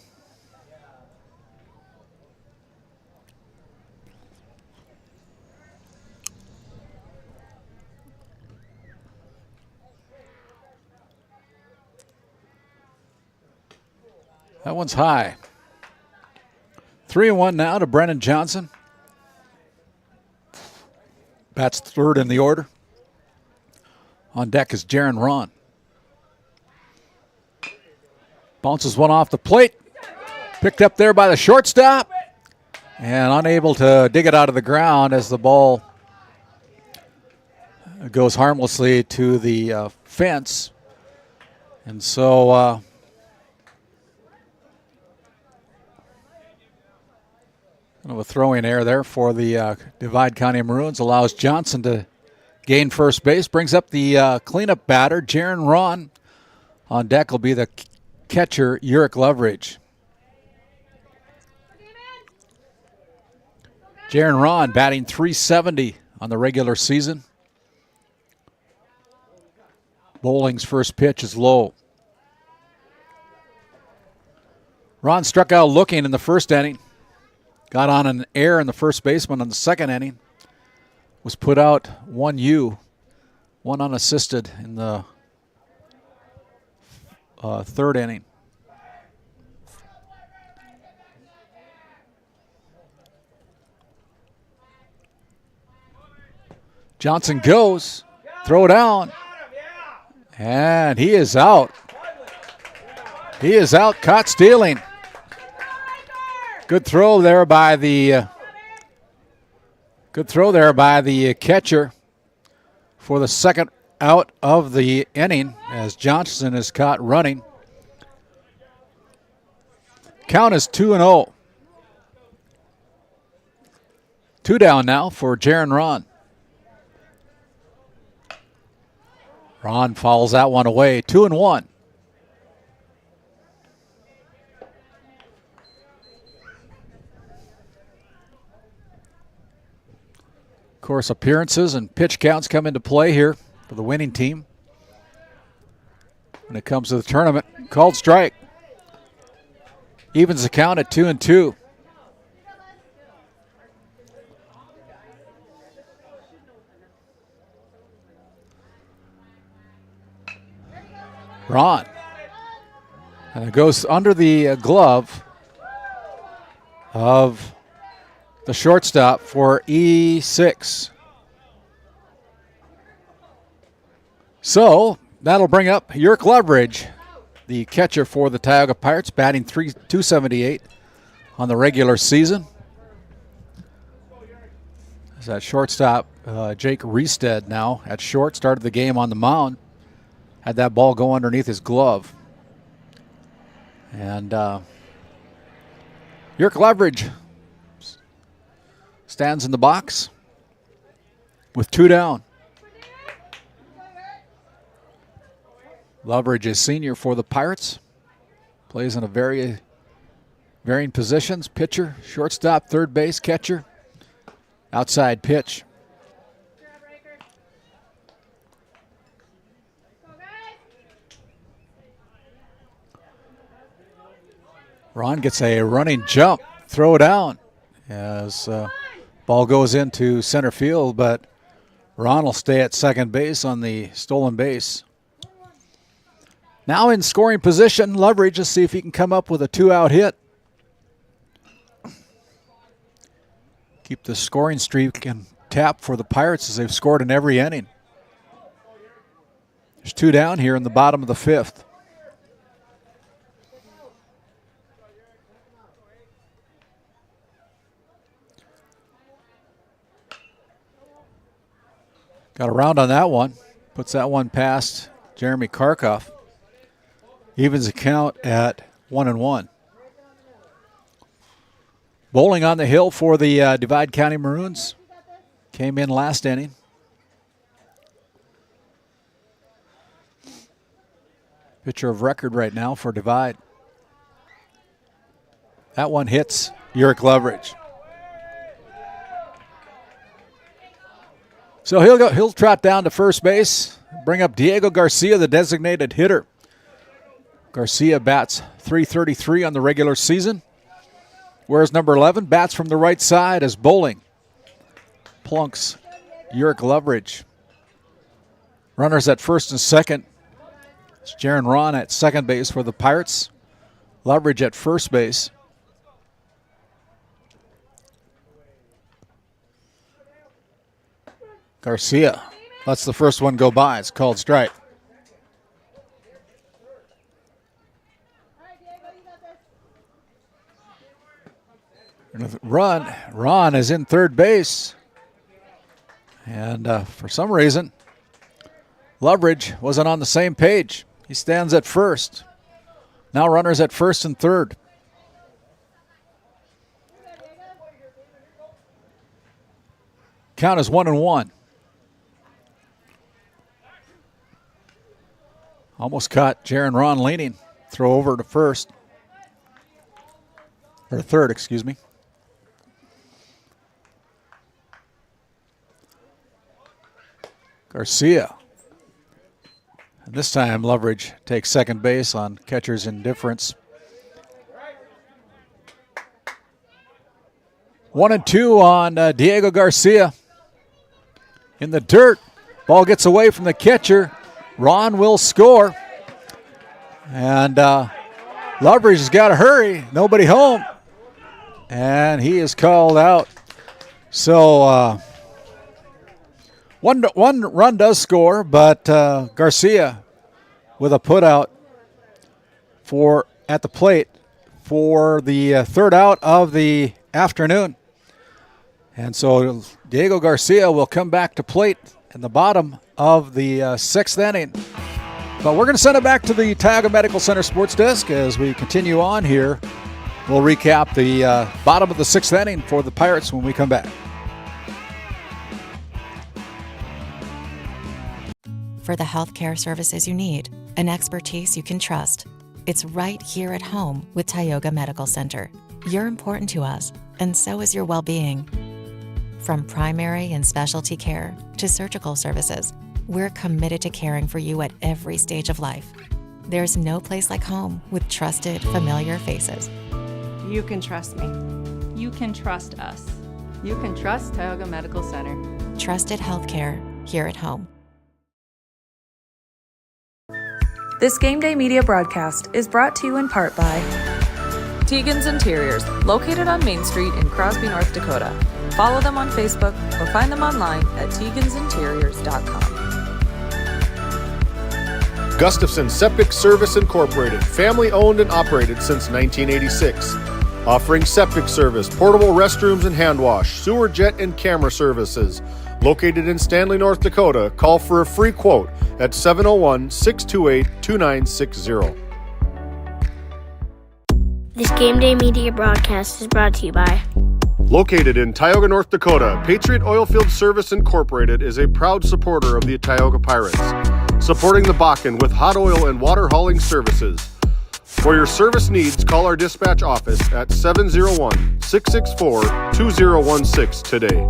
That one's high. 3-1 now to Brennan Johnson. Bats 3rd in the order. On deck is Jaron Ron. Bounces one off the plate. Picked up there by the shortstop. And unable to dig it out of the ground as the ball goes harmlessly to the fence. And so kind of a throwing error there for the Divide County Maroons. Allows Johnson to gain first base. Brings up the cleanup batter, Jaron Ron. On deck will be the catcher, Uric Loveridge. Jaron Ron batting .370 on the regular season. Bowling's first pitch is low. Ron struck out looking in the 1st inning. Got on an error in the first baseman on the 2nd inning. Was put out 1 unassisted in the 3rd inning. Johnson goes, throw down, and he is out. He is out, caught stealing. Good throw there by the catcher for the second out of the inning as Johnson is caught running. Count is 2-0. 2 down now for Jaron Ron. Ron fouls that one away. 2-1. Of course, appearances and pitch counts come into play here for the winning team. When it comes to the tournament, called strike. Evens the count at 2-2. Ron. And it goes under the glove of the shortstop for E6. So that'll bring up Yerk Leverage, the catcher for the Tioga Pirates, batting .278 on the regular season. As that shortstop, Jake Riestead now at short, started the game on the mound. Had that ball go underneath his glove. And Yerk Leverage stands in the box with 2 down. Leverage is senior for the Pirates. Plays in a varying positions. Pitcher, shortstop, third base, catcher. Outside pitch. Ron gets a running jump, throw down as ball goes into center field, but Ron will stay at second base on the stolen base. Now in scoring position, Leverage, to see if he can come up with a 2-out hit. Keep the scoring streak and tap for the Pirates as they've scored in every inning. There's 2 down here in the bottom of the 5th. Got around on that one. Puts that one past Jeremy Karkoff. Evens the count at 1-1. Bowling on the hill for the Divide County Maroons. Came in last inning. Pitcher of record right now for Divide. That one hits Yerk Leverage. So he'll trot down to first base, bring up Diego Garcia, the designated hitter. Garcia bats .333 on the regular season, whereas number 11 bats from the right side as Bowling plunks Yerk Leverage. Runners at first and second. It's Jaron Ron at second base for the Pirates. Leverage at first base. Garcia lets the first one go by. It's called strike. Ron is in third base. And for some reason, Leverage wasn't on the same page. He stands at first. Now runners at first and third. Count is 1-1. Almost caught Jaron Ron leaning. Throw over to first. Or third, excuse me. Garcia. And this time Leverage takes second base on catcher's indifference. 1-2 on Diego Garcia. In the dirt. Ball gets away from the catcher. Ron will score. And Leverage has got to hurry. Nobody home. And he is called out. So one run does score, but Garcia with a putout at the plate for the third out of the afternoon. And so Diego Garcia will come back to plate in the bottom of the sixth inning. But we're going to send it back to the Tioga Medical Center Sports Desk as we continue on here. We'll recap the bottom of the sixth inning for the Pirates when we come back. For the healthcare services you need and expertise you can trust, it's right here at home with Tioga Medical Center. You're important to us, and so is your well-being. From primary and specialty care to surgical services, we're committed to caring for you at every stage of life. There's no place like home with trusted, familiar faces. You can trust me. You can trust us. You can trust Tioga Medical Center. Trusted healthcare here at home. This Game Day Media broadcast is brought to you in part by Tioga's Interiors, located on Main Street in Crosby, North Dakota. Follow them on Facebook or find them online at tegansinteriors.com. Gustafson Septic Service Incorporated, family owned and operated since 1986. Offering septic service, portable restrooms and hand wash, sewer jet and camera services. Located in Stanley, North Dakota, call for a free quote at 701-628-2960. This Game Day Media broadcast is brought to you by Located in Tioga, North Dakota, Patriot Oilfield Service Incorporated is a proud supporter of the Tioga Pirates, supporting the Bakken with hot oil and water hauling services. For your service needs, call our dispatch office at 701-664-2016 today.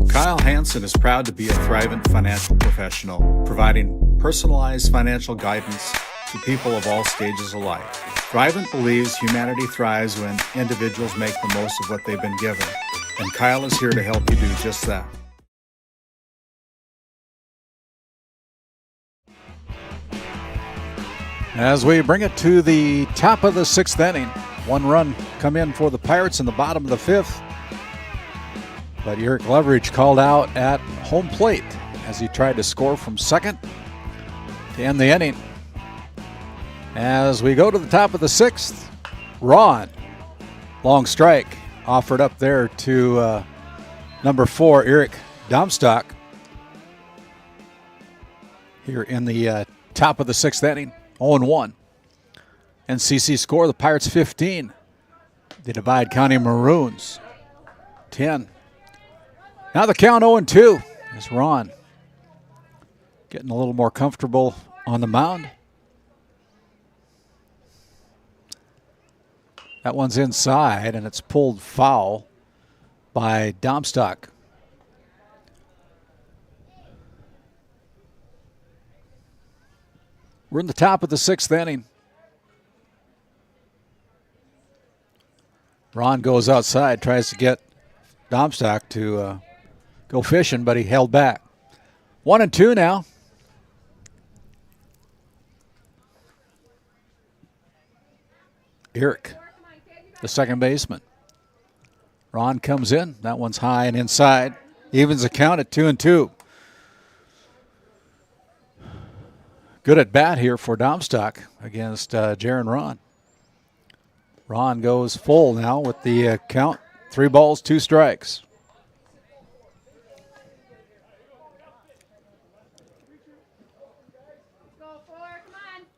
Kyle Hansen is proud to be a Thrivent financial professional, providing personalized financial guidance to people of all stages of life. Thrivent believes humanity thrives when individuals make the most of what they've been given, and Kyle is here to help you do just that. As we bring it to the top of the sixth inning, one run come in for the Pirates in the bottom of the fifth. But Eric Leverage called out at home plate as he tried to score from second to end the inning. As we go to the top of the sixth, Ron, long strike, offered up there to number 4, Eric Domstock, here in the top of the sixth inning, 0-1. NCC score, the Pirates 15. The Divide County Maroons 10. Now the count 0-2 is Ron getting a little more comfortable on the mound. That one's inside, and it's pulled foul by Domstock. We're in the top of the sixth inning. Ron goes outside, tries to get Domstock to go fishing, but he held back. 1-2 now. Eric, the second baseman. Ron comes in. That one's high and inside. Evens the count at 2-2. Good at bat here for Domstock against Jaron Ron. Ron goes full now with the count. 3 balls, 2 strikes.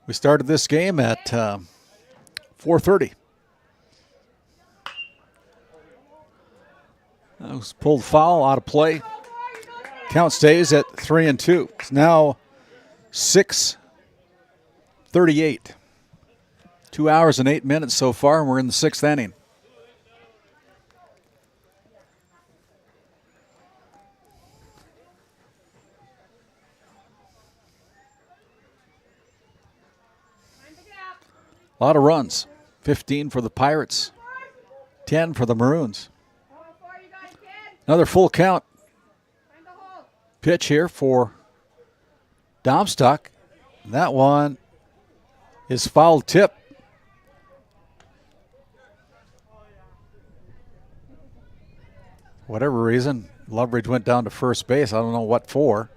We started this game at 4:30. That was pulled foul, out of play. Count stays at 3-2. It's now 6:38. 2 hours and 8 minutes so far, and we're in the sixth inning. A lot of runs. 15 for the Pirates, 10 for the Maroons. Another full count pitch here for Domstock. That one is foul tip. Whatever reason, Loveridge went down to first base. I don't know what for.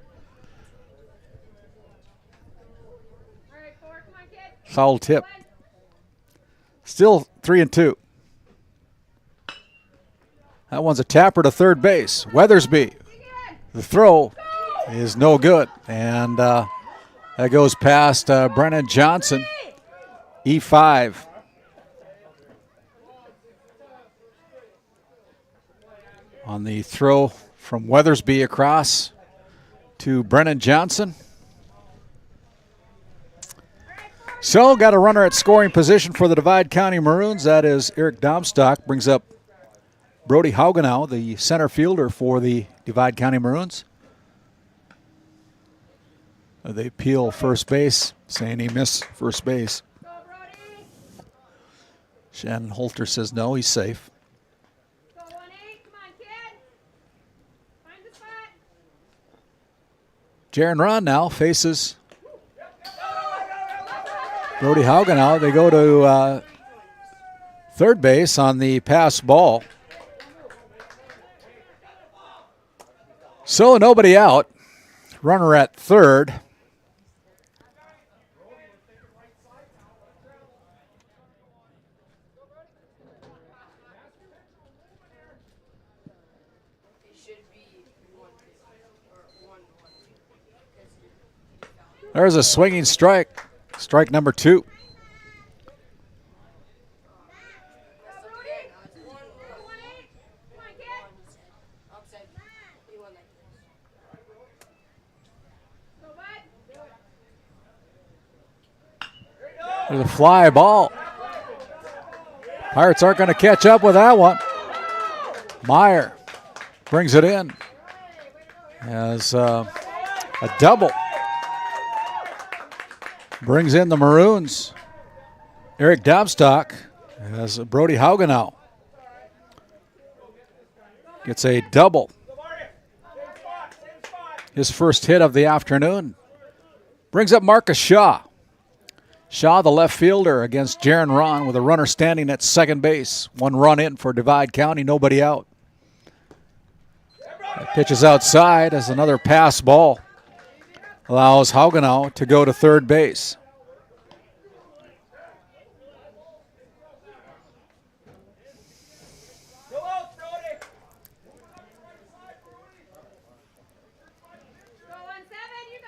Foul tip Still 3-2. That one's a tapper to third base. Weathersby. The throw is no good. And that goes past Brennan Johnson. E5. On the throw from Weathersby across to Brennan Johnson. So got a runner at scoring position for the Divide County Maroons. That is Eric Domstock. Brings up Brody Haugenow, the center fielder for the Divide County Maroons. They peel first base, saying he missed first base. Shannon Holter says no, he's safe. Jaron Ron now faces Brody Haugenow. They go to third base on the pass ball. So nobody out. Runner at third. There's a swinging strike. Strike number 2. There's a fly ball. Pirates aren't going to catch up with that one. Meyer brings it in as a double. Brings in the Maroons. Eric Domstock as Brody Haugenow gets a double. His first hit of the afternoon. Brings up Marcus Shaw. Shaw, the left fielder, against Jaron Ron with a runner standing at second base. 1 run in for Divide County, nobody out. Pitches outside as another pass ball. Allows Haugenow to go to third base.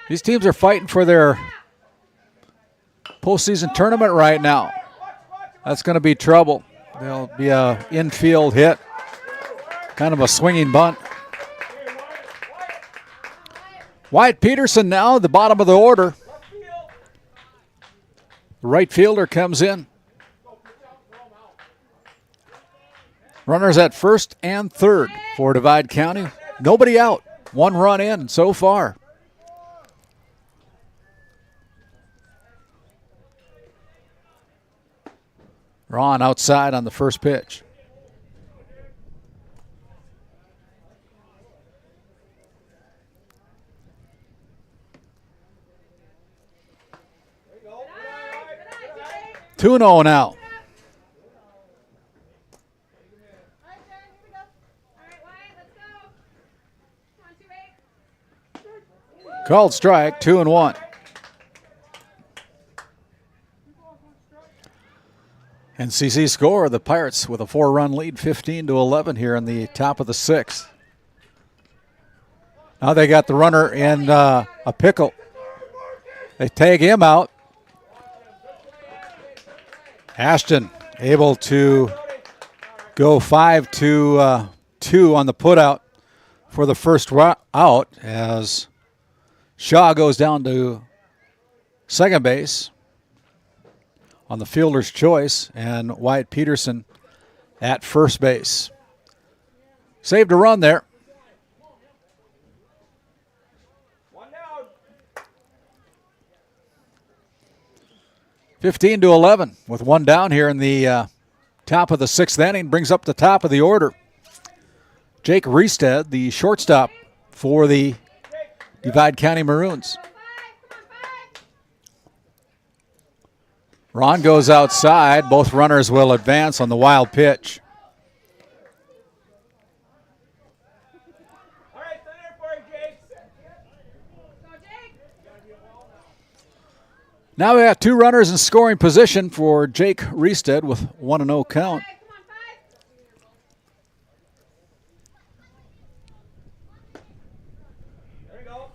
These teams are fighting for their postseason tournament right now. That's going to be trouble. There'll be an infield hit, kind of a swinging bunt. Wyatt Peterson now, the bottom of the order. The right fielder comes in. Runners at first and third for Divide County. Nobody out. 1 run in so far. Ron outside on the first pitch. Tuno now. Called strike, 2-1. NCC score, the Pirates with a 4-run lead, 15-11 here in the top of the 6th. Now they got the runner in a pickle. They tag him out. Ashton able to go 5-2 on the putout for the first out as Shaw goes down to second base on the fielder's choice, and Wyatt Peterson at first base. Saved a run there. One down. 15-11 with 1 down here in the top of the 6th inning. Brings up the top of the order. Jake Riestead, the shortstop for the Divide County Maroons. Ron goes outside. Both runners will advance on the wild pitch. Now we got two runners in scoring position for Jake Riestead with 1-0 count.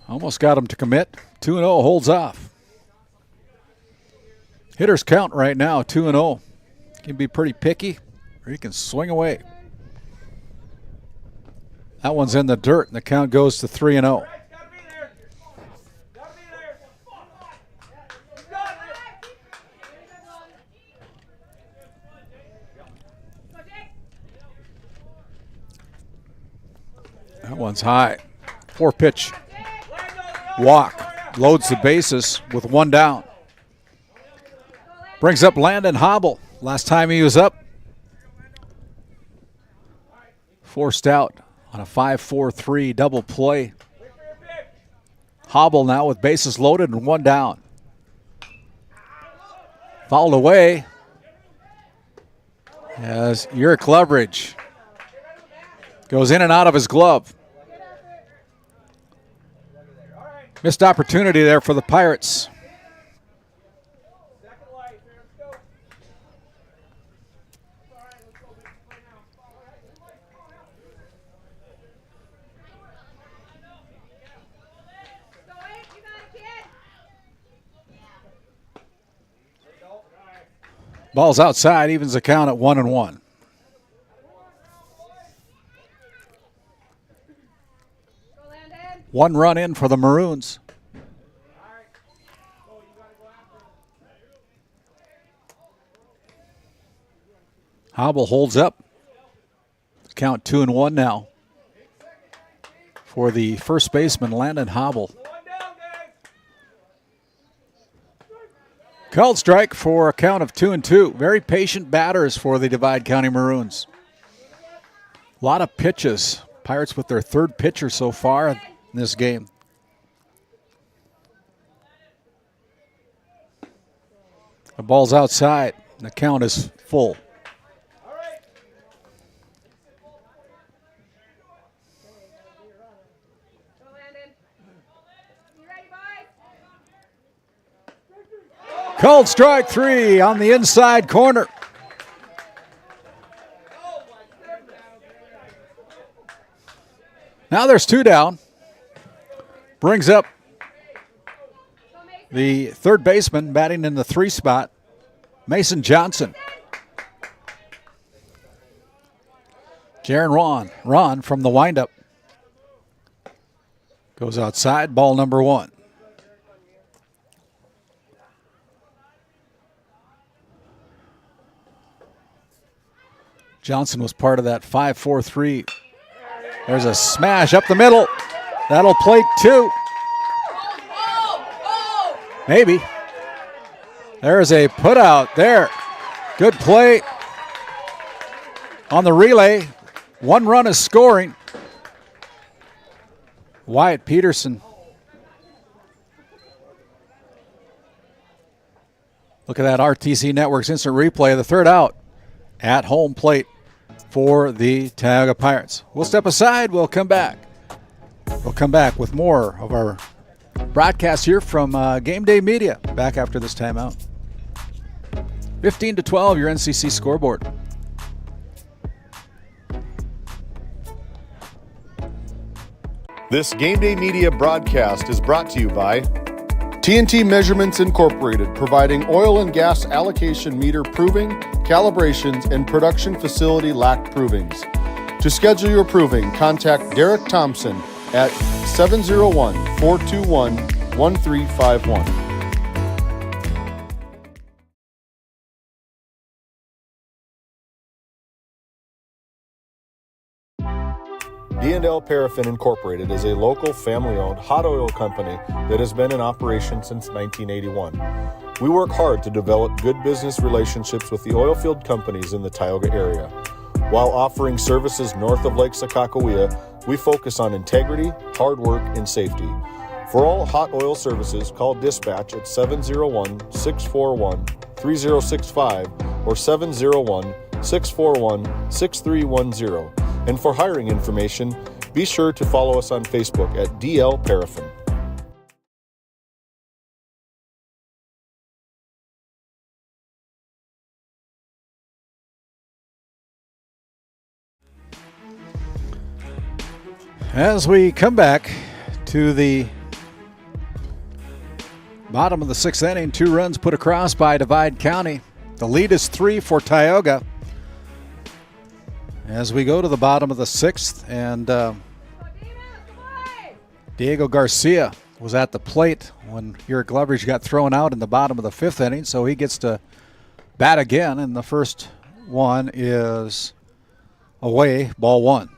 Almost got him to commit. 2-0 holds off. Hitters count right now, 2-0. Can be pretty picky, or he can swing away. That one's in the dirt, and the count goes to 3-0. That one's high. 4-pitch walk. Loads the bases with one down. Brings up Landon Hobble. Last time he was up, forced out on a 5-4-3 double play. Hobble now with bases loaded and one down. Fouled away as Uric Leverage goes in and out of his glove. Missed opportunity there for the Pirates. Ball's outside, evens the count at 1-1. One run in for the Maroons. Hobble holds up. Count 2-1 now for the first baseman, Landon Hobble. Called strike for a count of 2-2. Very patient batters for the Divide County Maroons. A lot of pitches. Pirates with their third pitcher so far in this game. The ball's outside. The count is full. Called strike 3 on the inside corner. Now there's two down. Brings up the third baseman batting in the 3 spot, Mason Johnson. Jaron Ron from the windup goes outside, ball number 1. Johnson was part of that 5-4-3. There's a smash up the middle. That'll plate 2. Maybe. There's a put out there. Good play on the relay. One run is scoring. Wyatt Peterson. Look at that RTC Networks instant replay of the third out at home plate for the Tioga Pirates. We'll step aside. We'll come back. We'll come back with more of our broadcast here from Game Day Media. Back after this timeout. 15-12, your NCC scoreboard. This Game Day Media broadcast is brought to you by TNT Measurements Incorporated, providing oil and gas allocation meter proving, calibrations, and production facility lack provings. To schedule your proving, contact Derek Thompson at 701-421-1351. D&L Paraffin Incorporated is a local family-owned hot oil company that has been in operation since 1981. We work hard to develop good business relationships with the oil field companies in the Tioga area. While offering services north of Lake Sakakawea, we focus on integrity, hard work, and safety. For all hot oil services, call dispatch at 701-641-3065 or 701-641-6310. And for hiring information, be sure to follow us on Facebook at DL Paraffin. As we come back to the bottom of the 6th inning, 2 runs put across by Divide County. The lead is 3 for Tioga. As we go to the bottom of the 6th, and Diego Garcia was at the plate when Eric Gloveridge got thrown out in the bottom of the 5th inning, so he gets to bat again, and the first one is away, ball 1.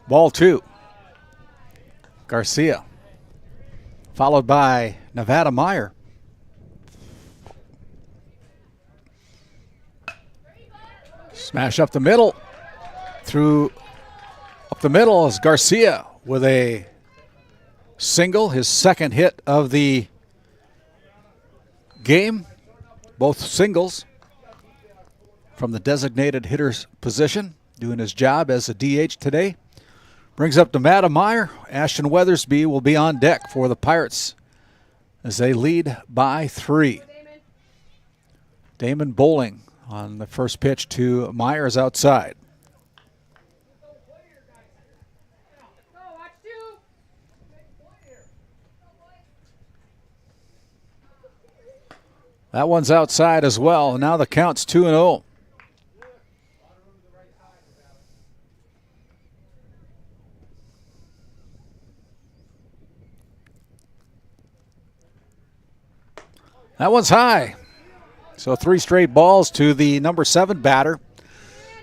Ball 2. Garcia, followed by Nevada Meyer. Smash up the middle. Up the middle is Garcia with a single, his second hit of the game. Both singles from the designated hitter's position, doing his job as a DH today. Brings up Nevada Meyer. Ashton Weathersby will be on deck for the Pirates as they lead by 3. Damon Bowling on the first pitch to Myers outside. That one's outside as well. Now the count's 2-0. That one's high. So 3 straight balls to the number 7 batter.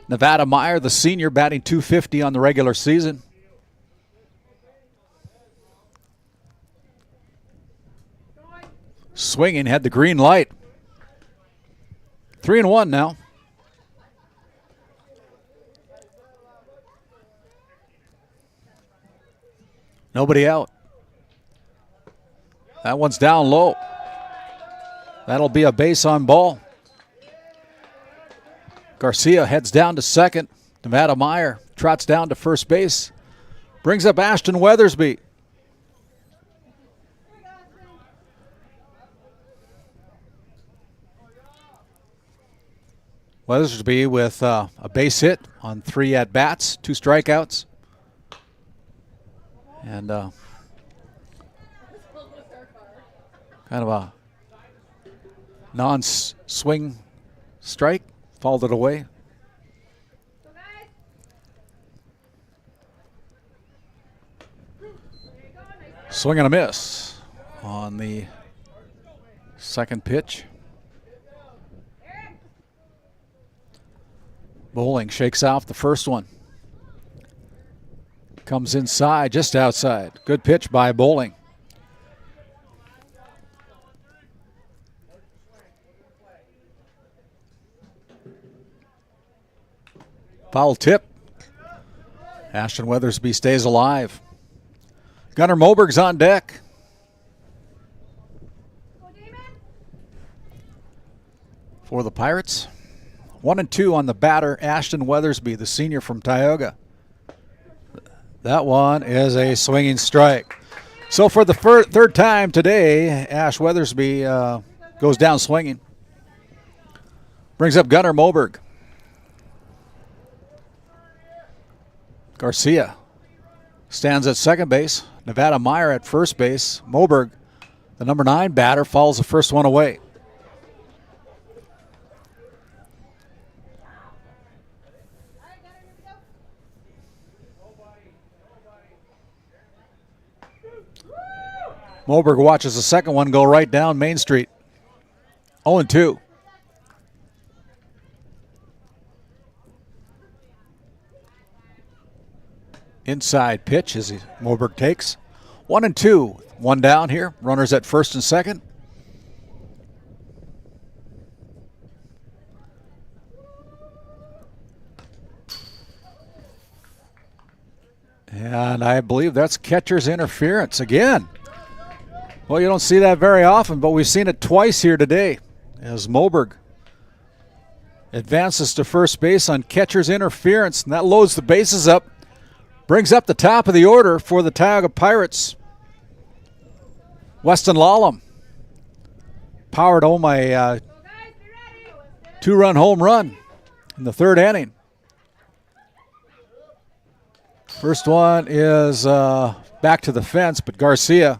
Nevada Meyer, the senior, batting .250 on the regular season. Swinging, had the green light. 3-1 now. Nobody out. That one's down low. That'll be a base on ball. Garcia heads down to second. Nevada Meyer trots down to first base. Brings up Ashton Weathersby. Weathersby with a base hit on 3 at-bats, 2 strikeouts. And kind of a non-swing strike, fouled it away. Swing and a miss on the second pitch. Bowling shakes off the first one. Comes inside, just outside. Good pitch by Bowling. Foul tip. Ashton Weathersby stays alive. Gunnar Moberg's on deck. For the Pirates. 1-2 on the batter, Ashton Weathersby, the senior from Tioga. That one is a swinging strike. So for the third time today, Ash Weathersby goes down swinging. Brings up Gunnar Moberg. Garcia stands at second base. Nevada Meyer at first base. Moberg, the number 9 batter, fouls the first one away. Moberg watches the second one go right down Main Street. 0-2. Inside pitch as Moberg takes. 1-2. One down here. Runners at first and second. And I believe that's catcher's interference again. Well, you don't see that very often, but we've seen it twice here today as Moberg advances to first base on catcher's interference, and that loads the bases up. Brings up the top of the order for the Tioga Pirates. Weston Lallam powered home a 2-run home run in the third inning. First one is back to the fence, but Garcia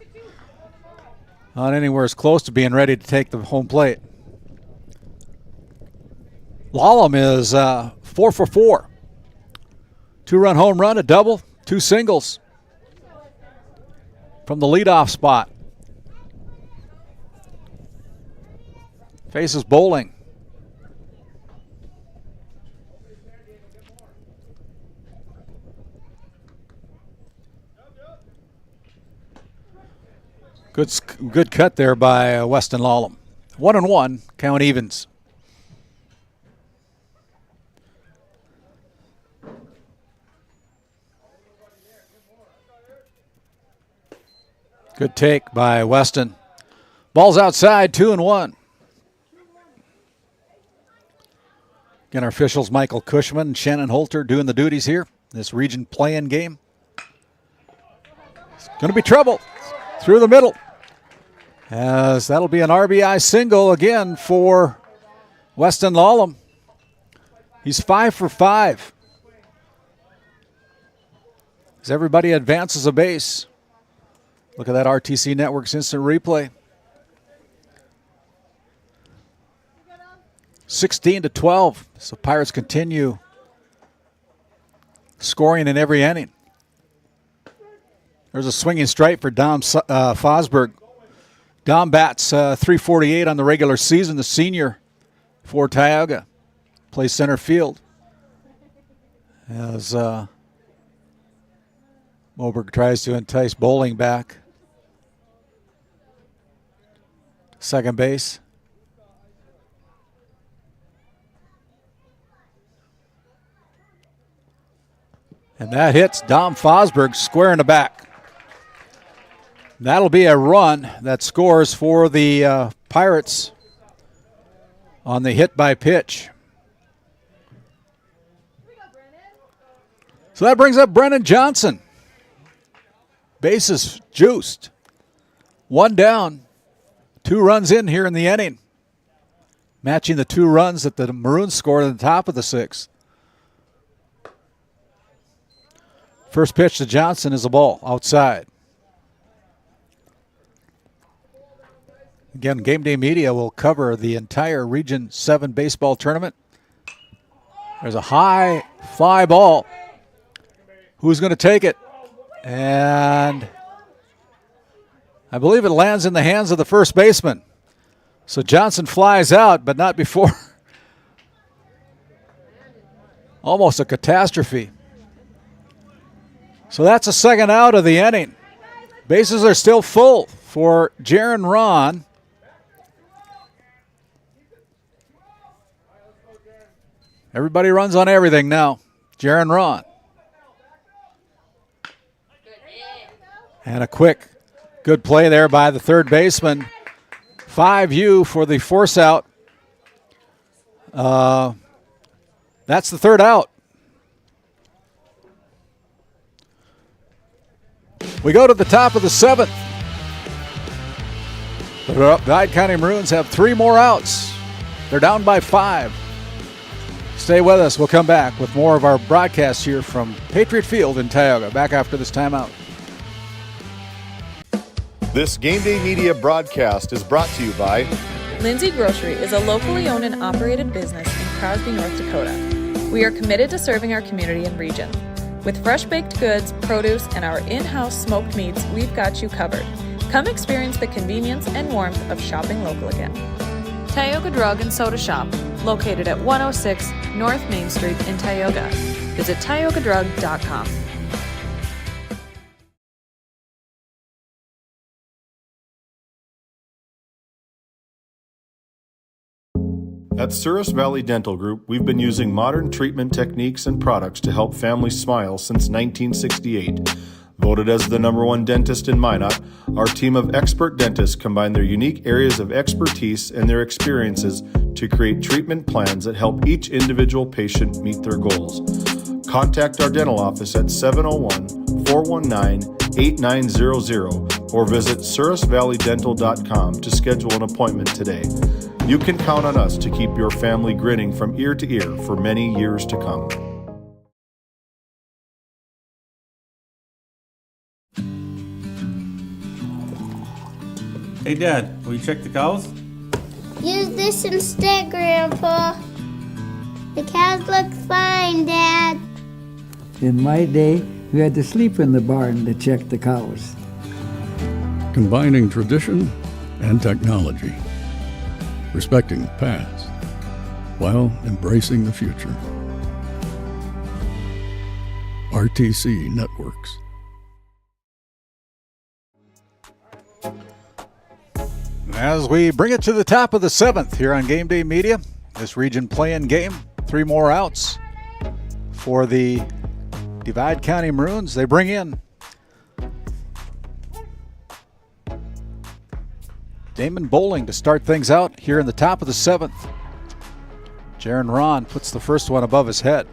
not anywhere as close to being ready to take the home plate. Lallam is 4 for 4. 2-run home run, a double, 2 singles from the leadoff spot. Faces bowling. Good cut there by Weston Lallam. 1-1, count evens. Good take by Weston. Ball's outside, 2-1. Again, our officials, Michael Cushman and Shannon Holter, doing the duties here. This region play-in game. It's going to be trouble through the middle, as that'll be an RBI single again for Weston Lallam. He's 5 for 5. As everybody advances a base. Look at that RTC Network's instant replay. 16-12. So Pirates continue scoring in every inning. There's a swinging strike for Dom Fosberg. Dom bats .348 on the regular season, the senior for Tioga. Plays center field. As Moberg tries to entice Bowling back. Second base. And that hits Dom Fosberg square in the back. That'll be a run that scores for the Pirates on the hit by pitch. So that brings up Brennan Johnson. Bases juiced. 1 down, 2 runs in here in the inning. Matching the 2 runs that the Maroons scored at the top of the 6th. First pitch to Johnson is a ball outside. Again, Game Day Media will cover the entire Region 7 baseball tournament. There's a high fly ball. Who's going to take it? And I believe it lands in the hands of the first baseman. So Johnson flies out, but not before. Almost a catastrophe. So that's a second out of the inning. Bases are still full for Jaron Ron. Everybody runs on everything now. Jaron Ron. And a quick, good play there by the third baseman. 5U for the force out. That's the third out. We go to the top of the 7th. The Hyde County Maroons have 3 more outs. They're down by 5. Stay with us. We'll come back with more of our broadcast here from Patriot Field in Tioga. Back after this timeout. This Game Day Media broadcast is brought to you by Lindsay Grocery is a locally owned and operated business in Crosby, North Dakota. We are committed to serving our community and region. With fresh baked goods, produce, and our in-house smoked meats, we've got you covered. Come experience the convenience and warmth of shopping local again. Tioga Drug and Soda Shop, located at 106 North Main Street in Tioga. Visit tiogadrug.com. At Souris Valley Dental Group, we've been using modern treatment techniques and products to help families smile since 1968. Voted as the #1 dentist in Minot, our team of expert dentists combine their unique areas of expertise and their experiences to create treatment plans that help each individual patient meet their goals. Contact our dental office at 701-419-8900 or visit SourisValleyDental.com to schedule an appointment today. You can count on us to keep your family grinning from ear to ear for many years to come. Hey, Dad, will you check the cows? Use this instead, Grandpa. The cows look fine, Dad. In my day, we had to sleep in the barn to check the cows. Combining tradition and technology. Respecting the past while embracing the future. RTC Networks. As we bring it to the top of the 7th here on Game Day Media, this region playing game, 3 more outs for the Divide County Maroons. They bring in Damon Bowling to start things out here in the top of the 7th. Jaron Ron puts the first one above his head.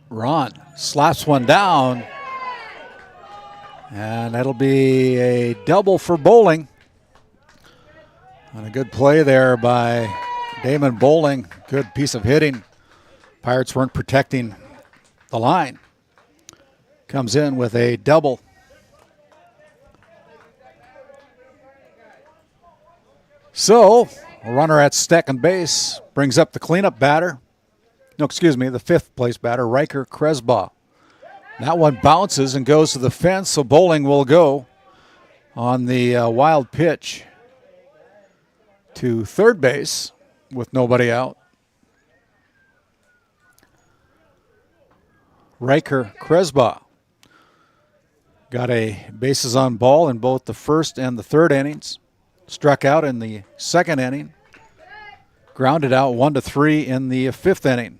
Ron slaps one down, and that'll be a double for Bowling. And a good play there by Damon Bowling. Good piece of hitting. Pirates weren't protecting the line. Comes in with a double. So, a runner at second base brings up the cleanup batter. The 5th place batter, Riker Kresbaugh. That one bounces and goes to the fence, so Bowling will go on the wild pitch to third base with nobody out. Riker Kresbaugh got a bases on ball in both the first and the third innings. Struck out in the second inning. Grounded out 1-3 in the 5th inning.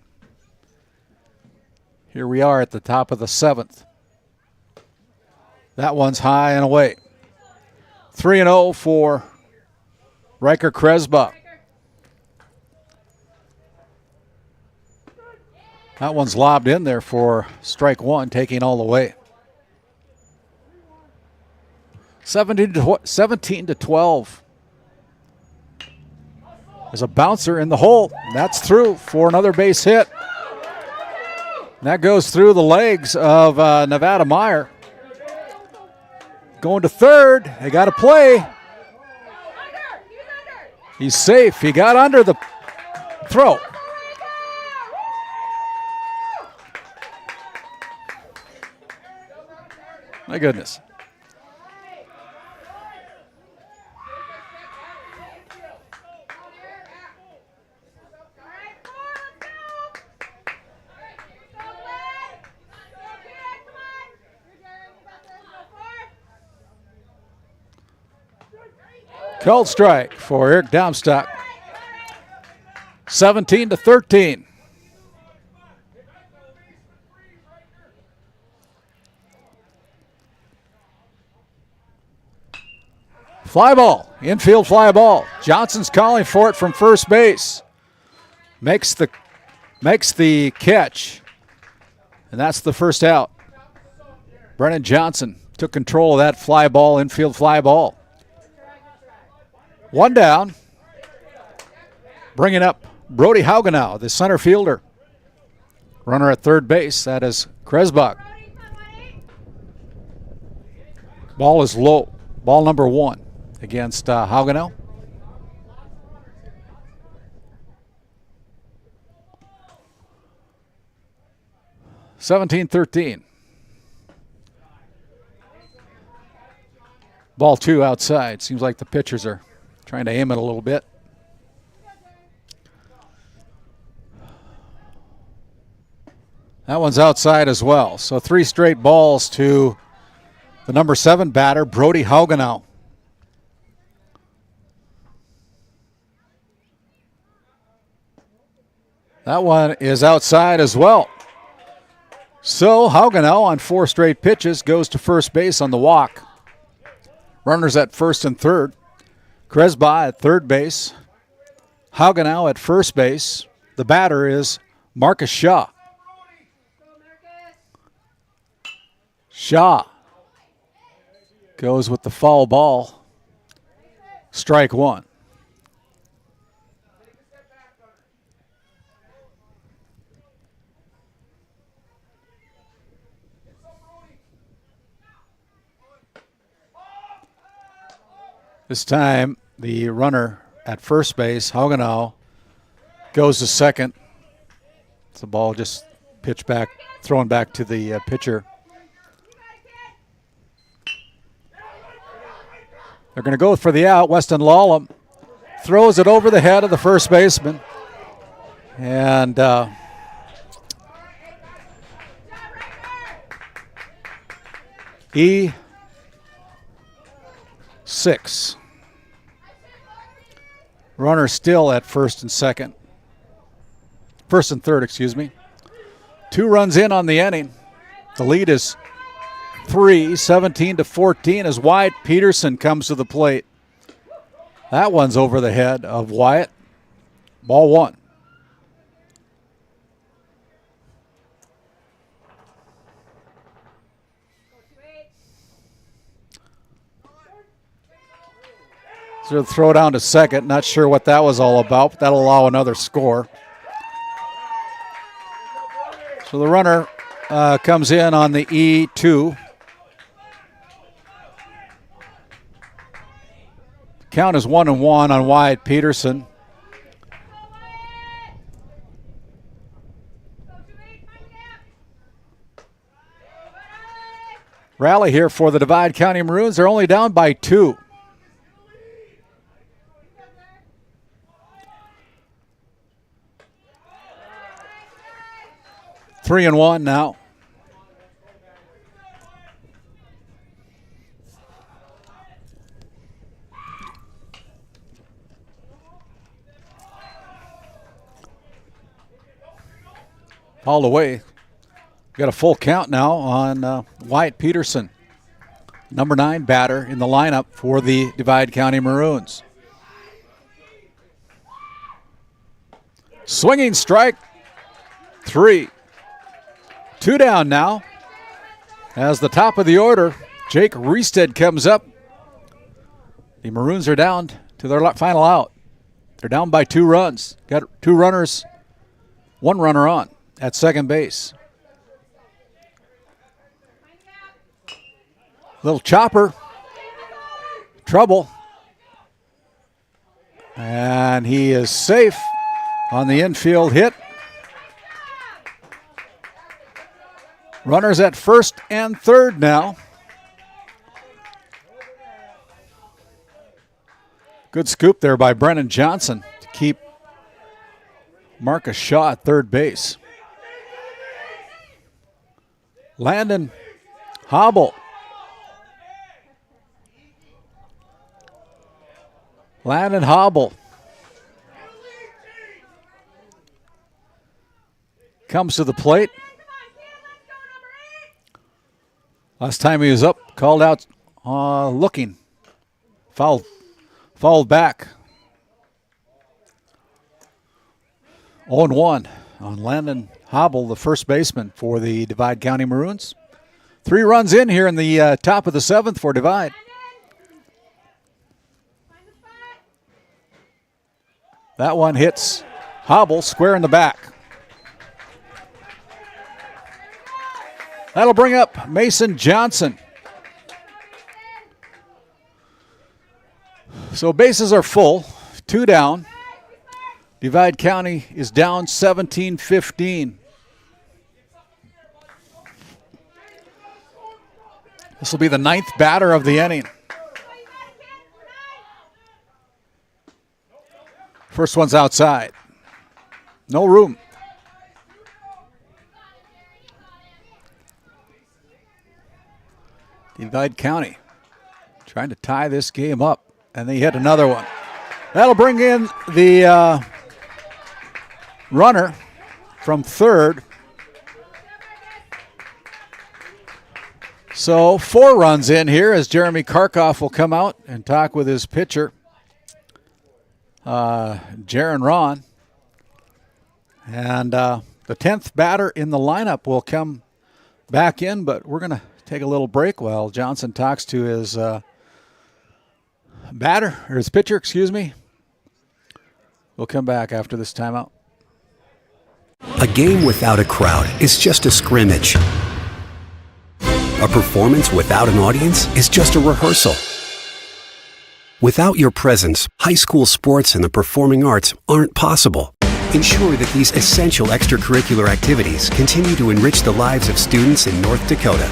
Here we are at the top of the 7th. That one's high and away. 3-0 for Riker Kresbaugh. That one's lobbed in there for strike one, taking all the way. 17-12. There's a bouncer in the hole. That's through for another base hit. That goes through the legs of Nevada Meyer. Going to third. They got to play. He's safe. He got under the throw. My goodness. Called strike for Eric Darmstadt. 17-13. Fly ball, infield fly ball. Johnson's calling for it from first base. Makes the catch, and that's the first out. Brennan Johnson took control of that fly ball, infield fly ball. One down. Bringing up Brody Haugenow, the center fielder. Runner at third base, that is Kresbach. Ball is low. Ball number one against Haugenow. (17-13). Ball two outside. Seems like the pitchers are trying to aim it a little bit. That one's outside as well. So 3 straight balls to the number 7 batter, Brody Haugenow. That one is outside as well. So Haugenow on 4 straight pitches goes to first base on the walk. Runners at first and third. Kresbaugh at third base. Haugenow at first base. The batter is Marcus Shaw. Shaw goes with the foul ball. Strike one. This time, the runner at first base, Hagenau, goes to second. It's the ball just pitched back, thrown back to the pitcher. They're going to go for the out. Weston Lallam throws it over the head of the first baseman. And E6. Runner still at first and third, excuse me. 2 runs in on the inning. The lead is 17-14 as Wyatt Peterson comes to the plate. That one's over the head of Wyatt. Ball 1. So throw down to second. Not sure what that was all about, but that'll allow another score. So the runner comes in on the E2. Count is 1-1 on Wyatt Peterson. Rally here for the Divide County Maroons. They're only down by 2. Three and 1 now. Hauled away. Got a full count now on Wyatt Peterson, number 9 batter in the lineup for the Divide County Maroons. Swinging strike. 3. 2 down now. As the top of the order, Jake Riestead comes up. The Maroons are down to their final out. They're down by 2 runs. Got 2 runners, 1 runner on at second base. Little chopper. Trouble. And he is safe on the infield hit. Runners at first and third now. Good scoop there by Brennan Johnson to keep Marcus Shaw at third base. Landon Hobble. Landon Hobble comes to the plate. Last time he was up, called out looking. Fouled back. 0-1 on Landon Hobble, the first baseman for the Divide County Maroons. 3 runs in here in the top of the 7th for Divide. That one hits Hobble square in the back. That'll bring up Mason Johnson. So bases are full, 2 down. Divide County is down 17-15. This will be the 9th batter of the inning. First one's outside. No room. Divide County trying to tie this game up, and they hit another one. That'll bring in the runner from third. So 4 runs in here as Jeremy Karkoff will come out and talk with his pitcher, Jaron Ron. And the 10th batter in the lineup will come back in, but we're going to take a little break while Johnson talks to his his pitcher, excuse me. We'll come back after this timeout. A game without a crowd is just a scrimmage. A performance without an audience is just a rehearsal. Without your presence, high school sports and the performing arts aren't possible. Ensure that these essential extracurricular activities continue to enrich the lives of students in North Dakota.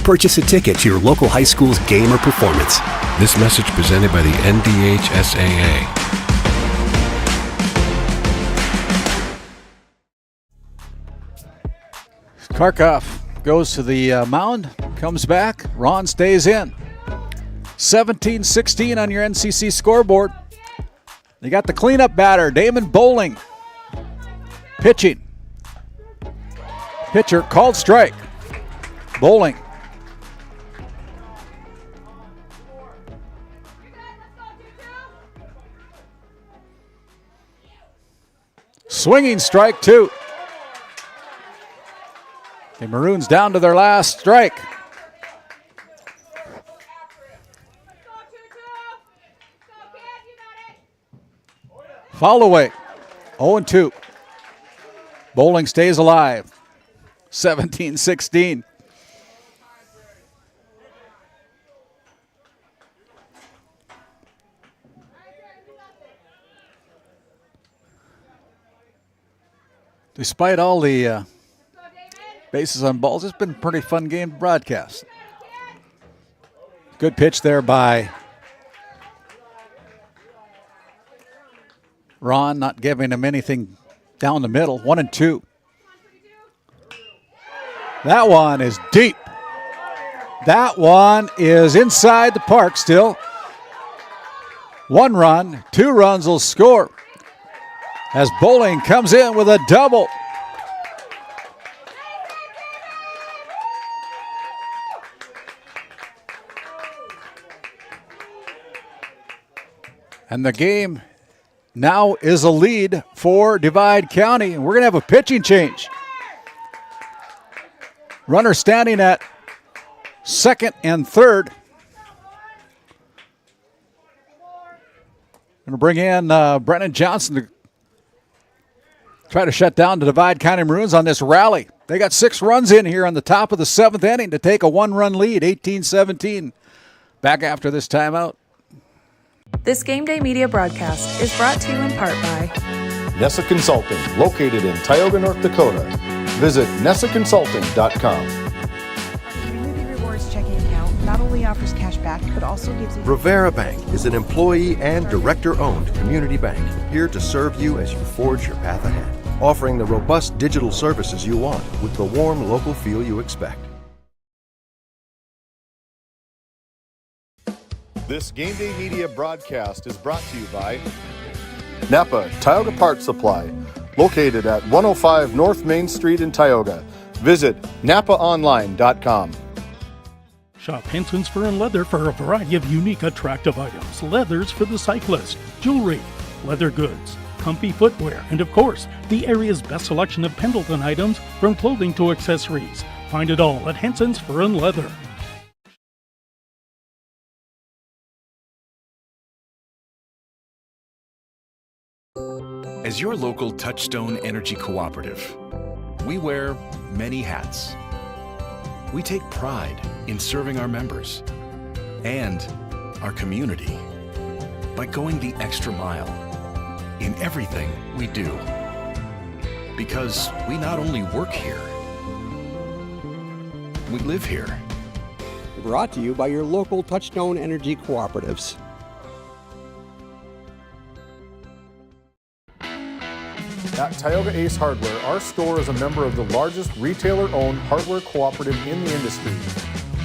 Purchase a ticket to your local high school's game or performance. This message presented by the NDHSAA. Karkoff goes to the mound, comes back. Ron stays in. 17-16 on your NCC scoreboard. You got the cleanup batter, Damon Bowling. Pitching. Pitcher called strike. Bowling. Swinging strike two. The Maroons down to their last strike. Foul away. 0-2. Bowling stays alive. 17-16. Despite all the bases on balls, it's been a pretty fun game to broadcast. Good pitch there by Ron, not giving him anything down the middle. 1-2. That one is deep. That one is inside the park still. 1 run, 2 runs will score as Bowling comes in with a double. And the game now is a lead for Divide County. And we're going to have a pitching change. Runner standing at second and third. Going to bring in Brennan Johnson to try to shut down the Divide County Maroons on this rally. They got 6 runs in here on the top of the 7th inning to take a 1-run lead, 18-17. Back after this timeout. This Game Day Media broadcast is brought to you in part by Nessa Consulting, located in Tioga, North Dakota. Visit nessaconsulting.com. Community Rewards checking account not only offers cash back, but also gives you... Rivera Bank is an employee and director-owned community bank here to serve you as you forge your path ahead, offering the robust digital services you want with the warm local feel you expect. This Game Day Media broadcast is brought to you by Napa Tioga Parts Supply, located at 105 North Main Street in Tioga. Visit napaonline.com. Shop Henson's Fur and Leather for a variety of unique, attractive items. Leathers for the cyclist, jewelry, leather goods, comfy footwear, and of course, the area's best selection of Pendleton items from clothing to accessories. Find it all at Henson's Fur and Leather. As your local Touchstone Energy Cooperative, we wear many hats. We take pride in serving our members and our community by going the extra mile in everything we do. Because we not only work here, we live here. Brought to you by your local Touchstone Energy Cooperatives. At Tioga Ace Hardware, our store is a member of the largest retailer-owned hardware cooperative in the industry.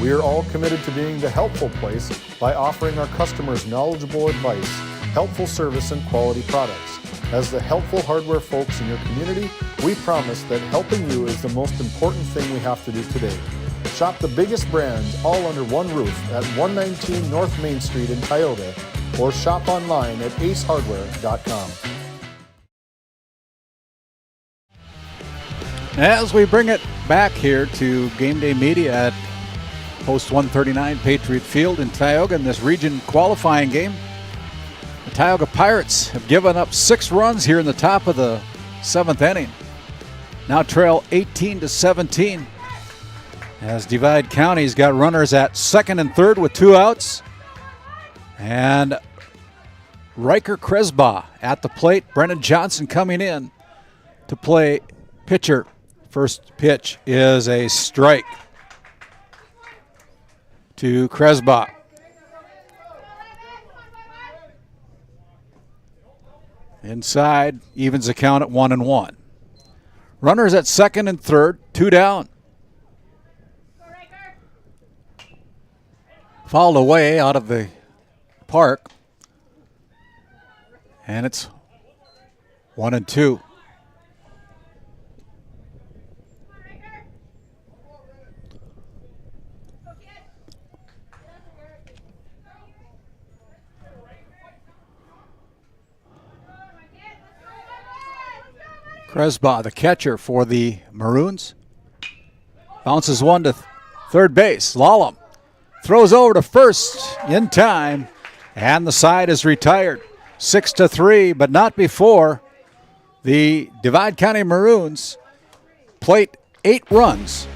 We are all committed to being the helpful place by offering our customers knowledgeable advice, helpful service, and quality products. As the helpful hardware folks in your community, we promise that helping you is the most important thing we have to do today. Shop the biggest brands all under one roof at 119 North Main Street in Tioga, or shop online at acehardware.com. As we bring it back here to Game Day Media at Post 139 Patriot Field in Tioga in this region qualifying game, the Tioga Pirates have given up 6 runs here in the top of the 7th inning. Now trail 18-17 as Divide County's got runners at second and third with 2 outs. And Riker Kresbaugh at the plate. Brennan Johnson coming in to play pitcher. First pitch is a strike to Kresbaugh. Inside, evens the count at 1-1. Runners at second and third, 2 down. Fouled away out of the park. And it's 1-2. Kresbaugh, the catcher for the Maroons, bounces one to third base. Lawlem throws over to first in time, and the side is retired. 6-3, but not before the Divide County Maroons plate 8 runs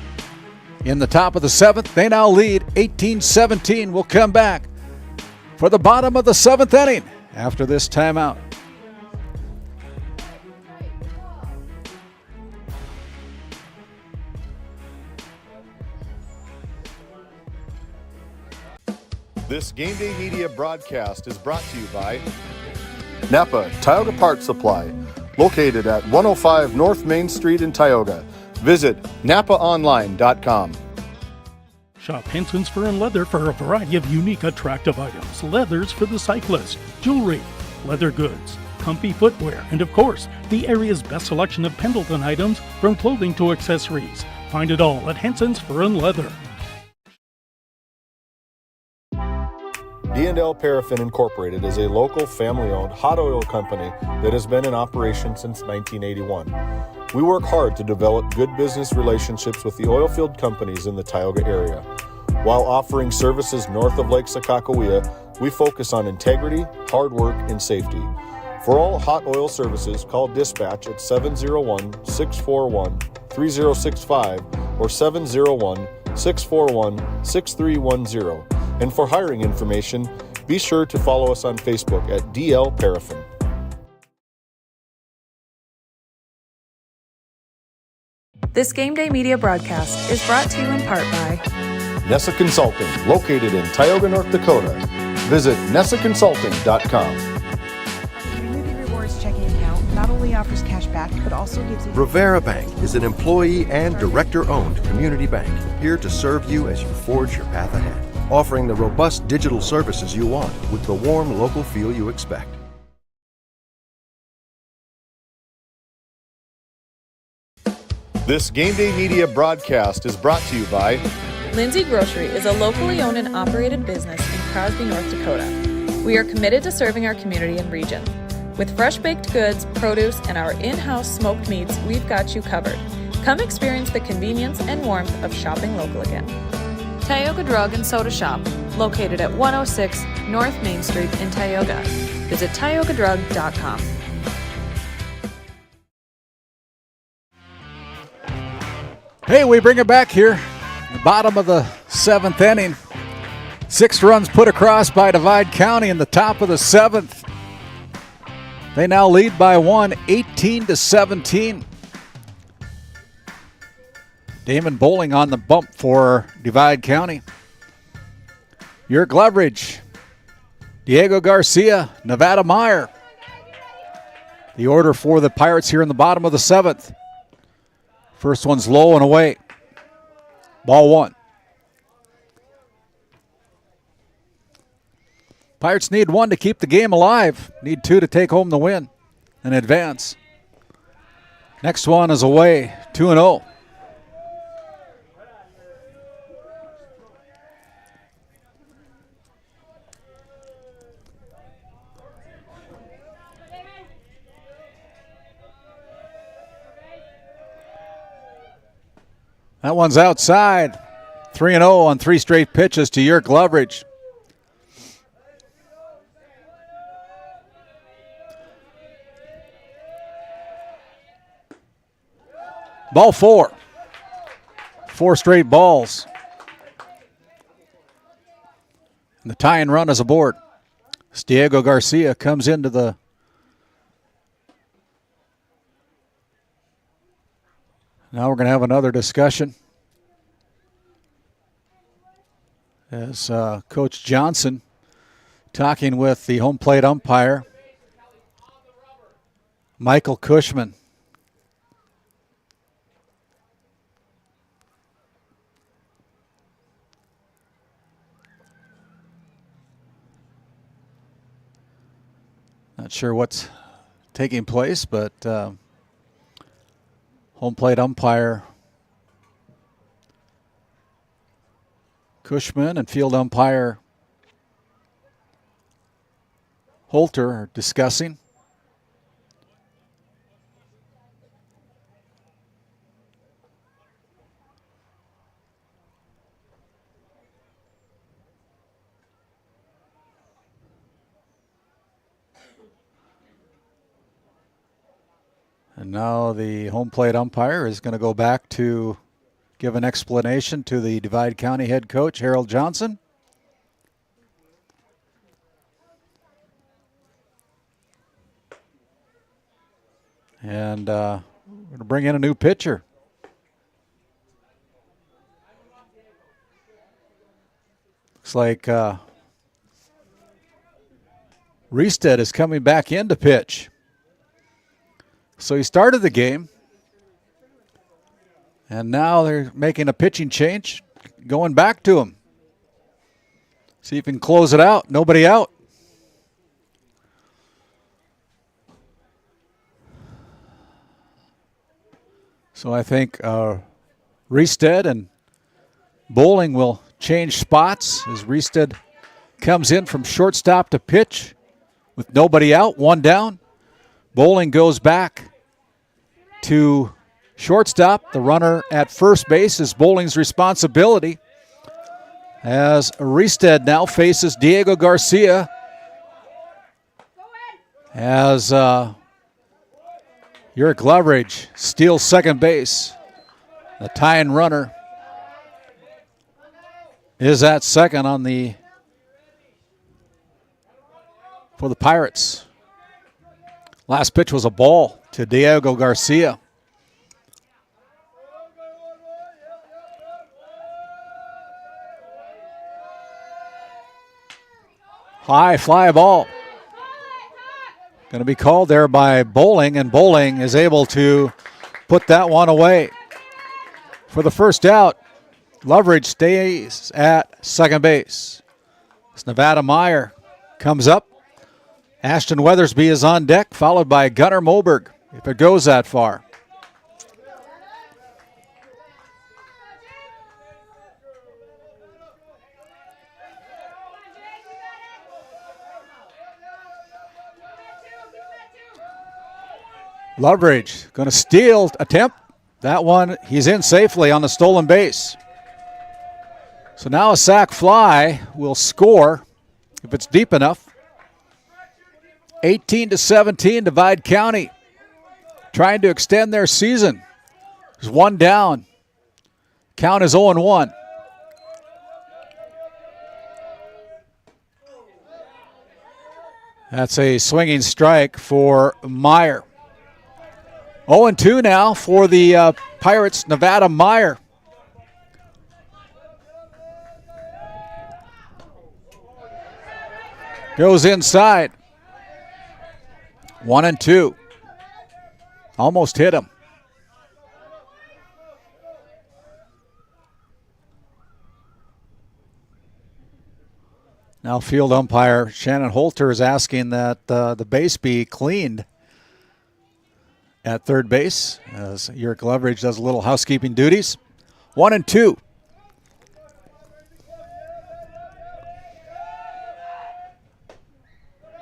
in the top of the 7th. They now lead 18-17. We'll come back for the bottom of the 7th inning after this timeout. This Game Day Media broadcast is brought to you by Napa Tioga Parts Supply, located at 105 North Main Street in Tioga. Visit napaonline.com. Shop Henson's Fur and Leather for a variety of unique, attractive items. Leathers for the cyclist, jewelry, leather goods, comfy footwear, and of course, the area's best selection of Pendleton items from clothing to accessories. Find it all at Henson's Fur and Leather. D&L Paraffin Incorporated is a local family-owned hot oil company that has been in operation since 1981. We work hard to develop good business relationships with the oilfield companies in the Tioga area. While offering services north of Lake Sakakawea, we focus on integrity, hard work, and safety. For all hot oil services, call dispatch at 701-641-3065 or 701-641-6310. And for hiring information, be sure to follow us on Facebook at DL Paraffin. This Game Day Media broadcast is brought to you in part by Nessa Consulting, located in Tioga, North Dakota. Visit nessaconsulting.com. Community Rewards checking account not only offers cash back, but also gives you... Rivera Bank is an employee and director-owned community bank, here to serve you as you forge your path ahead, offering the robust digital services you want with the warm local feel you expect. This Game Day Media broadcast is brought to you by Lindsay Grocery is a locally owned and operated business in Crosby, North Dakota. We are committed to serving our community and region. With fresh baked goods, produce, and our in-house smoked meats, we've got you covered. Come experience the convenience and warmth of shopping local again. Tioga Drug and Soda Shop, located at 106 North Main Street in Tioga. Visit tiogadrug.com. Hey, we bring it back here. The bottom of the 7th inning. 6 runs put across by Divide County in the top of the 7th. They now lead by 1, 18-17. Damon Bowling on the bump for Divide County. Yerk Leverage, Diego Garcia, Nevada Meyer. The order for the Pirates here in the bottom of the 7th. First one's low and away. Ball 1. Pirates need 1 to keep the game alive. Need 2 to take home the win and advance. Next one is away, 2-0. That one's outside. 3-0 on 3 straight pitches to Yerk Loveridge. Ball 4. 4 straight balls. And the tying run is aboard. Diego Garcia comes into the Now we're going to have another discussion as Coach Johnson talking with the home plate umpire, Michael Cushman. Not sure what's taking place, but home plate umpire Cushman and field umpire Holter are discussing. And now the home plate umpire is going to go back to give an explanation to the Divide County head coach, Harold Johnson. And we're going to bring in a new pitcher. Looks like Riestead is coming back in to pitch. So he started the game, and now they're making a pitching change, going back to him. See if he can close it out. Nobody out. So I think Riestead and Bowling will change spots as Riestead comes in from shortstop to pitch with nobody out, 1 down. Bowling goes back to shortstop. The runner at first base is Bowling's responsibility as Riestead now faces Diego Garcia as Yerk Loveridge steals second base. The tying runner is at second for the Pirates. Last pitch was a ball to Diego Garcia. High fly ball. Going to be called there by Bowling, and Bowling is able to put that one away. For the first out, Loveridge stays at second base. As Nevada Meyer comes up. Ashton Weathersby is on deck, followed by Gunnar Moberg, if it goes that far. Loveridge going to steal attempt. That one, he's in safely on the stolen base. So now a sac fly will score if it's deep enough. 18-17, Divide County trying to extend their season. There's 1 down. Count is 0-1. That's a swinging strike for Meyer. 0-2 now for the Pirates, Nevada Meyer. Goes inside. 1-2. Almost hit him. Now field umpire Shannon Holter is asking that the base be cleaned at third base as Yerk Loveridge does a little housekeeping duties. 1-2.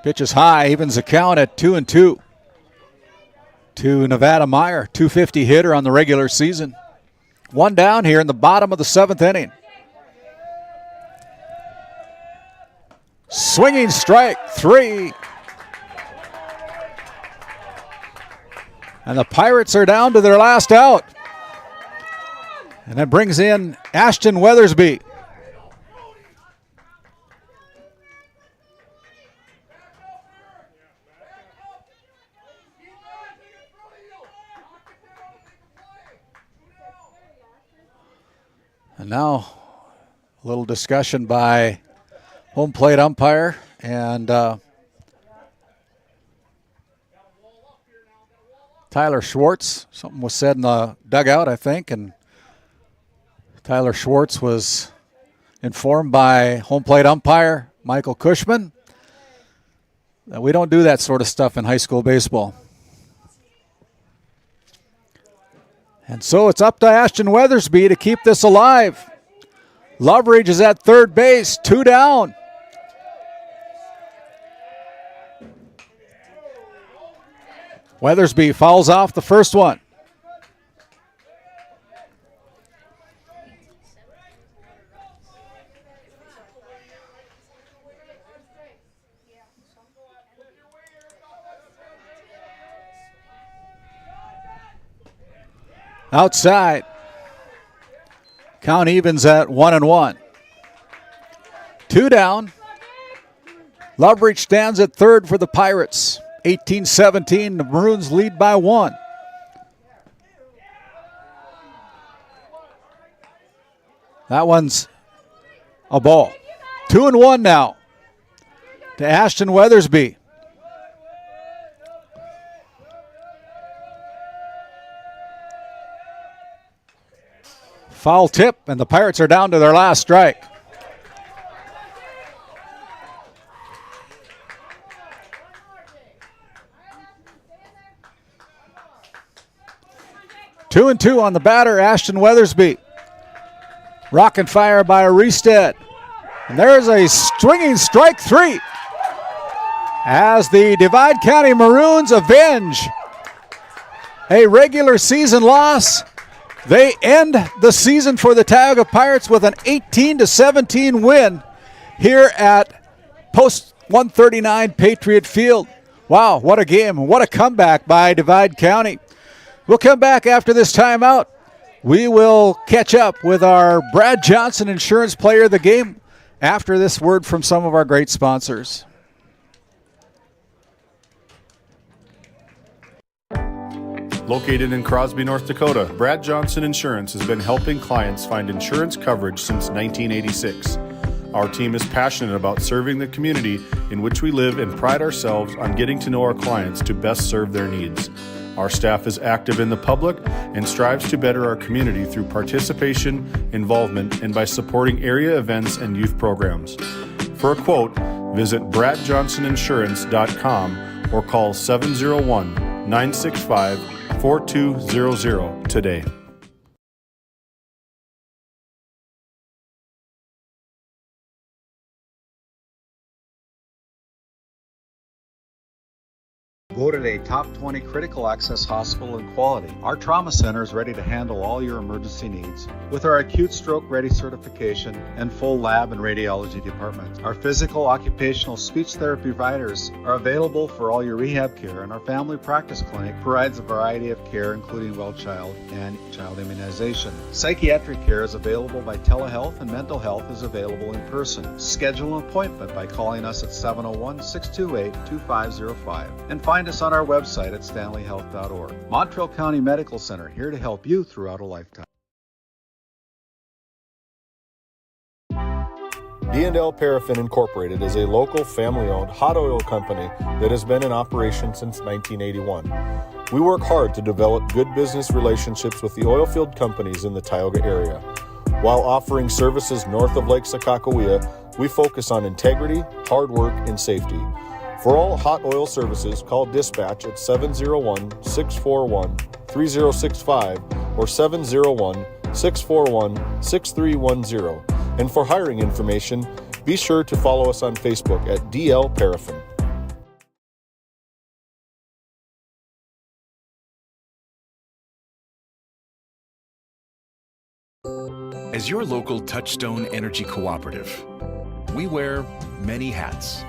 Pitch is high, evens the count at 2-2 to Nevada Meyer, 250 hitter on the regular season. One down here in the bottom of the 7th inning. Swinging strike, 3. And the Pirates are down to their last out. And that brings in Ashton Weathersby. And now a little discussion by home plate umpire and Tyler Schwartz. Something was said in the dugout, I think, and Tyler Schwartz was informed by home plate umpire Michael Cushman that we don't do that sort of stuff in high school baseball. And so it's up to Ashton Weathersby to keep this alive. Loveridge is at third base, 2 down. Weathersby fouls off the first one. Outside. Count evens at 1-1. 2 down. Loveridge stands at third for the Pirates. 18-17, the Maroons lead by 1. That one's a ball. 2-1 now to Ashton Weathersby. Foul tip, and the Pirates are down to their last strike. Two and two on the batter, Ashton Weathersby. Rock and fire by Aristead. And there's a swinging strike 3 as the Divide County Maroons avenge a regular season loss. They end the season for the Tioga Pirates with an 18-17 win here at Post 139 Patriot Field. Wow, what a game. What a comeback by Divide County. We'll come back after this timeout. We will catch up with our Brad Johnson Insurance Player of the Game after this word from some of our great sponsors. Located in Crosby, North Dakota, Brad Johnson Insurance has been helping clients find insurance coverage since 1986. Our team is passionate about serving the community in which we live and pride ourselves on getting to know our clients to best serve their needs. Our staff is active in the public and strives to better our community through participation, involvement, and by supporting area events and youth programs. For a quote, visit bradjohnsoninsurance.com or call 701-965-4200 today. Voted a top 20 critical access hospital in quality, our trauma center is ready to handle all your emergency needs with our acute stroke ready certification and full lab and radiology department. Our physical, occupational, speech therapy providers are available for all your rehab care, and our family practice clinic provides a variety of care including well child and child immunization. Psychiatric care is available by telehealth, and mental health is available in person. Schedule an appointment by calling us at 701-628-2505 and find us on our website at stanleyhealth.org. Montreal County Medical Center, here to help you throughout a lifetime. D&L Paraffin Incorporated is a local family-owned hot oil company that has been in operation since 1981. We work hard to develop good business relationships with the oil field companies in the Tioga area. While offering services north of Lake Sakakawea, we focus on integrity, hard work, and safety. For all hot oil services, call dispatch at 701-641-3065 or 701-641-6310. And for hiring information, be sure to follow us on Facebook at DL Paraffin. As your local Touchstone Energy Cooperative, we wear many hats.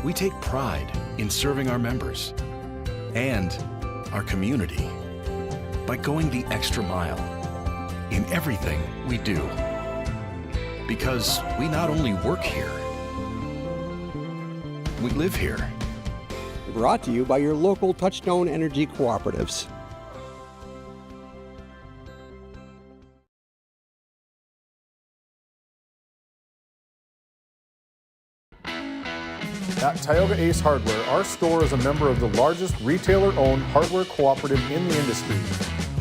We take pride in serving our members and our community by going the extra mile in everything we do. Because we not only work here, we live here. Brought to you by your local Touchstone Energy Cooperatives. At Tioga Ace Hardware, our store is a member of the largest retailer-owned hardware cooperative in the industry.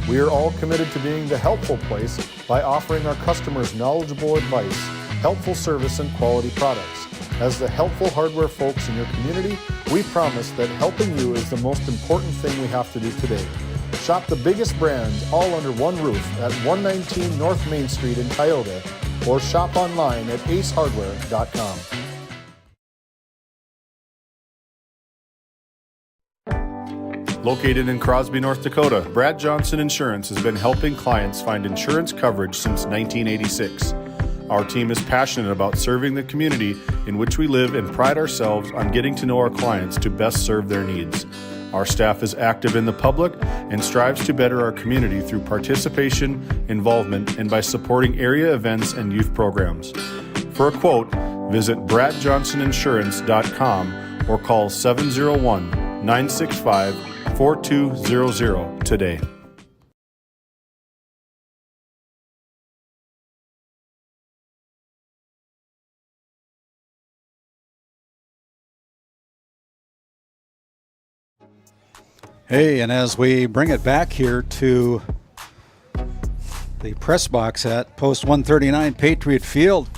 We are all committed to being the helpful place by offering our customers knowledgeable advice, helpful service, and quality products. As the helpful hardware folks in your community, we promise that helping you is the most important thing we have to do today. Shop the biggest brands all under one roof at 119 North Main Street in Tioga, or shop online at acehardware.com. Located in Crosby, North Dakota, Brad Johnson Insurance has been helping clients find insurance coverage since 1986. Our team is passionate about serving the community in which we live and pride ourselves on getting to know our clients to best serve their needs. Our staff is active in the public and strives to better our community through participation, involvement, and by supporting area events and youth programs. For a quote, visit bradjohnsoninsurance.com or call 701-965-4200 today. Hey, and as we bring it back here to the press box at Post 139 Patriot Field,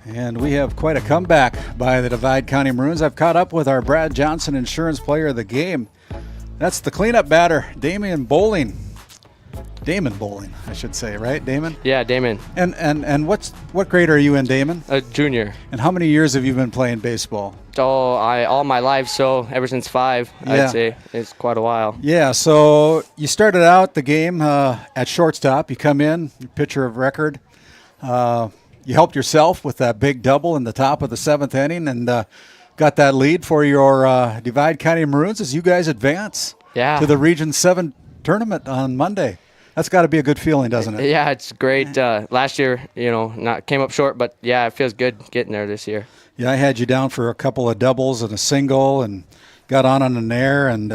and we have quite a comeback by the Divide County Maroons. I've caught up with our Brad Johnson Insurance Player of the Game. That's the cleanup batter, Damon Bowling, I should say, right, Damon? Yeah, Damon. And what grade are you in, Damon? A junior. And how many years have you been playing baseball? All my life, so ever since 5, I'd say. It's quite a while. Yeah, so you started out the game at shortstop. You come in, you're pitcher of record. You helped yourself with that big double in the top of the 7th inning and got that lead for your Divide County Maroons as you guys advance to the Region 7 tournament on Monday. That's got to be a good feeling, doesn't it? Yeah, it's great. Last year, came up short, but yeah, it feels good getting there this year. Yeah, I had you down for a couple of doubles and a single and got on an air, and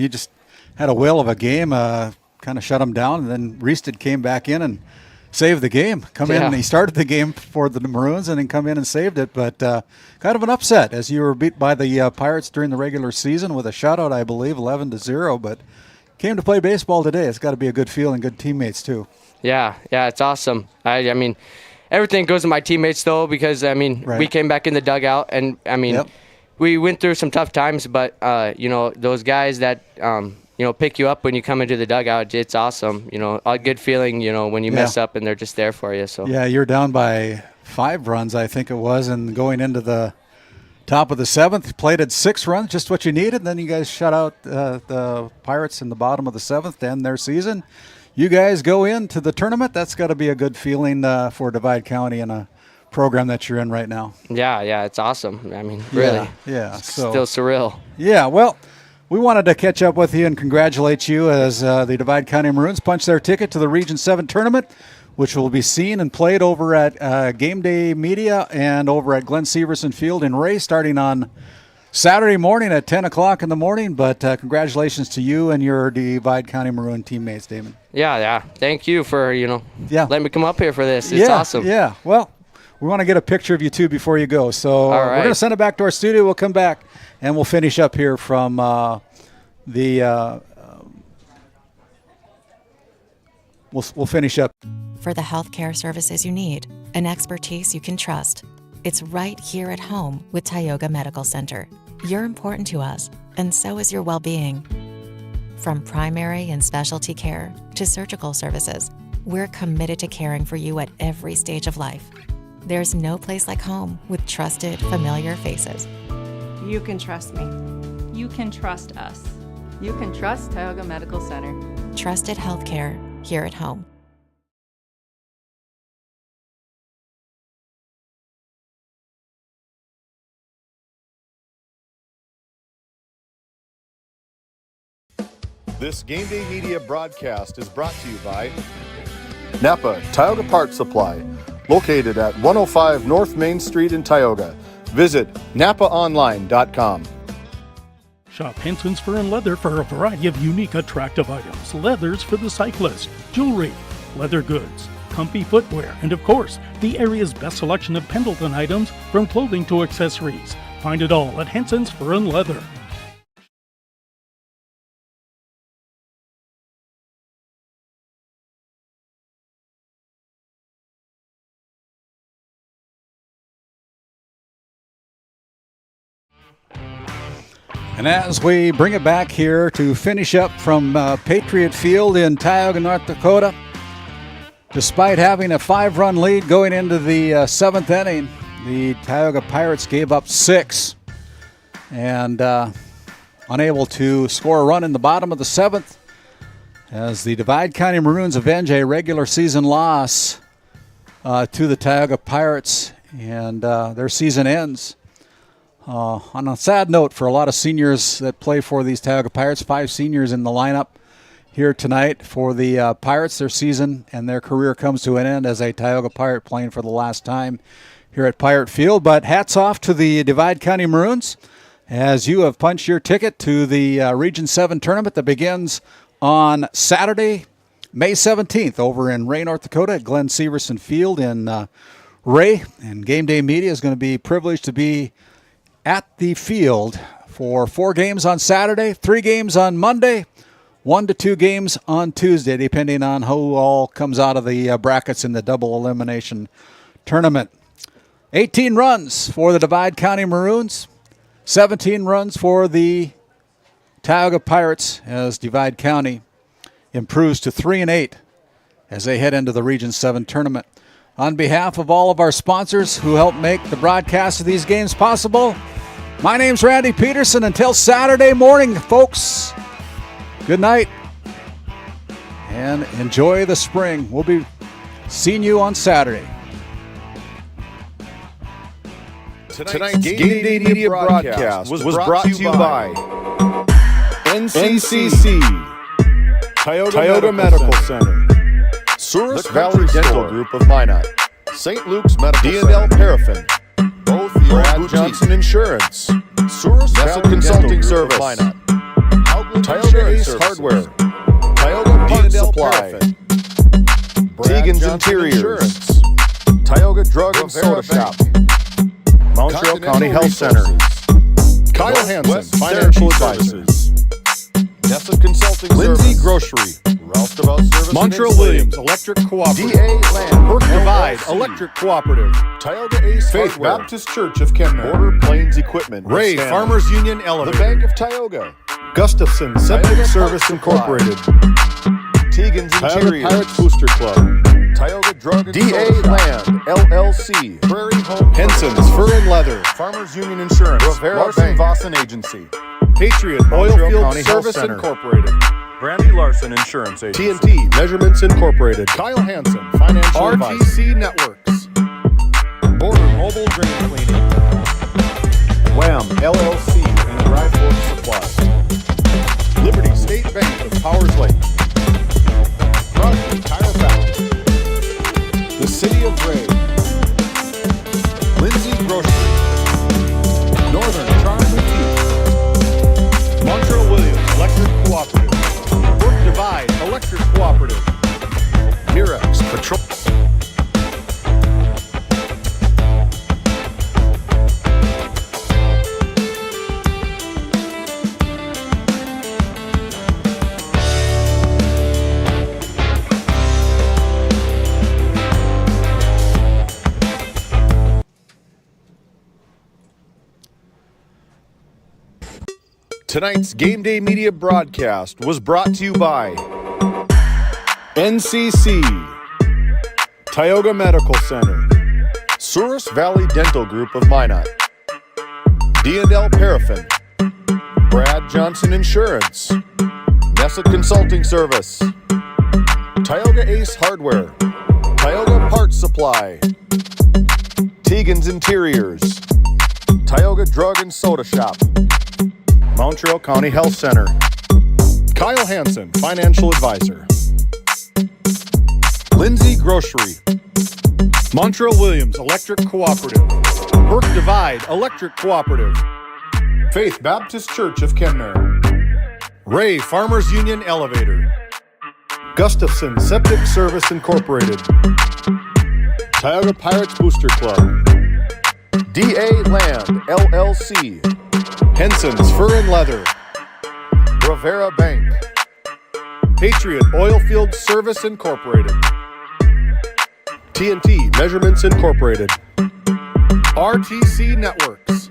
you just had a whale of a game, kind of shut them down, and then Reested came back in and saved the game. In, and he started the game for the Maroons and then come in and saved it, but kind of an upset as you were beat by the Pirates during the regular season with a shutout, I believe, 11-0, but came to play baseball today. It's got to be a good feeling, good teammates too. Yeah, it's awesome. I mean, everything goes to my teammates though, because we came back in the dugout, and we went through some tough times, but those guys that pick you up when you come into the dugout, it's awesome. A good feeling. When you mess up and they're just there for you. So yeah, you're down by 5 runs, I think it was, and going into the top of the 7th, played at 6 runs, just what you needed. And then you guys shut out the Pirates in the bottom of the 7th to end their season. You guys go into the tournament. That's got to be a good feeling for Divide County and a program that you're in right now. Yeah, it's awesome. Really. Yeah. So, still surreal. Yeah, well, we wanted to catch up with you and congratulate you as the Divide County Maroons punch their ticket to the Region 7 tournament, which will be seen and played over at GameDay Media and over at Glenn Severson Field in Ray starting on Saturday morning at 10 o'clock in the morning. But congratulations to you and your Divide County Maroon teammates, Damon. Yeah. Thank you for, letting me come up here for this. It's awesome. Yeah, well, we want to get a picture of you, too, before you go. So we're going to send it back to our studio. We'll come back, and we'll finish up here from We'll finish up. For the healthcare services you need and expertise you can trust, it's right here at home with Tioga Medical Center. You're important to us, and so is your well-being. From primary and specialty care to surgical services, we're committed to caring for you at every stage of life. There's no place like home with trusted, familiar faces. You can trust me. You can trust us. You can trust Tioga Medical Center. Trusted healthcare here at home. This Game Day Media broadcast is brought to you by Napa Tioga Parts Supply, located at 105 North Main Street in Tioga. Visit napaonline.com. Shop Henson's Fur and Leather for a variety of unique, attractive items. Leathers for the cyclist, jewelry, leather goods, comfy footwear, and of course, the area's best selection of Pendleton items from clothing to accessories. Find it all at Henson's Fur and Leather. And as we bring it back here to finish up from Patriot Field in Tioga, North Dakota, despite having a 5-run lead going into the 7th inning, the Tioga Pirates gave up 6 and unable to score a run in the bottom of the 7th as the Divide County Maroons avenge a regular season loss to the Tioga Pirates, and their season ends. On a sad note for a lot of seniors that play for these Tioga Pirates, 5 seniors in the lineup here tonight for the Pirates. Their season and their career comes to an end as a Tioga Pirate playing for the last time here at Pirate Field. But hats off to the Divide County Maroons as you have punched your ticket to the Region 7 tournament that begins on Saturday, May 17th over in Ray, North Dakota at Glenn Severson Field in Ray. And Game Day Media is going to be privileged to be at the field for 4 games on Saturday, 3 games on Monday, 1 to 2 games on Tuesday, depending on who all comes out of the brackets in the double elimination tournament. 18 runs for the Divide County Maroons, 17 runs for the Tioga Pirates as Divide County improves to 3-8 as they head into the Region 7 tournament. On behalf of all of our sponsors who help make the broadcast of these games possible, my name's Randy Peterson. Until Saturday morning, folks, good night and enjoy the spring. We'll be seeing you on Saturday. Tonight's Game Day Media broadcast was brought to you by NCC, Tioga Medical Center, Souris Valley Dental Group of Minot, St. Luke's Medical D&L Paraffin, both Brad Johnson Insurance, Souris Valley Consulting Service, Minot, Tioga Ace Hardware, Tioga Parts Supply, Tegan's Interiors, Tioga Drug and Soda Shop, Montreal County Health Center, Kyle Hansen Financial Advisors, Nessa Consulting Lindsay Grocery, Ralph Devout Service, Montreal Williams Electric Cooperative, DA Land, Burke Divide Electric Cooperative, Tioga Ace Faith Hardware, Baptist Church of Kenmare, Border Plains Equipment, Ray Farmers Union Elevator, the Bank of Tioga, Gustafson Septic Service Incorporated, Tegan's Interiors, Pirates Booster Club, Tioga Drug and DA Land LLC, Prairie Home, Henson's Fur and Leather, Farmers Union Insurance, Rivera Larson Vossen Agency, Patriot Oilfield Service Incorporated, Brandy Larson Insurance Agency, TNT Measurements Incorporated, Kyle Hansen Financial RTC Networks, Border Mobile Drain Cleaning, Wham LLC and Dry Fork Supply, Liberty State Bank of Powers Lake, Crosby Tire Factory, the City of Ray, Lindsay Grocery, Northern Charm Boutique, Montreal Williams Electric Cooperative, Burke Divide Electric Cooperative, Mirex Patrol. Tonight's Game Day Media broadcast was brought to you by NCC, Tioga Medical Center, Souris Valley Dental Group of Minot, D&L Paraffin, Brad Johnson Insurance, Nessa Consulting Service, Tioga Ace Hardware, Tioga Parts Supply, Tegan's Interiors, Tioga Drug and Soda Shop, Montreal County Health Center, Kyle Hansen, Financial Advisor. Lindsay Grocery. Montreal Williams Electric Cooperative. Burke Divide Electric Cooperative. Faith Baptist Church of Kenmare. Ray Farmers Union Elevator. Gustafson Septic Service Incorporated. Tioga Pirates Booster Club. DA Land LLC. Henson's Fur and Leather. Rivera Bank. Patriot Oilfield Service Incorporated. TNT Measurements Incorporated. RTC Networks.